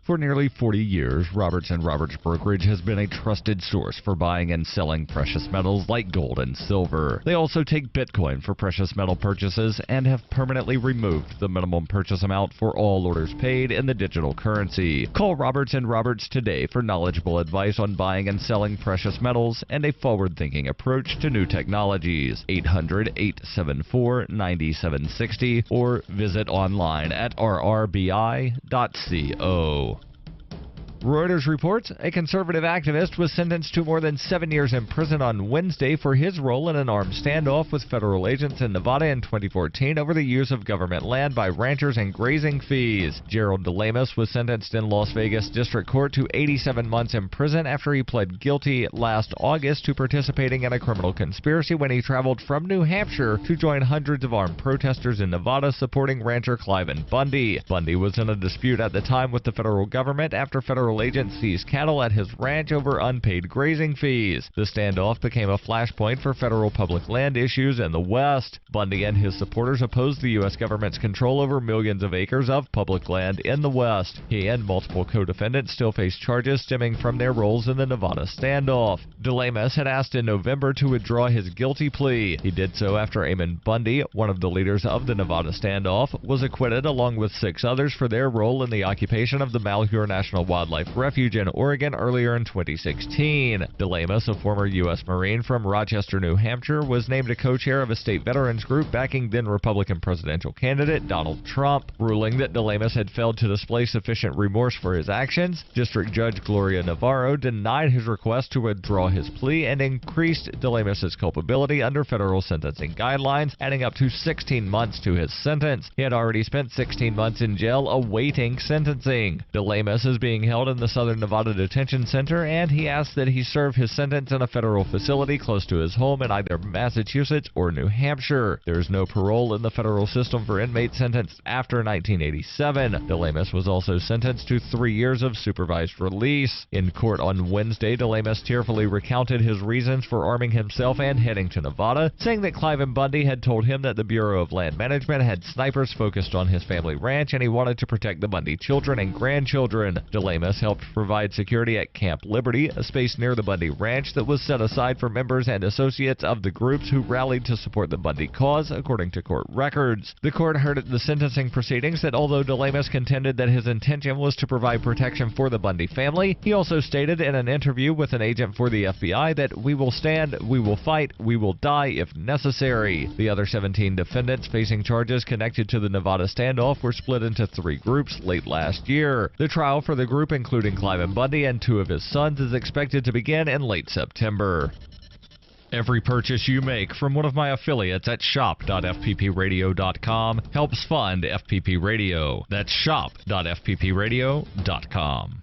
For nearly 40 years, Roberts & Roberts Brokerage has been a trusted source for buying and selling precious metals like gold and silver. They also take Bitcoin for precious metal purchases and have permanently removed the minimum purchase amount for all orders paid in the digital currency. Call Roberts & Roberts today for knowledgeable advice on buying and selling precious metals and a forward-thinking approach to new technologies. 800-874-9760 or visit online at rrbi.co. Reuters reports a conservative activist was sentenced to more than 7 years in prison on Wednesday for his role in an armed standoff with federal agents in Nevada in 2014 over the use of government land by ranchers and grazing fees. Jerry DeLemus was sentenced in Las Vegas District Court to 87 months in prison after he pled guilty last August to participating in a criminal conspiracy when he traveled from New Hampshire to join hundreds of armed protesters in Nevada supporting rancher Clive and Bundy. Bundy was in a dispute at the time with the federal government after federal federal agents seized cattle at his ranch over unpaid grazing fees. The standoff became a flashpoint for federal public land issues in the West. Bundy and his supporters opposed the U.S. government's control over millions of acres of public land in the West. He and multiple co-defendants still face charges stemming from their roles in the Nevada standoff. DeLemus had asked in November to withdraw his guilty plea. He did so after Amon Bundy, one of the leaders of the Nevada standoff, was acquitted along with 6 others for their role in the occupation of the Malheur National Wildlife Refuge in Oregon earlier in 2016. DeLemus, a former U.S. Marine from Rochester, New Hampshire, was named a co-chair of a state veterans group backing then-Republican presidential candidate Donald Trump. Ruling that DeLemus had failed to display sufficient remorse for his actions, District Judge Gloria Navarro denied his request to withdraw his plea and increased DeLemus' culpability under federal sentencing guidelines, adding up to 16 months to his sentence. He had already spent 16 months in jail awaiting sentencing. DeLemus is being held in the Southern Nevada Detention Center, and he asked that he serve his sentence in a federal facility close to his home in either Massachusetts or New Hampshire. There is no parole in the federal system for inmates sentenced after 1987. DeLemus was also sentenced to 3 years of supervised release. In court on Wednesday, DeLemus tearfully recounted his reasons for arming himself and heading to Nevada, saying that Cliven Bundy had told him that the Bureau of Land Management had snipers focused on his family ranch and he wanted to protect the Bundy children and grandchildren. DeLemus helped provide security at Camp Liberty, a space near the Bundy Ranch that was set aside for members and associates of the groups who rallied to support the Bundy cause, according to court records. The court heard at the sentencing proceedings that although DeLemus contended that his intention was to provide protection for the Bundy family, he also stated in an interview with an agent for the FBI that "we will stand, we will fight, we will die if necessary." The other 17 defendants facing charges connected to the Nevada standoff were split into 3 groups late last year. The trial for the group, including Cliven Bundy and 2 of his sons, is expected to begin in late September. Every purchase you make from one of my affiliates at shop.fppradio.com helps fund FPP Radio. That's shop.fppradio.com.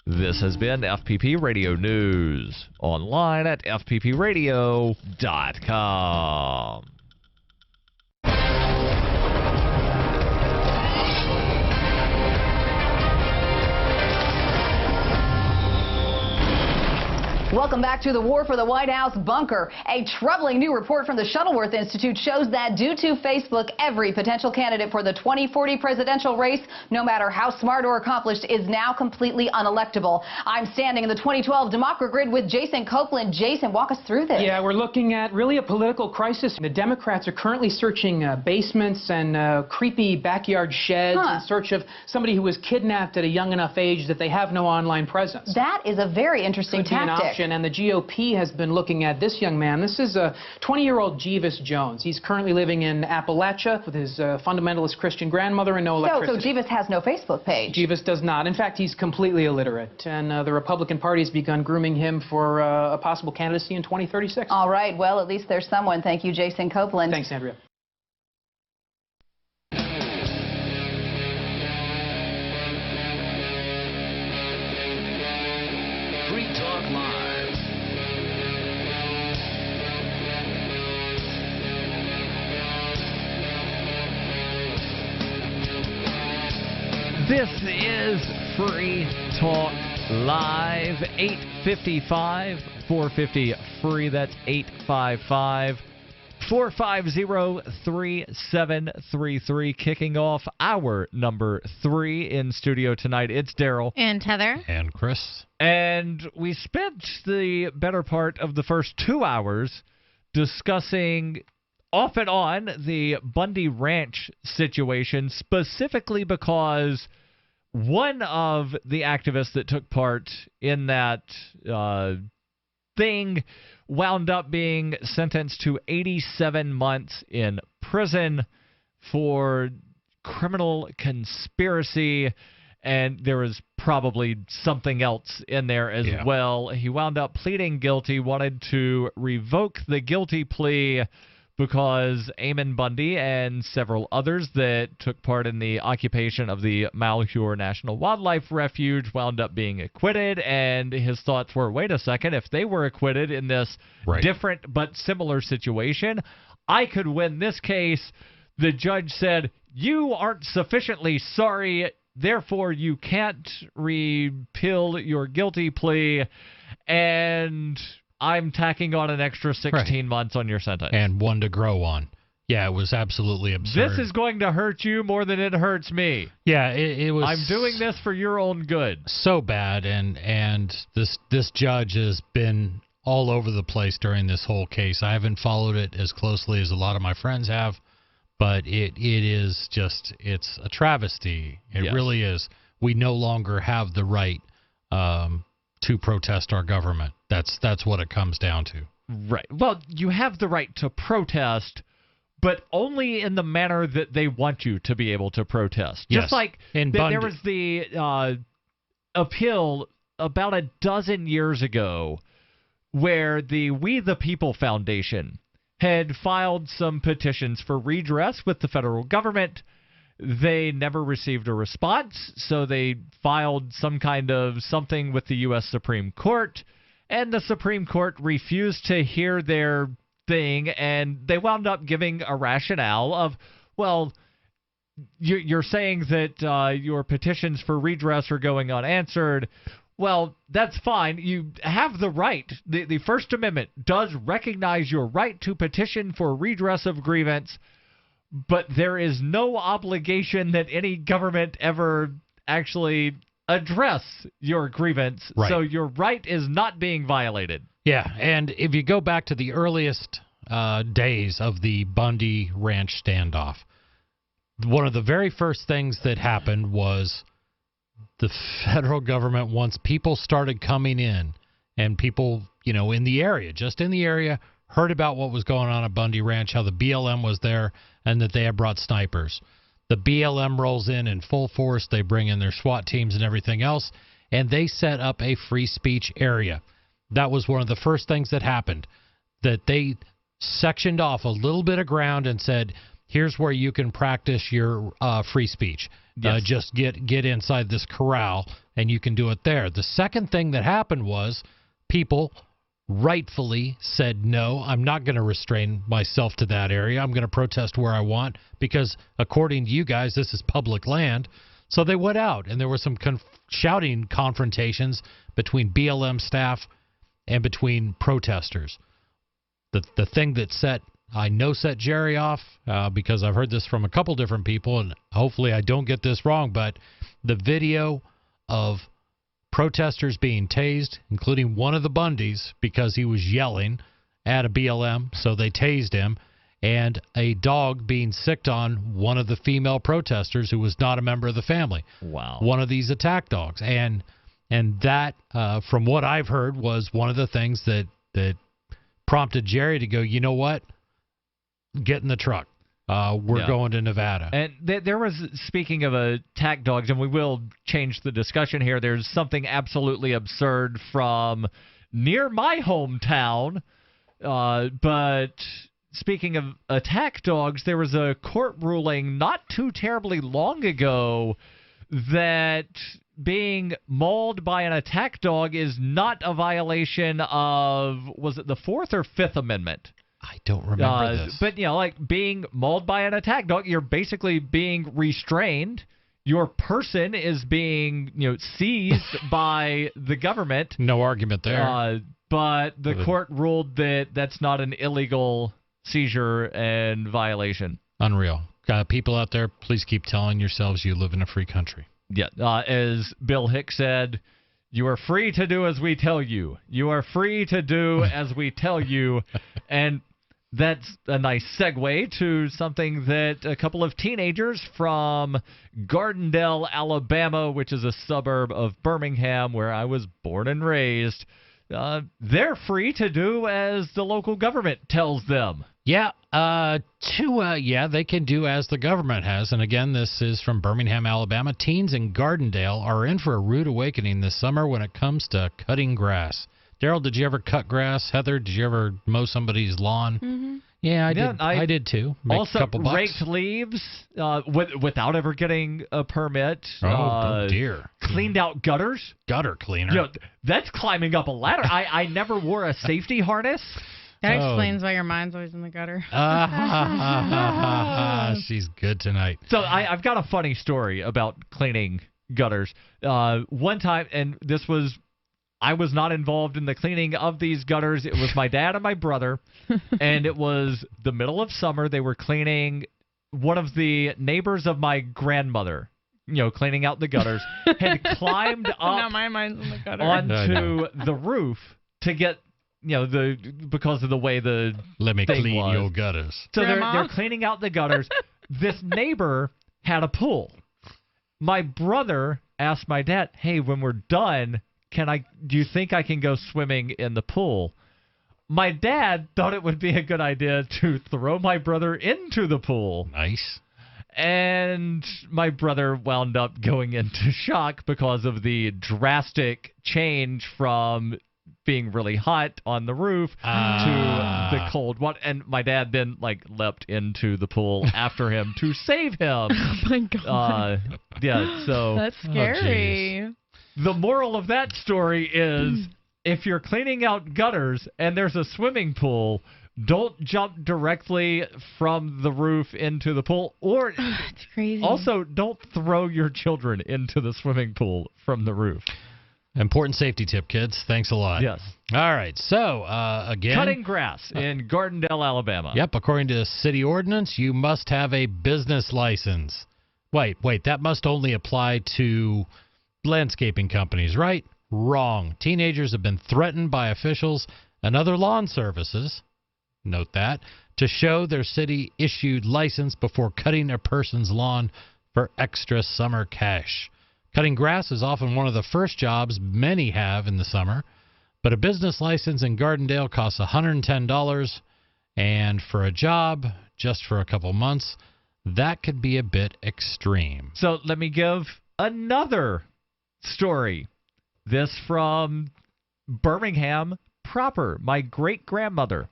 This has been FPP Radio News, online at fppradio.com. Welcome back to the War for the White House bunker. A troubling new report from the Shuttleworth Institute shows that due to Facebook, every potential candidate for the 2040 presidential race, no matter how smart or accomplished, is now completely unelectable. I'm standing in the 2012 Democrat with Jason Copeland. Jason, walk us through this. Yeah, we're looking at really a political crisis. The Democrats are currently searching basements and creepy backyard sheds in search of somebody who was kidnapped at a young enough age that they have no online presence. That is a very interesting tactic. And the GOP has been looking at this young man. This is a 20-year-old Jeeves Jones. He's currently living in Appalachia with his fundamentalist Christian grandmother and no electricity. So Jeeves has no Facebook page? Jeeves does not. In fact, he's completely illiterate. And the Republican Party has begun grooming him for a possible candidacy in 2036. All right. Well, at least there's someone. Thank you, Jason Copeland. Thanks, Andrea. Free Talk Live. This is Free Talk Live, 855 450 free. That's 855 450 3733. Kicking off our number 3 in studio tonight. It's Darryl. And Heather. And Chris. And we spent the better part of the first 2 hours discussing off and on the Bundy Ranch situation, specifically because one of the activists that took part in that thing wound up being sentenced to 87 months in prison for criminal conspiracy, and there was probably something else in there as well. He wound up pleading guilty, wanted to revoke the guilty plea because Amon Bundy and several others that took part in the occupation of the Malheur National Wildlife Refuge wound up being acquitted, and his thoughts were, wait a second, if they were acquitted in this different but similar situation, I could win this case. The judge said, you aren't sufficiently sorry therefore you can't repeal your guilty plea, and I'm tacking on an extra 16 months on your sentence. And one to grow on. Yeah, it was absolutely absurd. This is going to hurt you more than it hurts me. Yeah, it was. I'm doing this for your own good. So bad, and this judge has been all over the place during this whole case. I haven't followed it as closely as a lot of my friends have, but it is just, it's a travesty. It really is. We no longer have the right to protest our government. That's what it comes down to. Right. Well, you have the right to protest, but only in the manner that they want you to be able to protest. Yes. Just like there was the appeal about a dozen years ago where the We the People Foundation had filed some petitions for redress with the federal government. They never received a response, so they filed some kind of something with the U.S. Supreme Court, and the Supreme Court refused to hear their thing, and they wound up giving a rationale of, well, you're saying that your petitions for redress are going unanswered. Well, that's fine. You have the right. The First Amendment does recognize your right to petition for redress of grievance, but there is no obligation that any government ever actually address your grievance. Right. So your right is not being violated. Yeah, and if you go back to the earliest days of the Bundy Ranch standoff, one of the very first things that happened was the federal government, once people started coming in and people, in the area, just in the area, heard about what was going on at Bundy Ranch, how the BLM was there, and that they had brought snipers. The BLM rolls in full force. They bring in their SWAT teams and everything else, and they set up a free speech area. That was one of the first things that happened, that they sectioned off a little bit of ground and said, here's where you can practice your free speech. Yes. Just get inside this corral, and you can do it there. The second thing that happened was people rightfully said, no, I'm not going to restrain myself to that area. I'm going to protest where I want because, according to you guys, this is public land. So they went out, and there were some shouting confrontations between BLM staff and between protesters. The thing that set Jerry off, because I've heard this from a couple different people, and hopefully I don't get this wrong, but the video of protesters being tased, including one of the Bundys, because he was yelling at a BLM, so they tased him, and a dog being sicked on one of the female protesters who was not a member of the family. Wow. One of these attack dogs. And that, from what I've heard, was one of the things that prompted Jerry to go, you know what? Get in the truck. We're going to Nevada. And there was, speaking of attack dogs, and we will change the discussion here, there's something absolutely absurd from near my hometown. But speaking of attack dogs, there was a court ruling not too terribly long ago that being mauled by an attack dog is not a violation of, was it the 4th or 5th Amendment? I don't remember this. But, like being mauled by an attack dog, you're basically being restrained. Your person is being, seized by the government. No argument there. But the court ruled that that's not an illegal seizure and violation. Unreal. People out there, please keep telling yourselves you live in a free country. Yeah. As Bill Hicks said, you are free to do as we tell you. You are free to do as we tell you. And that's a nice segue to something that a couple of teenagers from Gardendale, Alabama, which is a suburb of Birmingham, where I was born and raised, they're free to do as the local government tells them. Yeah, they can do as the government has. And again, this is from Birmingham, Alabama. Teens in Gardendale are in for a rude awakening this summer when it comes to cutting grass. Darryl, did you ever cut grass? Heather, did you ever mow somebody's lawn? Mm-hmm. Yeah, I did. I did too. Make also a couple bucks. Raked leaves without ever getting a permit. Oh, dear. Cleaned out gutters. Gutter cleaner. That's climbing up a ladder. I never wore a safety harness. That explains why your mind's always in the gutter. She's good tonight. So I've got a funny story about cleaning gutters. One time, and I was not involved in the cleaning of these gutters. It was my dad and my brother, and it was the middle of summer. They were cleaning one of the neighbors of my grandmother, cleaning out the gutters, had climbed up now my mind's in the gutter. onto the roof to get, because of the way the Let me thing clean was. your gutters. So they're cleaning out the gutters. This neighbor had a pool. My brother asked my dad, "Hey, when we're done, do you think I can go swimming in the pool?" My dad thought it would be a good idea to throw my brother into the pool. Nice. And my brother wound up going into shock because of the drastic change from being really hot on the roof to the cold water. And my dad then leapt into the pool after him to save him. Oh my God. Yeah, so that's scary. The moral of that story is if you're cleaning out gutters and there's a swimming pool, don't jump directly from the roof into the pool. Or it's crazy. Also, don't throw your children into the swimming pool from the roof. Important safety tip, kids. Thanks a lot. Yes. All right. So, again. Cutting grass in Gardendale, Alabama. Yep. According to city ordinance, you must have a business license. Wait. That must only apply to landscaping companies, right? Wrong. Teenagers have been threatened by officials and other lawn services, note that, to show their city-issued license before cutting a person's lawn for extra summer cash. Cutting grass is often one of the first jobs many have in the summer, but a business license in Gardendale costs $110, and for a job, just for a couple months, that could be a bit extreme. So let me give another story. This from Birmingham proper. My great-grandmother,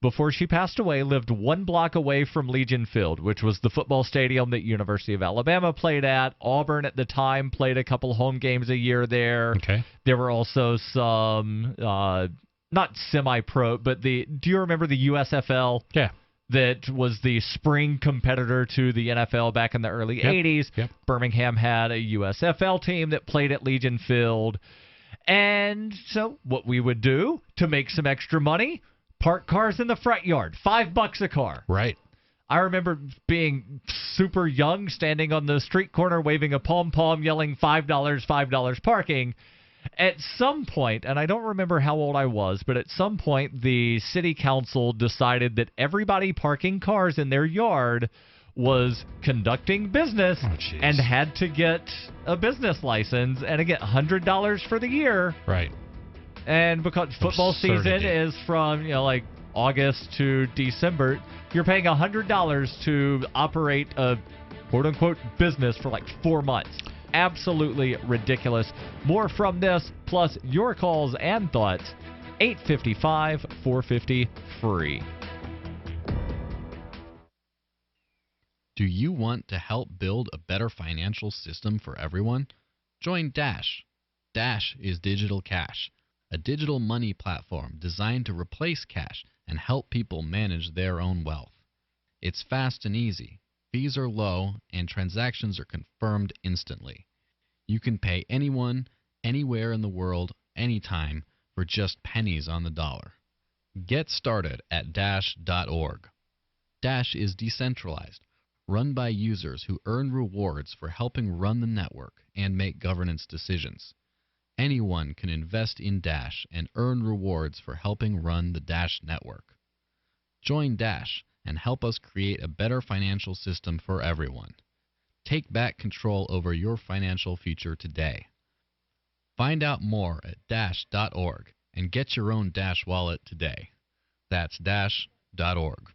before she passed away, lived 1 block away from Legion Field, which was the football stadium that University of Alabama played at. Auburn at the time played a couple home games a year there. Okay. There were also some, not semi-pro, but do you remember the USFL? Yeah. That was the spring competitor to the NFL back in the early 80s. Yep. Birmingham had a USFL team that played at Legion Field. And so what we would do to make some extra money, park cars in the front yard, $5 a car. Right. I remember being super young, standing on the street corner, waving a pom-pom, yelling $5 parking. At some point, and I don't remember how old I was, but at some point the city council decided that everybody parking cars in their yard was conducting business and had to get a business license, and again, $100 for the year. Right. And because football season is from, August to December, you're paying $100 to operate a quote-unquote business for 4 months. Absolutely ridiculous. More from this, plus your calls and thoughts, 855-450-FREE. Do you want to help build a better financial system for everyone? Join Dash. Dash is digital cash, a digital money platform designed to replace cash and help people manage their own wealth. It's fast and easy. Fees are low, and transactions are confirmed instantly. You can pay anyone, anywhere in the world, anytime, for just pennies on the dollar. Get started at Dash.org. Dash is decentralized, run by users who earn rewards for helping run the network and make governance decisions. Anyone can invest in Dash and earn rewards for helping run the Dash network. Join Dash and help us create a better financial system for everyone. Take back control over your financial future today. Find out more at Dash.org and get your own Dash wallet today. That's Dash.org.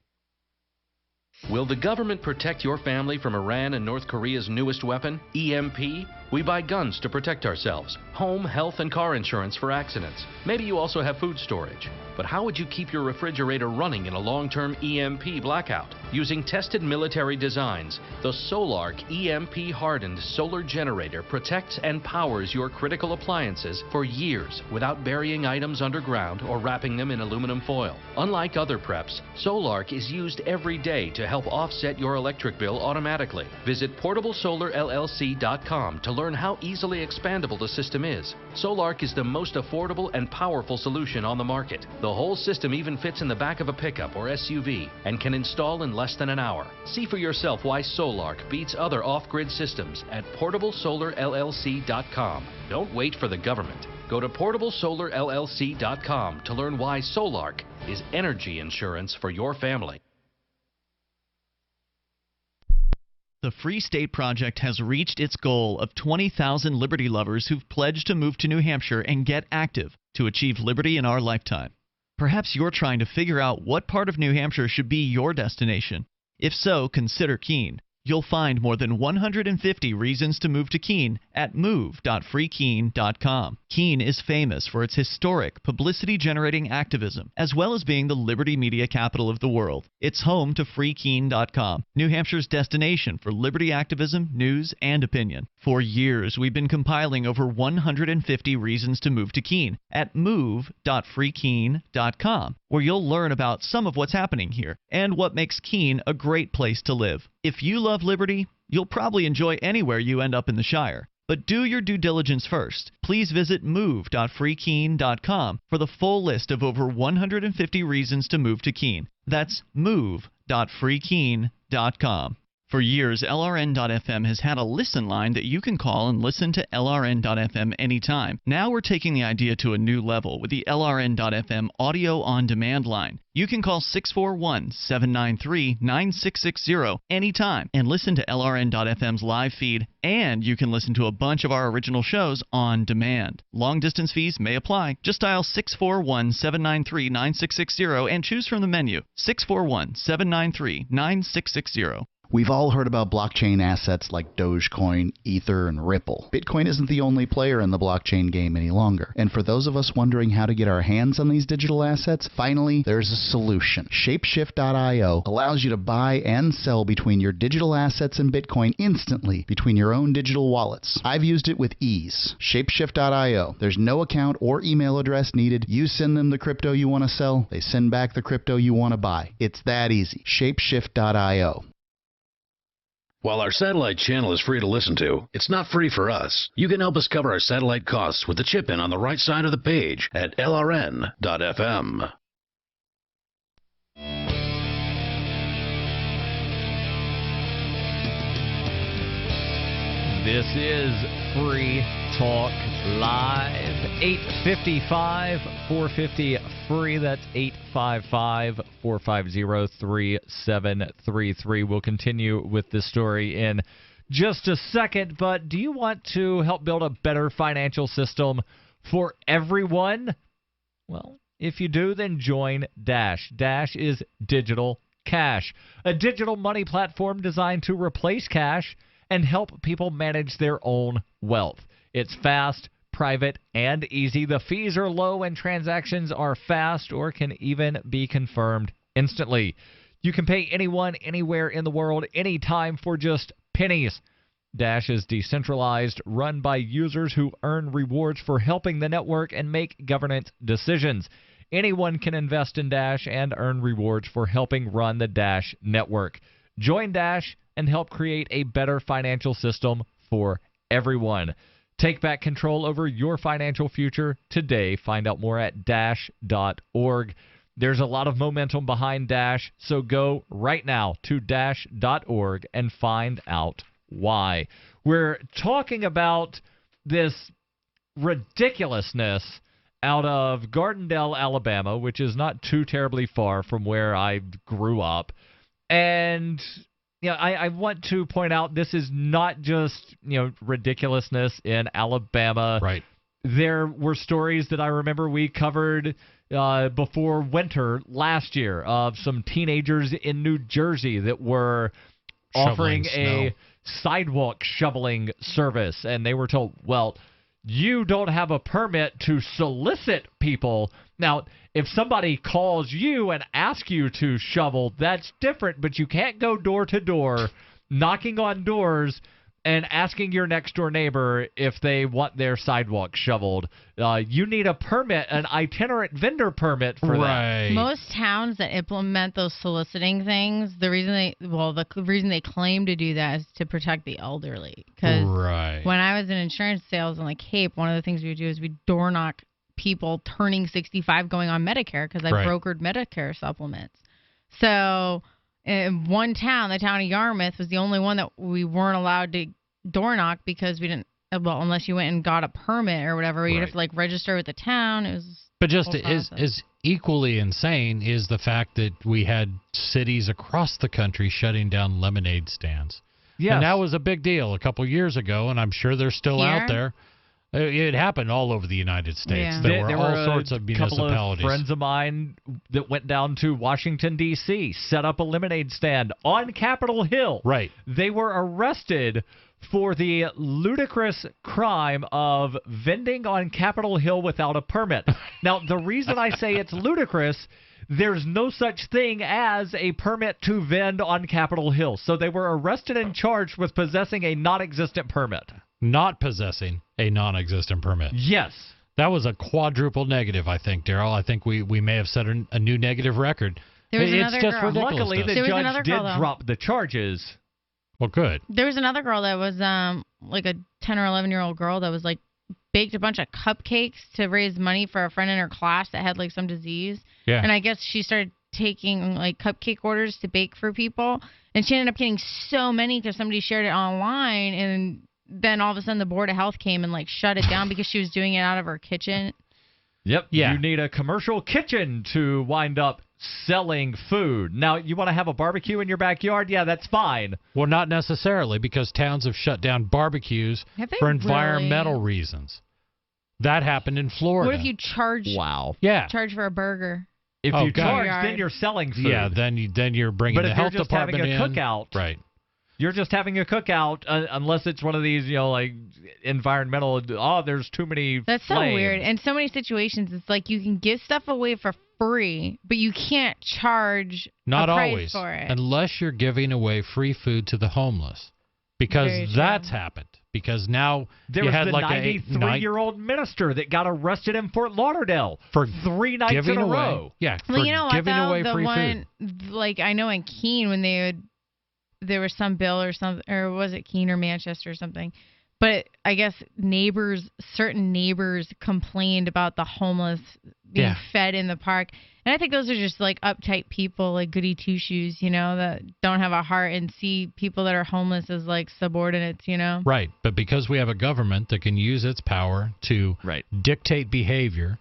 Will the government protect your family from Iran and North Korea's newest weapon, EMP? We buy guns to protect ourselves, home, health, and car insurance for accidents. Maybe you also have food storage. But how would you keep your refrigerator running in a long-term EMP blackout? Using tested military designs, the Solarc EMP-hardened solar generator protects and powers your critical appliances for years without burying items underground or wrapping them in aluminum foil. Unlike other preps, Solarc is used every day to help offset your electric bill automatically. Visit PortableSolarLLC.com to learn how easily expandable the system is. Solarc is the most affordable and powerful solution on the market. The whole system even fits in the back of a pickup or SUV and can install in less than an hour. See for yourself why Solarc beats other off-grid systems at PortableSolarLLC.com. Don't wait for the government. Go to PortableSolarLLC.com to learn why Solarc is energy insurance for your family. The Free State Project has reached its goal of 20,000 liberty lovers who've pledged to move to New Hampshire and get active to achieve liberty in our lifetime. Perhaps you're trying to figure out what part of New Hampshire should be your destination. If so, consider Keene. You'll find more than 150 reasons to move to Keene at move.freekeene.com. Keene is famous for its historic, publicity-generating activism, as well as being the liberty media capital of the world. It's home to freekeene.com, New Hampshire's destination for liberty activism, news, and opinion. For years, we've been compiling over 150 reasons to move to Keene at move.freekeene.com, where you'll learn about some of what's happening here and what makes Keene a great place to live. If you love liberty, you'll probably enjoy anywhere you end up in the Shire. But do your due diligence first. Please visit move.freekeene.com for the full list of over 150 reasons to move to Keene. That's move.freekeene.com. For years, LRN.FM has had a listen line that you can call and listen to LRN.FM anytime. Now we're taking the idea to a new level with the LRN.FM audio on demand line. You can call 641-793-9660 anytime and listen to LRN.FM's live feed, and you can listen to a bunch of our original shows on demand. Long distance fees may apply. Just dial 641-793-9660 and choose from the menu. 641-793-9660. We've all heard about blockchain assets like Dogecoin, Ether, and Ripple. Bitcoin isn't the only player in the blockchain game any longer. And for those of us wondering how to get our hands on these digital assets, finally, there's a solution. Shapeshift.io allows you to buy and sell between your digital assets and Bitcoin instantly between your own digital wallets. I've used it with ease. Shapeshift.io. There's no account or email address needed. You send them the crypto you want to sell. They send back the crypto you want to buy. It's that easy. Shapeshift.io. While our satellite channel is free to listen to, it's not free for us. You can help us cover our satellite costs with the chip-in on the right side of the page at lrn.fm. This is Free Talk Live. 855-450-FREE. That's 855-450-3733. We'll continue with this story in just a second, but do you want to help build a better financial system for everyone? Well, if you do, then join Dash. Dash is digital cash, a digital money platform designed to replace cash and help people manage their own wealth. It's fast, private, and easy. The fees are low and transactions are fast or can even be confirmed instantly. You can pay anyone, anywhere in the world, anytime for just pennies. Dash is decentralized, run by users who earn rewards for helping the network and make governance decisions. Anyone can invest in Dash and earn rewards for helping run the Dash network. Join Dash and help create a better financial system for everyone. Take back control over your financial future today. Find out more at dash.org. There's a lot of momentum behind Dash, so go right now to dash.org and find out why. We're talking about this ridiculousness out of Gardendale, Alabama, which is not too terribly far from where I grew up. And I want to point out this is not just, ridiculousness in Alabama. Right. There were stories that I remember we covered before winter last year of some teenagers in New Jersey that were offering Shoveling a sidewalk shoveling service, and they were told, well, you don't have a permit to solicit people. Now, if somebody calls you and asks you to shovel, that's different, but you can't go door to door knocking on doors and asking your next-door neighbor if they want their sidewalk shoveled. You need a permit, an itinerant vendor permit for that. Most towns that implement those soliciting things, the reason they claim to do that is to protect the elderly. Because when I was in insurance sales on the Cape, one of the things we would do is we'd door knock people turning 65 going on Medicare, because I brokered Medicare supplements. So in one town, the town of Yarmouth, was the only one that we weren't allowed to door knock because we didn't, well, unless you went and got a permit or whatever, you'd have to like register with the town. It was But just is equally insane is the fact that we had cities across the country shutting down lemonade stands. Yes. And that was a big deal a couple years ago, and I'm sure they're still out there. It happened all over the United States. Yeah. There were all sorts of municipalities. Couple of friends of mine that went down to Washington, D.C., set up a lemonade stand on Capitol Hill. Right. They were arrested for the ludicrous crime of vending on Capitol Hill without a permit. Now, the reason I say it's ludicrous, there's no such thing as a permit to vend on Capitol Hill. So they were arrested and charged with possessing a non-existent permit. Not possessing a non-existent permit. Yes. That was a quadruple negative, I think, Darryl. I think we may have set a new negative record. There was it's another just girl. ridiculous. Luckily, the judge did drop the charges. Well, good. There was another girl that was like a 10 or 11-year-old girl that was like baked a bunch of cupcakes to raise money for a friend in her class that had like some disease. Yeah. And I guess she started taking like cupcake orders to bake for people, and she ended up getting so many because somebody shared it online, and then all of a sudden the Board of Health came and like shut it down because she was doing it out of her kitchen. Yep. Yeah. You need a commercial kitchen to wind up selling food. Now, you want to have a barbecue in your backyard? Yeah, that's fine. Well, not necessarily, because towns have shut down barbecues for environmental reasons. That happened in Florida. What if you charge? Wow. Yeah. Charge for a burger. If you charge, then you're selling food. Yeah, then you're bringing the health department in. But if you're just having a cookout, right? You're just having a cookout, unless it's one of these, like environmental. Oh, there's too many. That's so flames. weird. In so many situations, it's like you can give stuff away for free, but you can't charge Not a price always, for it. unless you're giving away free food to the homeless, because that's happened. Because now there you was had the like 93-year-old minister that got arrested in Fort Lauderdale for 3 nights giving in a away. row. Yeah, well, you know what, giving though? away The free one, food. like I know in Keene when there was some bill or something, or was it Keene or Manchester or something? But I guess certain neighbors complained about the homeless being fed in the park. And I think those are just like uptight people, like goody two-shoes, that don't have a heart and see people that are homeless as like subordinates, Right, but because we have a government that can use its power to dictate behavior,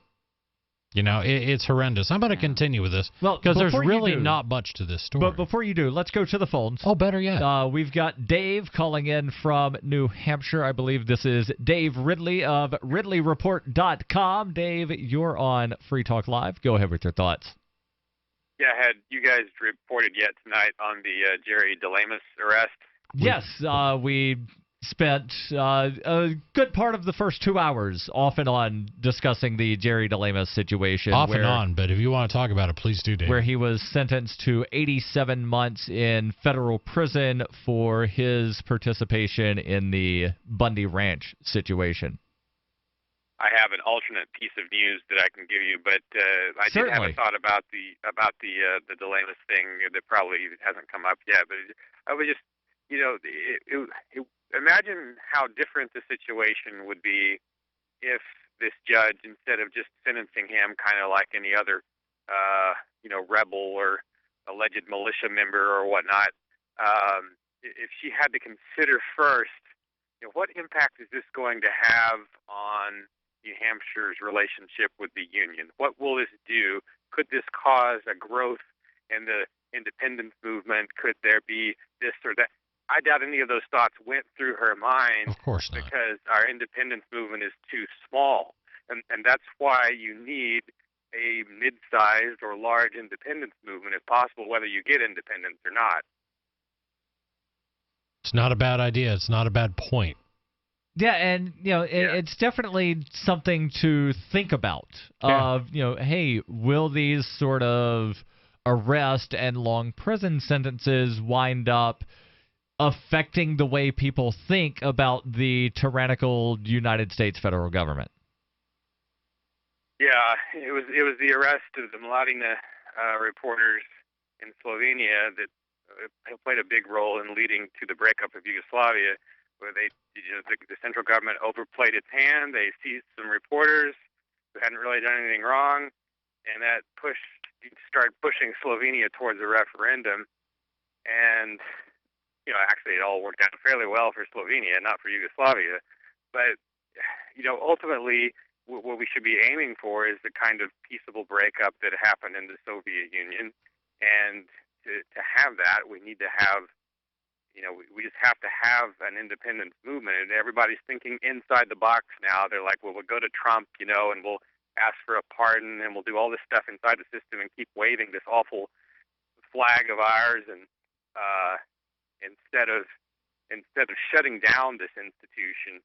it's horrendous. I'm going to continue with this because there's really not much to this story. But before you do, let's go to the phones. Oh, better yet. We've got Dave calling in from New Hampshire. I believe this is Dave Ridley of RidleyReport.com. Dave, you're on Free Talk Live. Go ahead with your thoughts. Yeah, had you guys reported yet tonight on the Jerry DeLemus arrest? Yes, we spent a good part of the first 2 hours off and on discussing the Jerry DeLemus situation. Off and on, but if you want to talk about it, please do, Dave. Where he was sentenced to 87 months in federal prison for his participation in the Bundy Ranch situation. I have an alternate piece of news that I can give you, but I did have a thought about the DeLemus thing that probably hasn't come up yet. But I would just, imagine how different the situation would be if this judge, instead of just sentencing him kind of like any other, rebel or alleged militia member or whatnot, if she had to consider first, what impact is this going to have on New Hampshire's relationship with the Union? What will this do? Could this cause a growth in the independence movement? Could there be this or that? I doubt any of those thoughts went through her mind. Of course not. Because our independence movement is too small. And that's why you need a mid-sized or large independence movement, if possible, whether you get independence or not. It's not a bad idea. It's not a bad point. Yeah, and it's definitely something to think about. Hey, will these sort of arrest and long prison sentences wind up affecting the way people think about the tyrannical United States federal government? Yeah, it was the arrest of the Mladina reporters in Slovenia that played a big role in leading to the breakup of Yugoslavia, where the central government overplayed its hand. They seized some reporters who hadn't really done anything wrong, and that started pushing Slovenia towards a referendum. And actually, it all worked out fairly well for Slovenia, not for Yugoslavia. But ultimately, what we should be aiming for is the kind of peaceable breakup that happened in the Soviet Union. And to have that, we need to have, we just have to have an independence movement. And everybody's thinking inside the box now. They're like, well, we'll go to Trump, and we'll ask for a pardon, and we'll do all this stuff inside the system and keep waving this awful flag of ours. And instead of shutting down this institution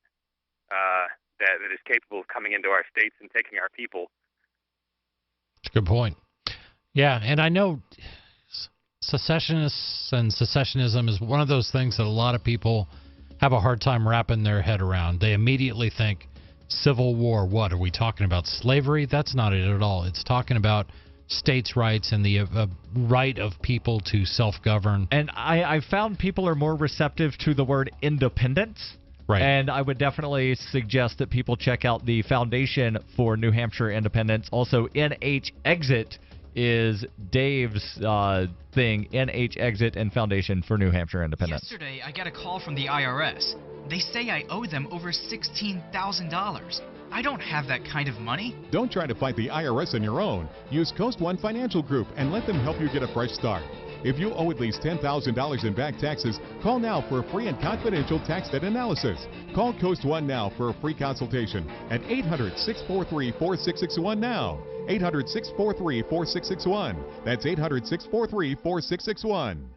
that is capable of coming into our states and taking our people. That's a good point. Yeah, and I know secessionists and secessionism is one of those things that a lot of people have a hard time wrapping their head around. They immediately think Civil War. What are we talking about? Slavery? That's not it at all. It's talking about states' rights and the right of people to self-govern. And I found people are more receptive to the word independence. Right. And I would definitely suggest that people check out the Foundation for New Hampshire Independence. Also, NH Exit is Dave's thing, NH Exit and Foundation for New Hampshire Independence. Yesterday, I got a call from the IRS. They say I owe them over $16,000. I don't have that kind of money. Don't try to fight the IRS on your own. Use Coast One Financial Group and let them help you get a fresh start. If you owe at least $10,000 in back taxes, call now for a free and confidential tax debt analysis. Call Coast One now for a free consultation at 800-643-4661 now. 800-643-4661. That's 800-643-4661.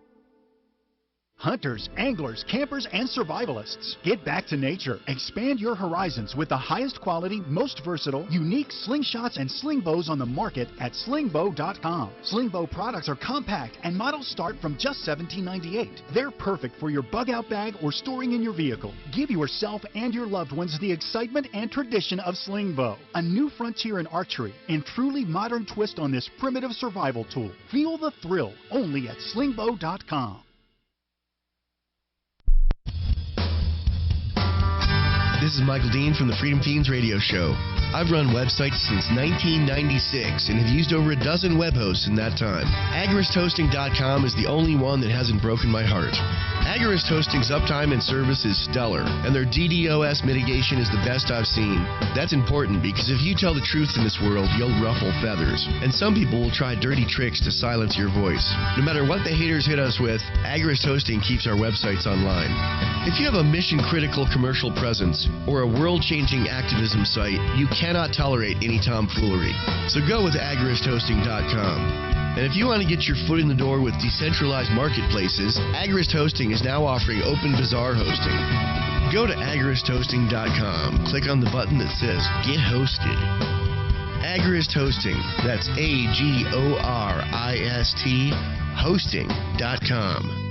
Hunters, anglers, campers, and survivalists. Get back to nature. Expand your horizons with the highest quality, most versatile, unique slingshots and sling bows on the market at slingbow.com. Slingbow products are compact and models start from just $17.98. They're perfect for your bug out bag or storing in your vehicle. Give yourself and your loved ones the excitement and tradition of slingbow. A new frontier in archery and truly modern twist on this primitive survival tool. Feel the thrill only at slingbow.com. This is Michael Dean from the Freedom Fiends radio show. I've run websites since 1996 and have used over a dozen web hosts in that time. AgoristHosting.com is the only one that hasn't broken my heart. Agorist Hosting's uptime and service is stellar, and their DDoS mitigation is the best I've seen. That's important because if you tell the truth in this world, you'll ruffle feathers. And some people will try dirty tricks to silence your voice. No matter what the haters hit us with, Agorist Hosting keeps our websites online. If you have a mission-critical commercial presence or a world-changing activism site, you cannot tolerate any tomfoolery. So go with AgoristHosting.com. And if you want to get your foot in the door with decentralized marketplaces, Agorist Hosting is now offering Open Bazaar hosting. Go to AgoristHosting.com. Click on the button that says Get Hosted. Agorist Hosting. That's AGORIST hosting.com.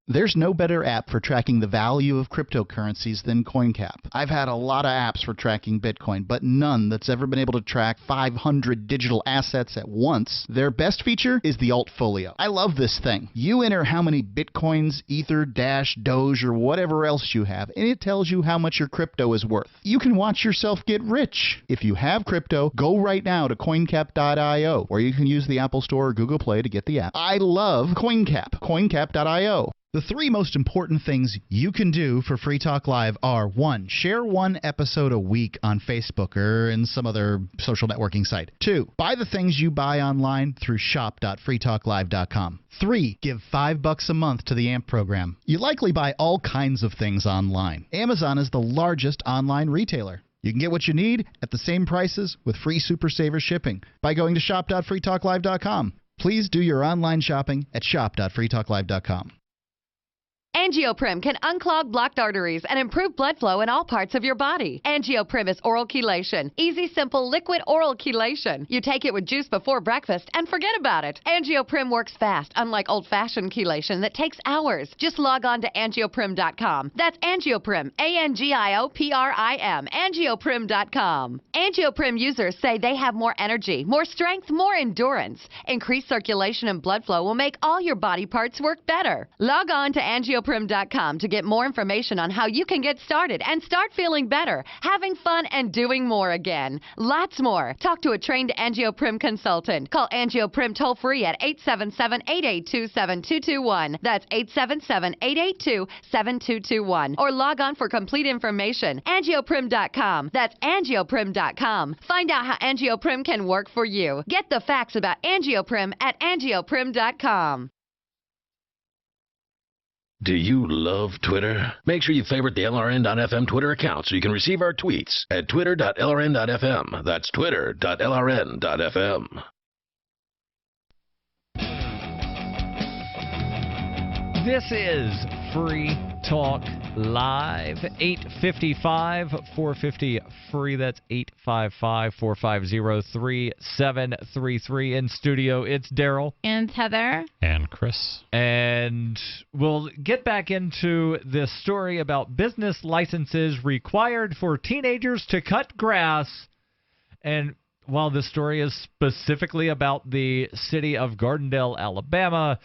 There's no better app for tracking the value of cryptocurrencies than CoinCap. I've had a lot of apps for tracking Bitcoin, but none that's ever been able to track 500 digital assets at once. Their best feature is the Altfolio. I love this thing. You enter how many Bitcoins, Ether, Dash, Doge, or whatever else you have, and it tells you how much your crypto is worth. You can watch yourself get rich. If you have crypto, go right now to coincap.io, or you can use the Apple Store or Google Play to get the app. I love CoinCap. coincap.io. The three most important things you can do for Free Talk Live are: 1. Share one episode a week on Facebook or in some other social networking site. 2. Buy the things you buy online through shop.freetalklive.com. 3. Give $5 a month to the AMP program. You likely buy all kinds of things online. Amazon is the largest online retailer. You can get what you need at the same prices with free Super Saver shipping by going to shop.freetalklive.com. Please do your online shopping at shop.freetalklive.com. Angioprim can unclog blocked arteries and improve blood flow in all parts of your body. Angioprim is oral chelation. Easy, simple, liquid oral chelation. You take it with juice before breakfast and forget about it. Angioprim works fast, unlike old-fashioned chelation that takes hours. Just log on to angioprim.com. That's Angioprim, ANGIOPRIM, angioprim.com. Angioprim users say they have more energy, more strength, more endurance. Increased circulation and blood flow will make all your body parts work better. Log on to angioprim.com to get more information on how you can get started and start feeling better, having fun, and doing more again. Lots more. Talk to a trained Angioprim consultant. Call Angioprim toll-free at 877-882-7221. That's 877-882-7221. Or log on for complete information. Angioprim.com. That's angioprim.com. Find out how Angioprim can work for you. Get the facts about Angioprim at angioprim.com. Do you love Twitter? Make sure you favorite the LRN.FM Twitter account so you can receive our tweets at twitter.lrn.fm. That's twitter.lrn.fm. This is Free Talk Live, 855-450-FREE. That's 855-450-3733. In studio, it's Darryl. And Heather. And Chris. And we'll get back into this story about business licenses required for teenagers to cut grass. And while this story is specifically about the city of Gardendale, Alabama,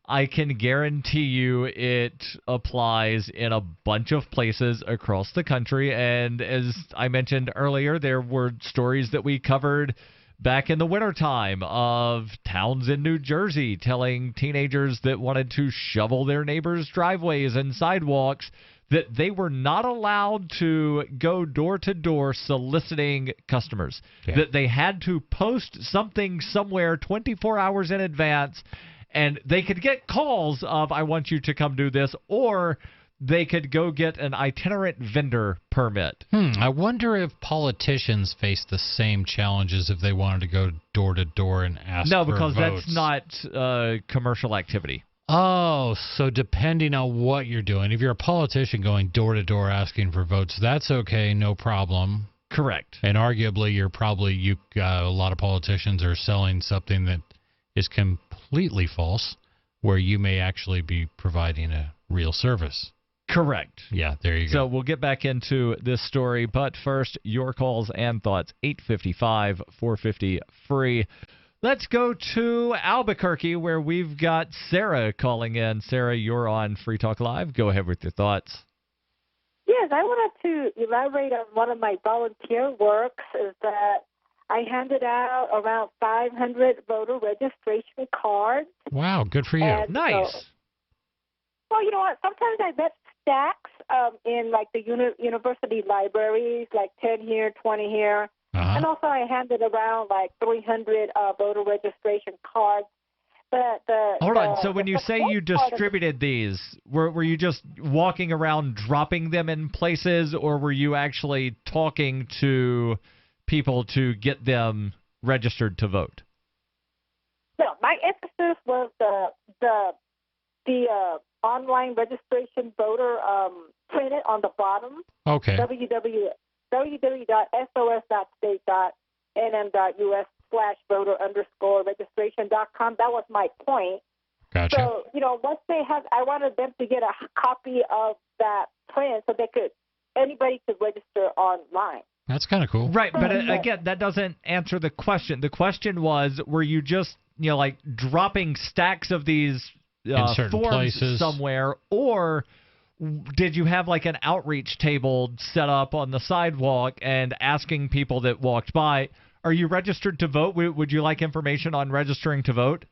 I can guarantee you it applies in a bunch of places across the country. And as I mentioned earlier, there were stories that we covered back in the wintertime of towns in New Jersey telling teenagers that wanted to shovel their neighbors' driveways and sidewalks that they were not allowed to go door to door soliciting customers, that they had to post something somewhere 24 hours in advance. And they could get calls of, I want you to come do this, or they could go get an itinerant vendor permit. I wonder if politicians face the same challenges if they wanted to go door to door and ask for votes. No, because that's not commercial activity. Oh, so depending on what you're doing, if you're a politician going door to door asking for votes, that's okay, no problem. Correct. And arguably, you got a lot of politicians are selling something that is completely false, where you may actually be providing a real service. Correct. Yeah, there you go. So we'll get back into this story, but first, your calls and thoughts, 855-450-FREE. Let's go to Albuquerque, where we've got Sarah calling in. Sarah, you're on Free Talk Live. Go ahead with your thoughts. Yes, I wanted to elaborate on one of my volunteer works, is that I handed out around 500 voter registration cards. Wow, good for you. And nice. Well, you know what? Sometimes I met stacks in, like, the university libraries, like 10 here, 20 here. And also I handed around, like, 300 voter registration cards. But Hold on. So when you say you distributed these, were you just walking around dropping them in places, or were you actually talking to people to get them registered to vote? No, my emphasis was the online registration voter printed on the bottom. Okay. www.sos.state.nm.us/voter_registration.com. That was my point. Gotcha. So, once they have, I wanted them to get a copy of that print so anybody could register online. That's kind of cool. Right, but again, that doesn't answer the question. The question was, were you just, like dropping stacks of these forms places somewhere, or did you have like an outreach table set up on the sidewalk and asking people that walked by, are you registered to vote? Would you like information on registering to vote?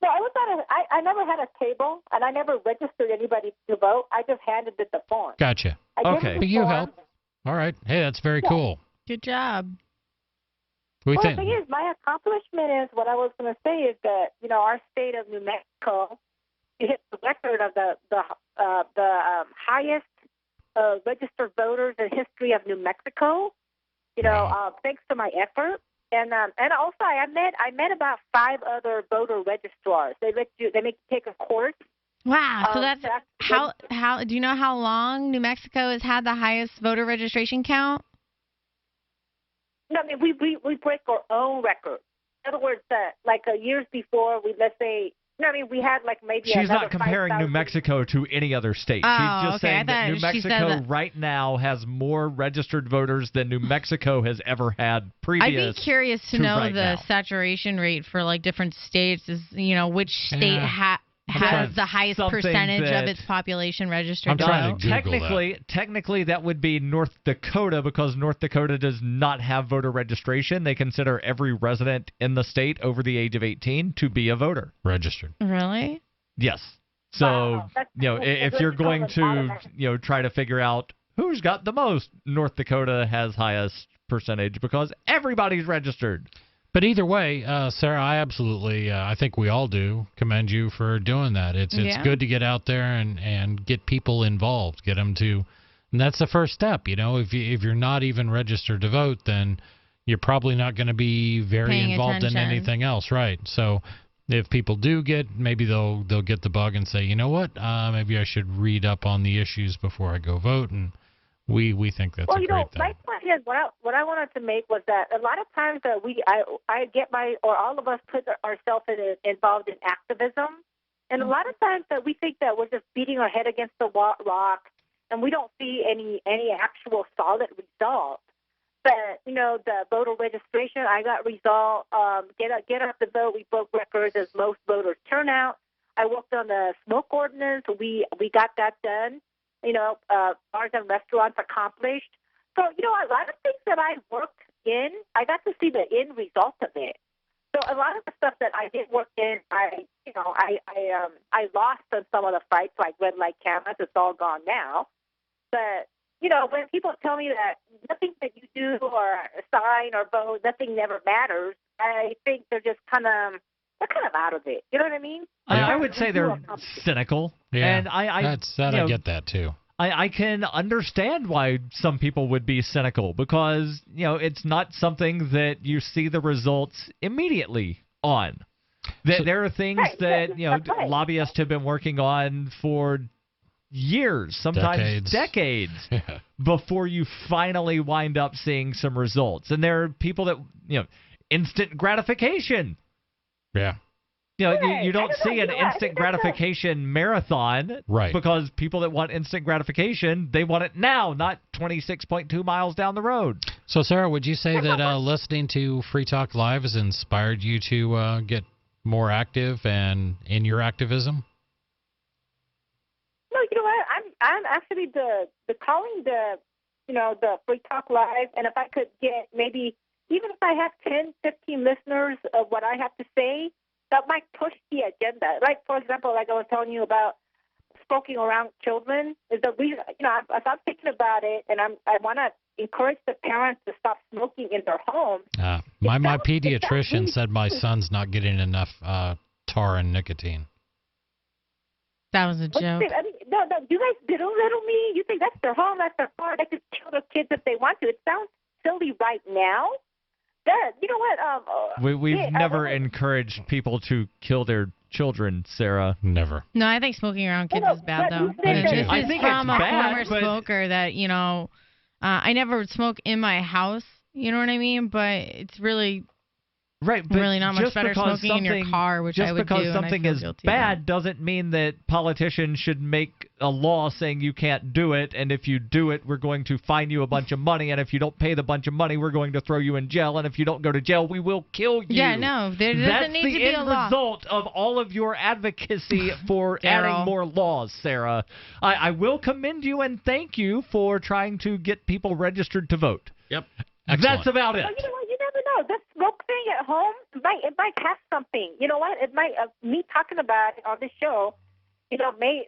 No, I never had a table, and I never registered anybody to vote. I just handed it the form. Gotcha. Okay. But you help. All right. Hey, that's very cool. Good job. The thing is, my accomplishment is, what I was going to say is that, our state of New Mexico hit the record of the highest registered voters in history of New Mexico, thanks to my effort. And also I met about 5 other voter registrars. They make you take a course Wow. So that's how do you know how long New Mexico has had the highest voter registration count? No, I mean, we break our own record. In other words, like years before, let's say, we had like maybe She's another not comparing 5,000. New Mexico to any other state. Oh, She's just saying that New Mexico right now has more registered voters than New Mexico has ever had previous. I'd be curious to know right the now. saturation rate for like different states. Is which state has the highest percentage of its population registered to vote? Technically, that would be North Dakota, because North Dakota does not have voter registration. They consider every resident in the state over the age of 18 to be a voter. Registered. Really? Yes. So, if you're going to, try to figure out who's got the most, North Dakota has highest percentage because everybody's registered. But either way, Sarah, I absolutely, I think we all do commend you for doing that. It's good to get out there and get people involved, get them to, and that's the first step. If you're not even registered to vote, then you're probably not going to be very involved in anything else, right? So if people do maybe they'll get the bug and say, you know what, maybe I should read up on the issues before I go vote, and we think that's a great thing. My point is, what I wanted to make was that a lot of times that I get all of us put ourselves involved in activism, and a lot of times that we think that we're just beating our head against the rock, and we don't see any actual solid results. But the voter registration, I got result. Get out the vote. We broke records as most voters turnout. I worked on the smoke ordinance. We got that done. Bars and restaurants accomplished. So, a lot of things that I worked in, I got to see the end result of it. So a lot of the stuff that I did work in, I lost on some of the fights, like red light cameras. It's all gone now. But, when people tell me that nothing that you do or sign or vote, nothing never matters, I think they're just kind of out of it. You know what I mean? I would say they're cynical. Yeah, and I get that too. I can understand why some people would be cynical, because it's not something that you see the results immediately on. There are things that lobbyists have been working on for years, sometimes decades, before you finally wind up seeing some results. And there are people that instant gratification. Yeah. You don't see an instant gratification marathon, right? Because people that want instant gratification, they want it now, not 26.2 miles down the road. So, Sarah, would you say that listening to Free Talk Live has inspired you to get more active and in your activism? No, you know what? I'm actually the calling the Free Talk Live, and if I could get maybe even if I have 10, 15 listeners of what I have to say, that might push the agenda. Like, for example, like I was telling you about smoking around children, is the reason, as I'm thinking about it, and I want to encourage the parents to stop smoking in their homes. My pediatrician said my son's not getting enough tar and nicotine. That was a joke. No, you guys belittle me. You think that's their home, that's their car. They could kill their kids if they want to. It sounds silly right now. You know what? We've never encouraged people to kill their children, Sarah. Never. No, I think smoking around kids is bad, though. I think from it's a bad, former smoker that, I never would smoke in my house, you know what I mean? But it's really... Right, but really not much better smoking in your car, which I would do. Just because something is bad doesn't mean that politicians should make a law saying you can't do it, and if you do it, we're going to fine you a bunch of money, and if you don't pay the bunch of money, we're going to throw you in jail, and if you don't go to jail, we will kill you. Yeah, no, there doesn't need to be a law. That's the end result of all of your advocacy for adding more laws, Sarah. I will commend you and thank you for trying to get people registered to vote. Yep. That's about it. Well, you never know. This smoke thing at home, it might have something. You know what? It might, me talking about it on this show, may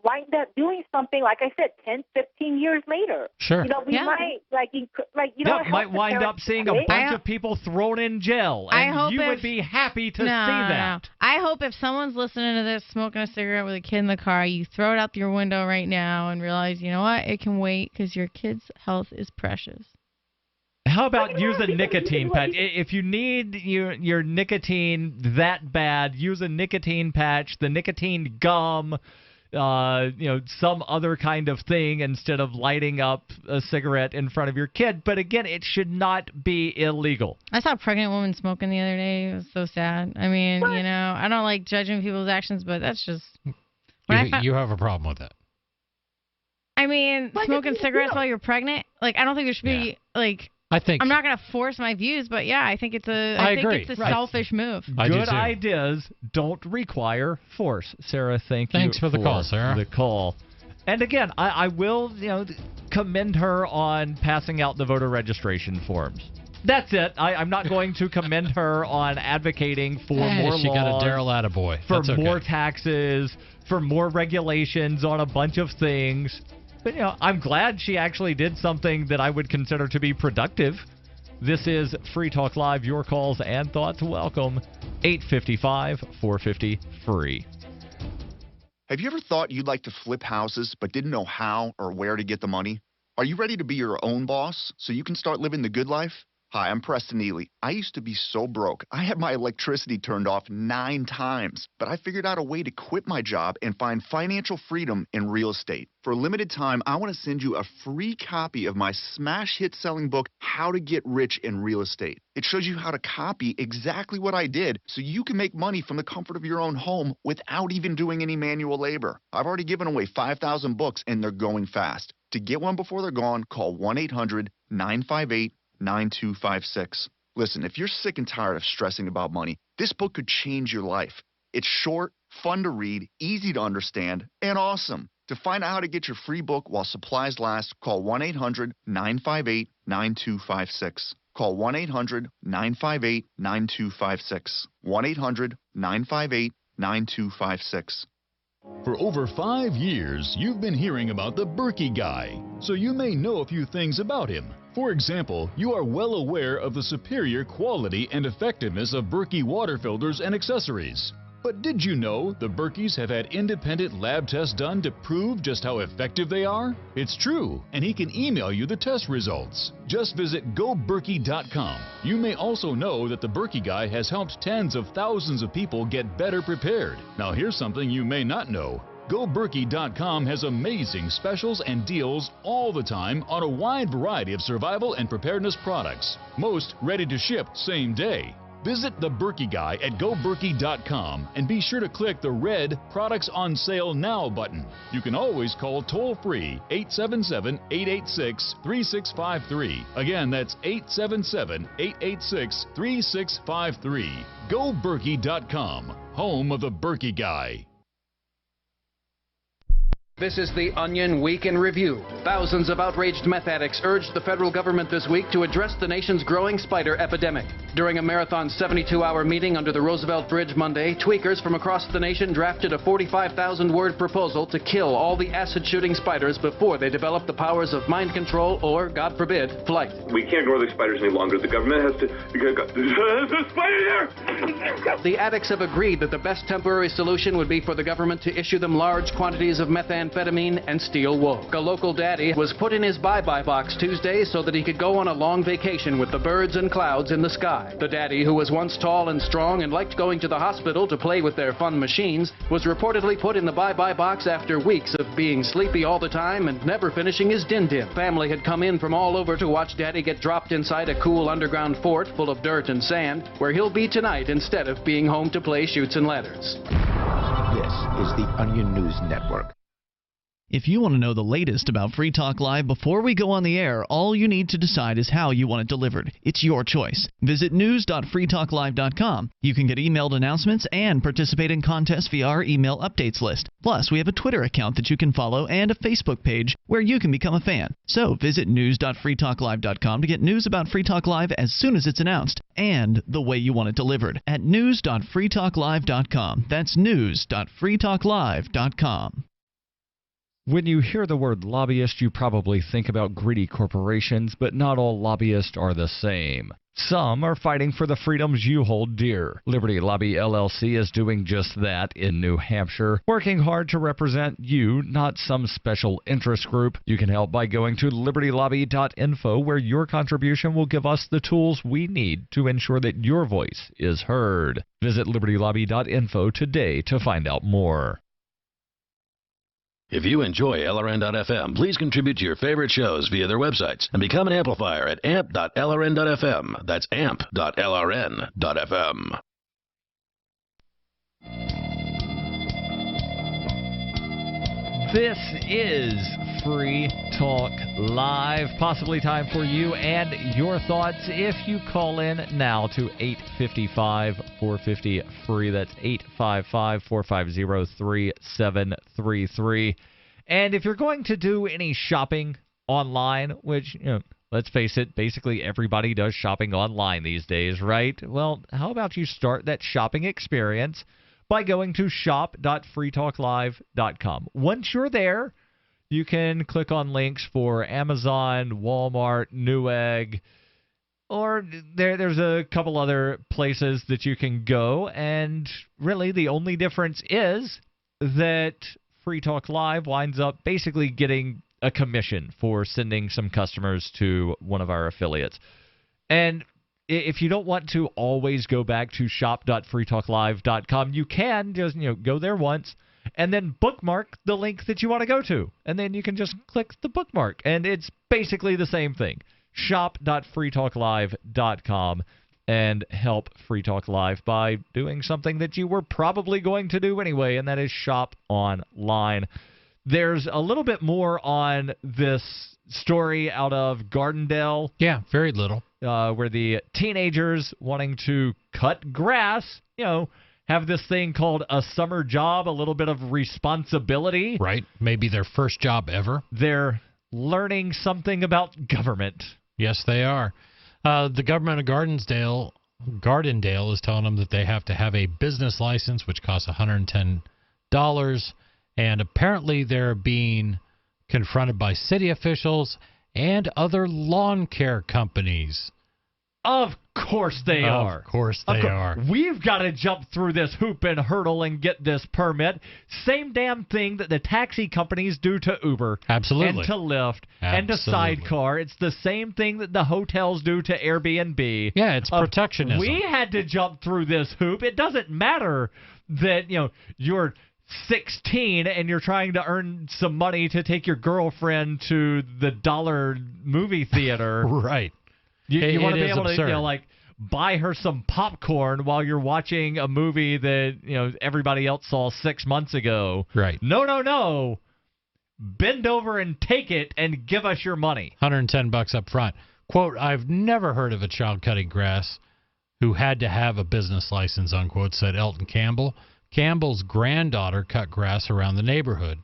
wind up doing something, like I said, 10, 15 years later. Sure. We might, might wind up seeing a bunch of people thrown in jail. And you would be happy to see that. No. I hope if someone's listening to this, smoking a cigarette with a kid in the car, you throw it out your window right now and realize, you know what? It can wait because your kid's health is precious. How about use a nicotine patch? If you need your nicotine that bad, use a nicotine patch, the nicotine gum, some other kind of thing instead of lighting up a cigarette in front of your kid. But again, it should not be illegal. I saw a pregnant woman smoking the other day. It was so sad. I mean, I don't like judging people's actions, but that's just... You have a problem with it. I mean, smoking cigarettes while you're pregnant? Like, I don't think there should be, I think... I'm not going to force my views, but yeah, I think it's a selfish move. Good ideas don't require force. Sarah, thanks for the call, Sarah. The call. And again, I will, commend her on passing out the voter registration forms. That's it. I'm not going to commend her on advocating for more laws. She got a Darryl attaboy. For more taxes, for more regulations on a bunch of things. But, I'm glad she actually did something that I would consider to be productive. This is Free Talk Live. Your calls and thoughts welcome. 855-450-FREE. Have you ever thought you'd like to flip houses but didn't know how or where to get the money? Are you ready to be your own boss so you can start living the good life? Hi, I'm Preston Ely. I used to be so broke. I had my electricity turned off 9 times, but I figured out a way to quit my job and find financial freedom in real estate. For a limited time, I want to send you a free copy of my smash hit selling book, How to Get Rich in Real Estate. It shows you how to copy exactly what I did so you can make money from the comfort of your own home without even doing any manual labor. I've already given away 5,000 books and they're going fast. To get one before they're gone, call 1-800-958-9256. Listen, if you're sick and tired of stressing about money, this book could change your life. It's short, fun to read, easy to understand, and awesome. To find out how to get your free book while supplies last, call 1-800-958-9256. Call 1-800-958-9256. 1-800-958-9256. For over 5 years, you've been hearing about the Berkey guy, so you may know a few things about him. For example, you are well aware of the superior quality and effectiveness of Berkey water filters and accessories. But did you know the Berkeys have had independent lab tests done to prove just how effective they are? It's true, and he can email you the test results. Just visit goberkey.com. You may also know that the Berkey guy has helped tens of thousands of people get better prepared. Now here's something you may not know. GoBerkey.com has amazing specials and deals all the time on a wide variety of survival and preparedness products. Most ready to ship same day. Visit the Berkey Guy at GoBerkey.com and be sure to click the red Products on Sale Now button. You can always call toll-free 877-886-3653. Again, that's 877-886-3653. GoBerkey.com, home of the Berkey Guy. This is the Onion Week in Review. Thousands of outraged meth addicts urged the federal government this week to address the nation's growing spider epidemic. During a marathon 72-hour meeting under the Roosevelt Bridge Monday, tweakers from across the nation drafted a 45,000-word proposal to kill all the acid-shooting spiders before they develop the powers of mind control or, God forbid, flight. We can't grow the spiders any longer. The government has to... There's a spider there! The addicts have agreed that the best temporary solution would be for the government to issue them large quantities of methamphetamine and steel wool. A local daddy was put in his bye-bye box Tuesday so that he could go on a long vacation with the birds and clouds in the sky. The daddy, who was once tall and strong and liked going to the hospital to play with their fun machines, was reportedly put in the bye-bye box after weeks of being sleepy all the time and never finishing his din-din. Family had come in from all over to watch daddy get dropped inside a cool underground fort full of dirt and sand, where he'll be tonight instead of being home to play Chutes and Ladders. This is the Onion News Network. If you want to know the latest about Free Talk Live before we go on the air, all you need to decide is how you want it delivered. It's your choice. Visit news.freetalklive.com. You can get emailed announcements and participate in contests via our email updates list. Plus, we have a Twitter account that you can follow and a Facebook page where you can become a fan. So visit news.freetalklive.com to get news about Free Talk Live as soon as it's announced and the way you want it delivered at news.freetalklive.com. That's news.freetalklive.com. When you hear the word lobbyist, you probably think about greedy corporations, but not all lobbyists are the same. Some are fighting for the freedoms you hold dear. Liberty Lobby LLC is doing just that in New Hampshire, working hard to represent you, not some special interest group. You can help by going to libertylobby.info, where your contribution will give us the tools we need to ensure that your voice is heard. Visit libertylobby.info today to find out more. If you enjoy LRN.FM, please contribute to your favorite shows via their websites and become an amplifier at amp.lrn.fm. That's amp.lrn.fm. This is Free Talk Live. Possibly time for you and your thoughts if you call in now to 855-450-FREE. That's 855-450-3733. And if you're going to do any shopping online, which, let's face it, basically everybody does shopping online these days, right? Well, how about you start that shopping experience by going to shop.freetalklive.com. Once you're there, you can click on links for Amazon, Walmart, Newegg, or there's a couple other places that you can go. And really, the only difference is that Free Talk Live winds up basically getting a commission for sending some customers to one of our affiliates. And if you don't want to always go back to shop.freetalklive.com, you can just go there once and then bookmark the link that you want to go to. And then you can just click the bookmark. And it's basically the same thing. Shop.freetalklive.com, and help Free Talk Live by doing something that you were probably going to do anyway, and that is shop online. There's a little bit more on this story out of Gardendale. Yeah, very little. Where the teenagers wanting to cut grass, have this thing called a summer job, a little bit of responsibility. Right. Maybe their first job ever. They're learning something about government. Yes, they are. The government of Gardendale is telling them that they have to have a business license, which costs $110. And apparently they're being confronted by city officials and other lawn care companies. Of course they are. Of course they are. We've got to jump through this hoop and hurdle and get this permit. Same damn thing that the taxi companies do to Uber. Absolutely. And to Lyft. And to Sidecar. It's the same thing that the hotels do to Airbnb. Yeah, it's protectionism. We had to jump through this hoop. It doesn't matter that, you're 16 and you're trying to earn some money to take your girlfriend to the dollar movie theater. Right. You want to be able to, buy her some popcorn while you're watching a movie that, everybody else saw 6 months ago. Right. No. Bend over and take it and give us your money. $110 up front. Quote, I've never heard of a child cutting grass who had to have a business license, unquote, said Elton Campbell. Campbell's granddaughter cut grass around the neighborhood.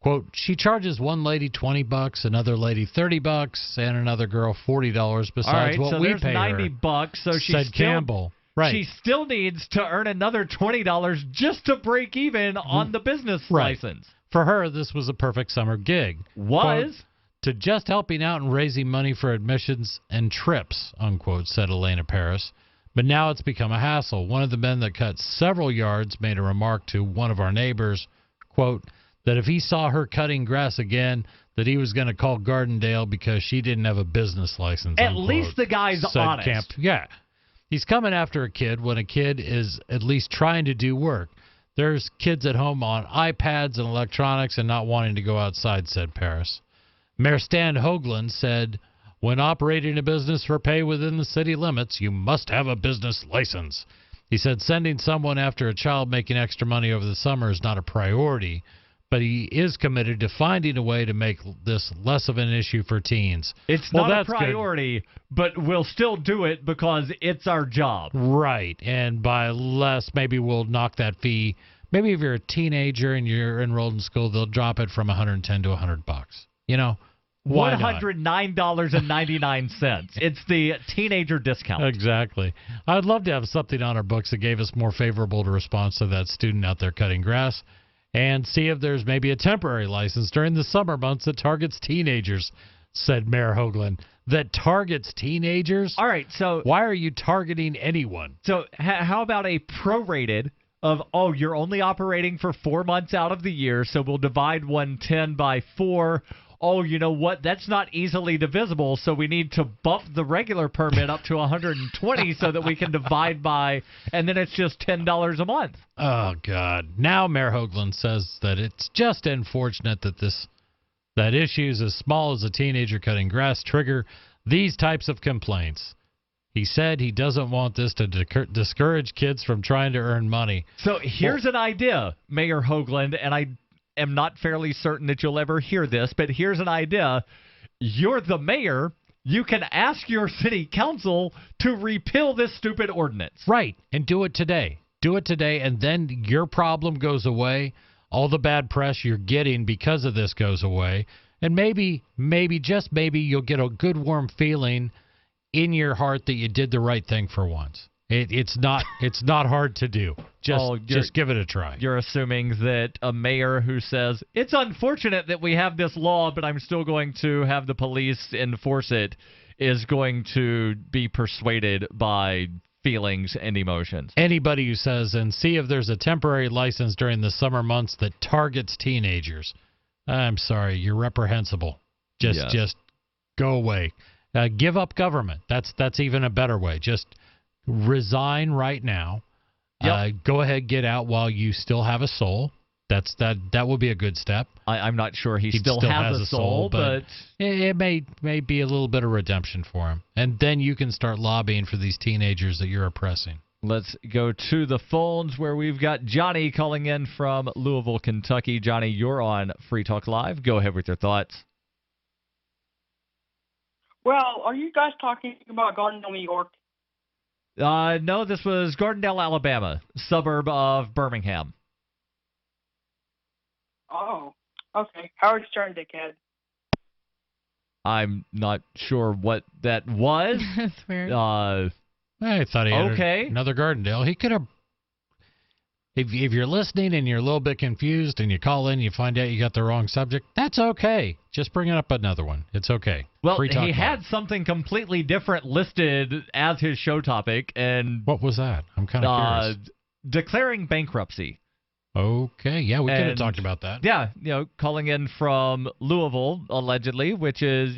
Quote, she charges one lady $20, another lady $30, and another girl $40 besides what we pay her. All right, so there's $90, so said Campbell. Right. She still needs to earn another $20 just to break even on the business license. For her, this was a perfect summer gig. Was? Quote, to just helping out and raising money for admissions and trips, unquote, said Elena Paris. But now it's become a hassle. One of the men that cut several yards made a remark to one of our neighbors, quote, that if he saw her cutting grass again, that he was going to call Gardendale because she didn't have a business license. At unquote, least the guy's honest. Yeah. He's coming after a kid when a kid is at least trying to do work. There's kids at home on iPads and electronics and not wanting to go outside, said Paris. Mayor Stan Hoagland said, when operating a business for pay within the city limits, you must have a business license. He said sending someone after a child making extra money over the summer is not a priority, but he is committed to finding a way to make this less of an issue for teens. It's not a priority, but we'll still do it because it's our job. Right, and by less, maybe we'll knock that fee. Maybe if you're a teenager and you're enrolled in school, they'll drop it from $110 to $100. Why $109.99. It's the teenager discount. Exactly. I'd love to have something on our books that gave us more favorable response to that student out there cutting grass, and see if there's maybe a temporary license during the summer months that targets teenagers, said Mayor Hoagland, that targets teenagers? All right, so why are you targeting anyone? So how about a prorated of, you're only operating for 4 months out of the year, so we'll divide 110 by 4. Oh, you know what? That's not easily divisible, so we need to bump the regular permit up to 120 so that we can divide by, and then it's just $10 a month. Oh, God. Now Mayor Hoagland says that it's just unfortunate that issues as small as a teenager cutting grass trigger these types of complaints. He said he doesn't want this to discourage kids from trying to earn money. So here's an idea, Mayor Hoagland, and I am not fairly certain that you'll ever hear this, but here's an idea. You're the mayor. You can ask your city council to repeal this stupid ordinance. Right, and do it today. Do it today, and then your problem goes away. All the bad press you're getting because of this goes away. And maybe, just maybe, you'll get a good warm feeling in your heart that you did the right thing for once. It's not hard to do. Just give it a try. You're assuming that a mayor who says, it's unfortunate that we have this law, but I'm still going to have the police enforce it, is going to be persuaded by feelings and emotions. Anybody who says, and see if there's a temporary license during the summer months that targets teenagers, I'm sorry, you're reprehensible. Just go away. Give up government. That's even a better way. Just resign right now. Yep. Go ahead, get out while you still have a soul. That would be a good step. I'm not sure he still has a soul, but it may be a little bit of redemption for him. And then you can start lobbying for these teenagers that you're oppressing. Let's go to the phones where we've got Johnny calling in from Louisville, Kentucky. Johnny, you're on Free Talk Live. Go ahead with your thoughts. Well, are you guys talking about Gardendale, New York? No, this was Gardendale, Alabama, suburb of Birmingham. Oh, okay. Howard Stern, dickhead. I'm not sure what that was. That's weird. I thought he had another Gardendale. He could have. If you're listening and you're a little bit confused and you call in, you find out you got the wrong subject, that's okay. Just bring up another one. It's okay. Well, he had something completely different listed as his show topic. And what was that? I'm kind of curious. Declaring bankruptcy. Okay, yeah, we could have talked about that. Yeah, calling in from Louisville, allegedly, which is,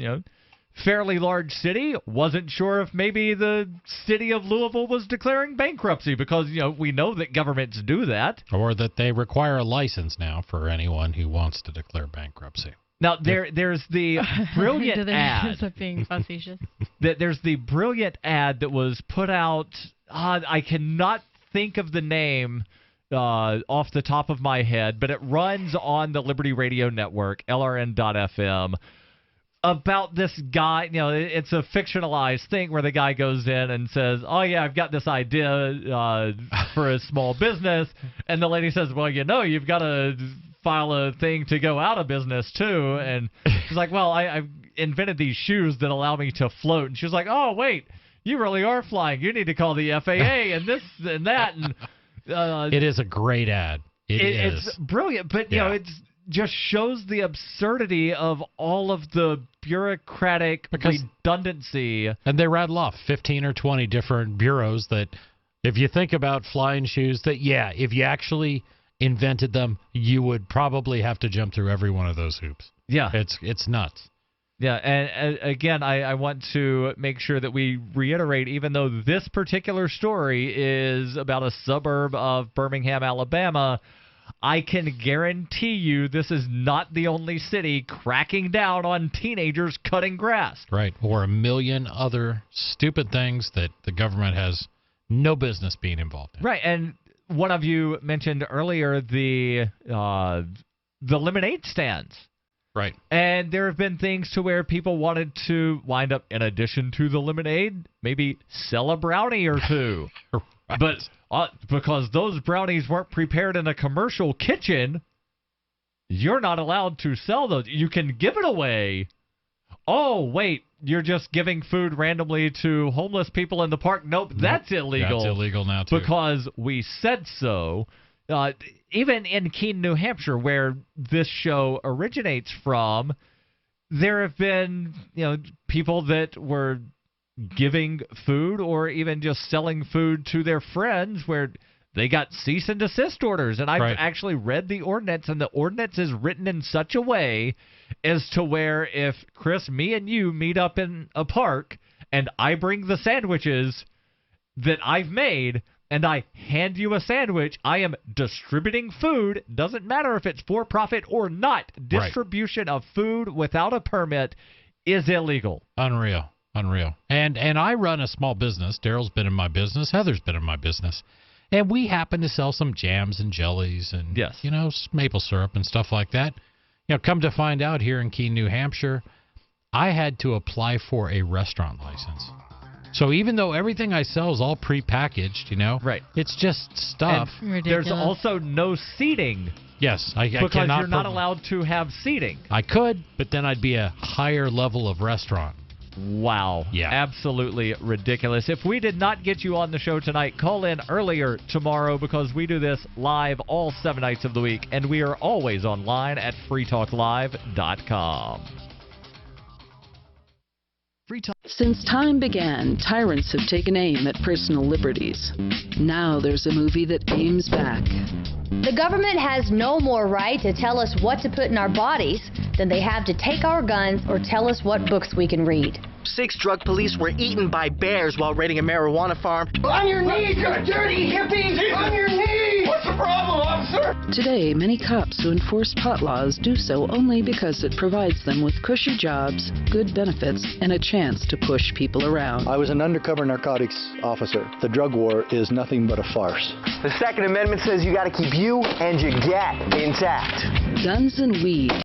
fairly large city. Wasn't sure if maybe the city of Louisville was declaring bankruptcy because, we know that governments do that. Or that they require a license now for anyone who wants to declare bankruptcy. Now, there's the brilliant ad. Being facetious. There's the brilliant ad that was put out. I cannot think of the name off the top of my head, but it runs on the Liberty Radio Network, LRN.FM, about this guy. It's a fictionalized thing where the guy goes in and says, oh, yeah, I've got this idea for a small business. And the lady says, well, you've got to file a thing to go out of business, too. And he's like, well, I've invented these shoes that allow me to float. And she was like, oh, wait, you really are flying. You need to call the FAA and this and that. And it is a great ad. It's brilliant, but it just shows the absurdity of all of the bureaucratic redundancy. And they rattle off 15 or 20 different bureaus that, if you think about flying shoes, that if you actually invented them, you would probably have to jump through every one of those hoops. Yeah, it's nuts. Yeah, and again, I want to make sure that we reiterate, even though this particular story is about a suburb of Birmingham, Alabama, I can guarantee you this is not the only city cracking down on teenagers cutting grass. Right, or a million other stupid things that the government has no business being involved in. Right, and one of you mentioned earlier the lemonade stands. Right. And there have been things to where people wanted to wind up, in addition to the lemonade, maybe sell a brownie or two. Right. But because those brownies weren't prepared in a commercial kitchen, you're not allowed to sell those. You can give it away. Oh, wait, you're just giving food randomly to homeless people in the park? Nope, that's illegal. That's illegal now, too. Because we said so. Even in Keene, New Hampshire, where this show originates from, there have been, people that were giving food or even just selling food to their friends where they got cease and desist orders. And I've actually read the ordinance, and the ordinance is written in such a way as to where if, Chris, me and you meet up in a park and I bring the sandwiches that I've made and I hand you a sandwich, I am distributing food. Doesn't matter if it's for profit or not. Distribution of food without a permit is illegal. Unreal. And I run a small business. Darryl's been in my business. Heather's been in my business. And we happen to sell some jams and jellies and, maple syrup and stuff like that. Come to find out here in Keene, New Hampshire, I had to apply for a restaurant license. So even though everything I sell is all prepackaged, it's just stuff. There's also no seating. Yes, I because cannot. You're not allowed to have seating. I could, but then I'd be a higher level of restaurant. Wow. Yeah. Absolutely ridiculous. If we did not get you on the show tonight, call in earlier tomorrow because we do this live all 7 nights of the week, and we are always online at freetalklive.com. Since time began, tyrants have taken aim at personal liberties. Now there's a movie that aims back. The government has no more right to tell us what to put in our bodies than they have to take our guns or tell us what books we can read. 6 drug police were eaten by bears while raiding a marijuana farm. On your knees, you dirty hippies! On your knees! What's the problem, officer? Today, many cops who enforce pot laws do so only because it provides them with cushy jobs, good benefits, and a chance to push people around. I was an undercover narcotics officer. The drug war is nothing but a farce. The Second Amendment says you got to keep you and your gat intact. Guns and weed.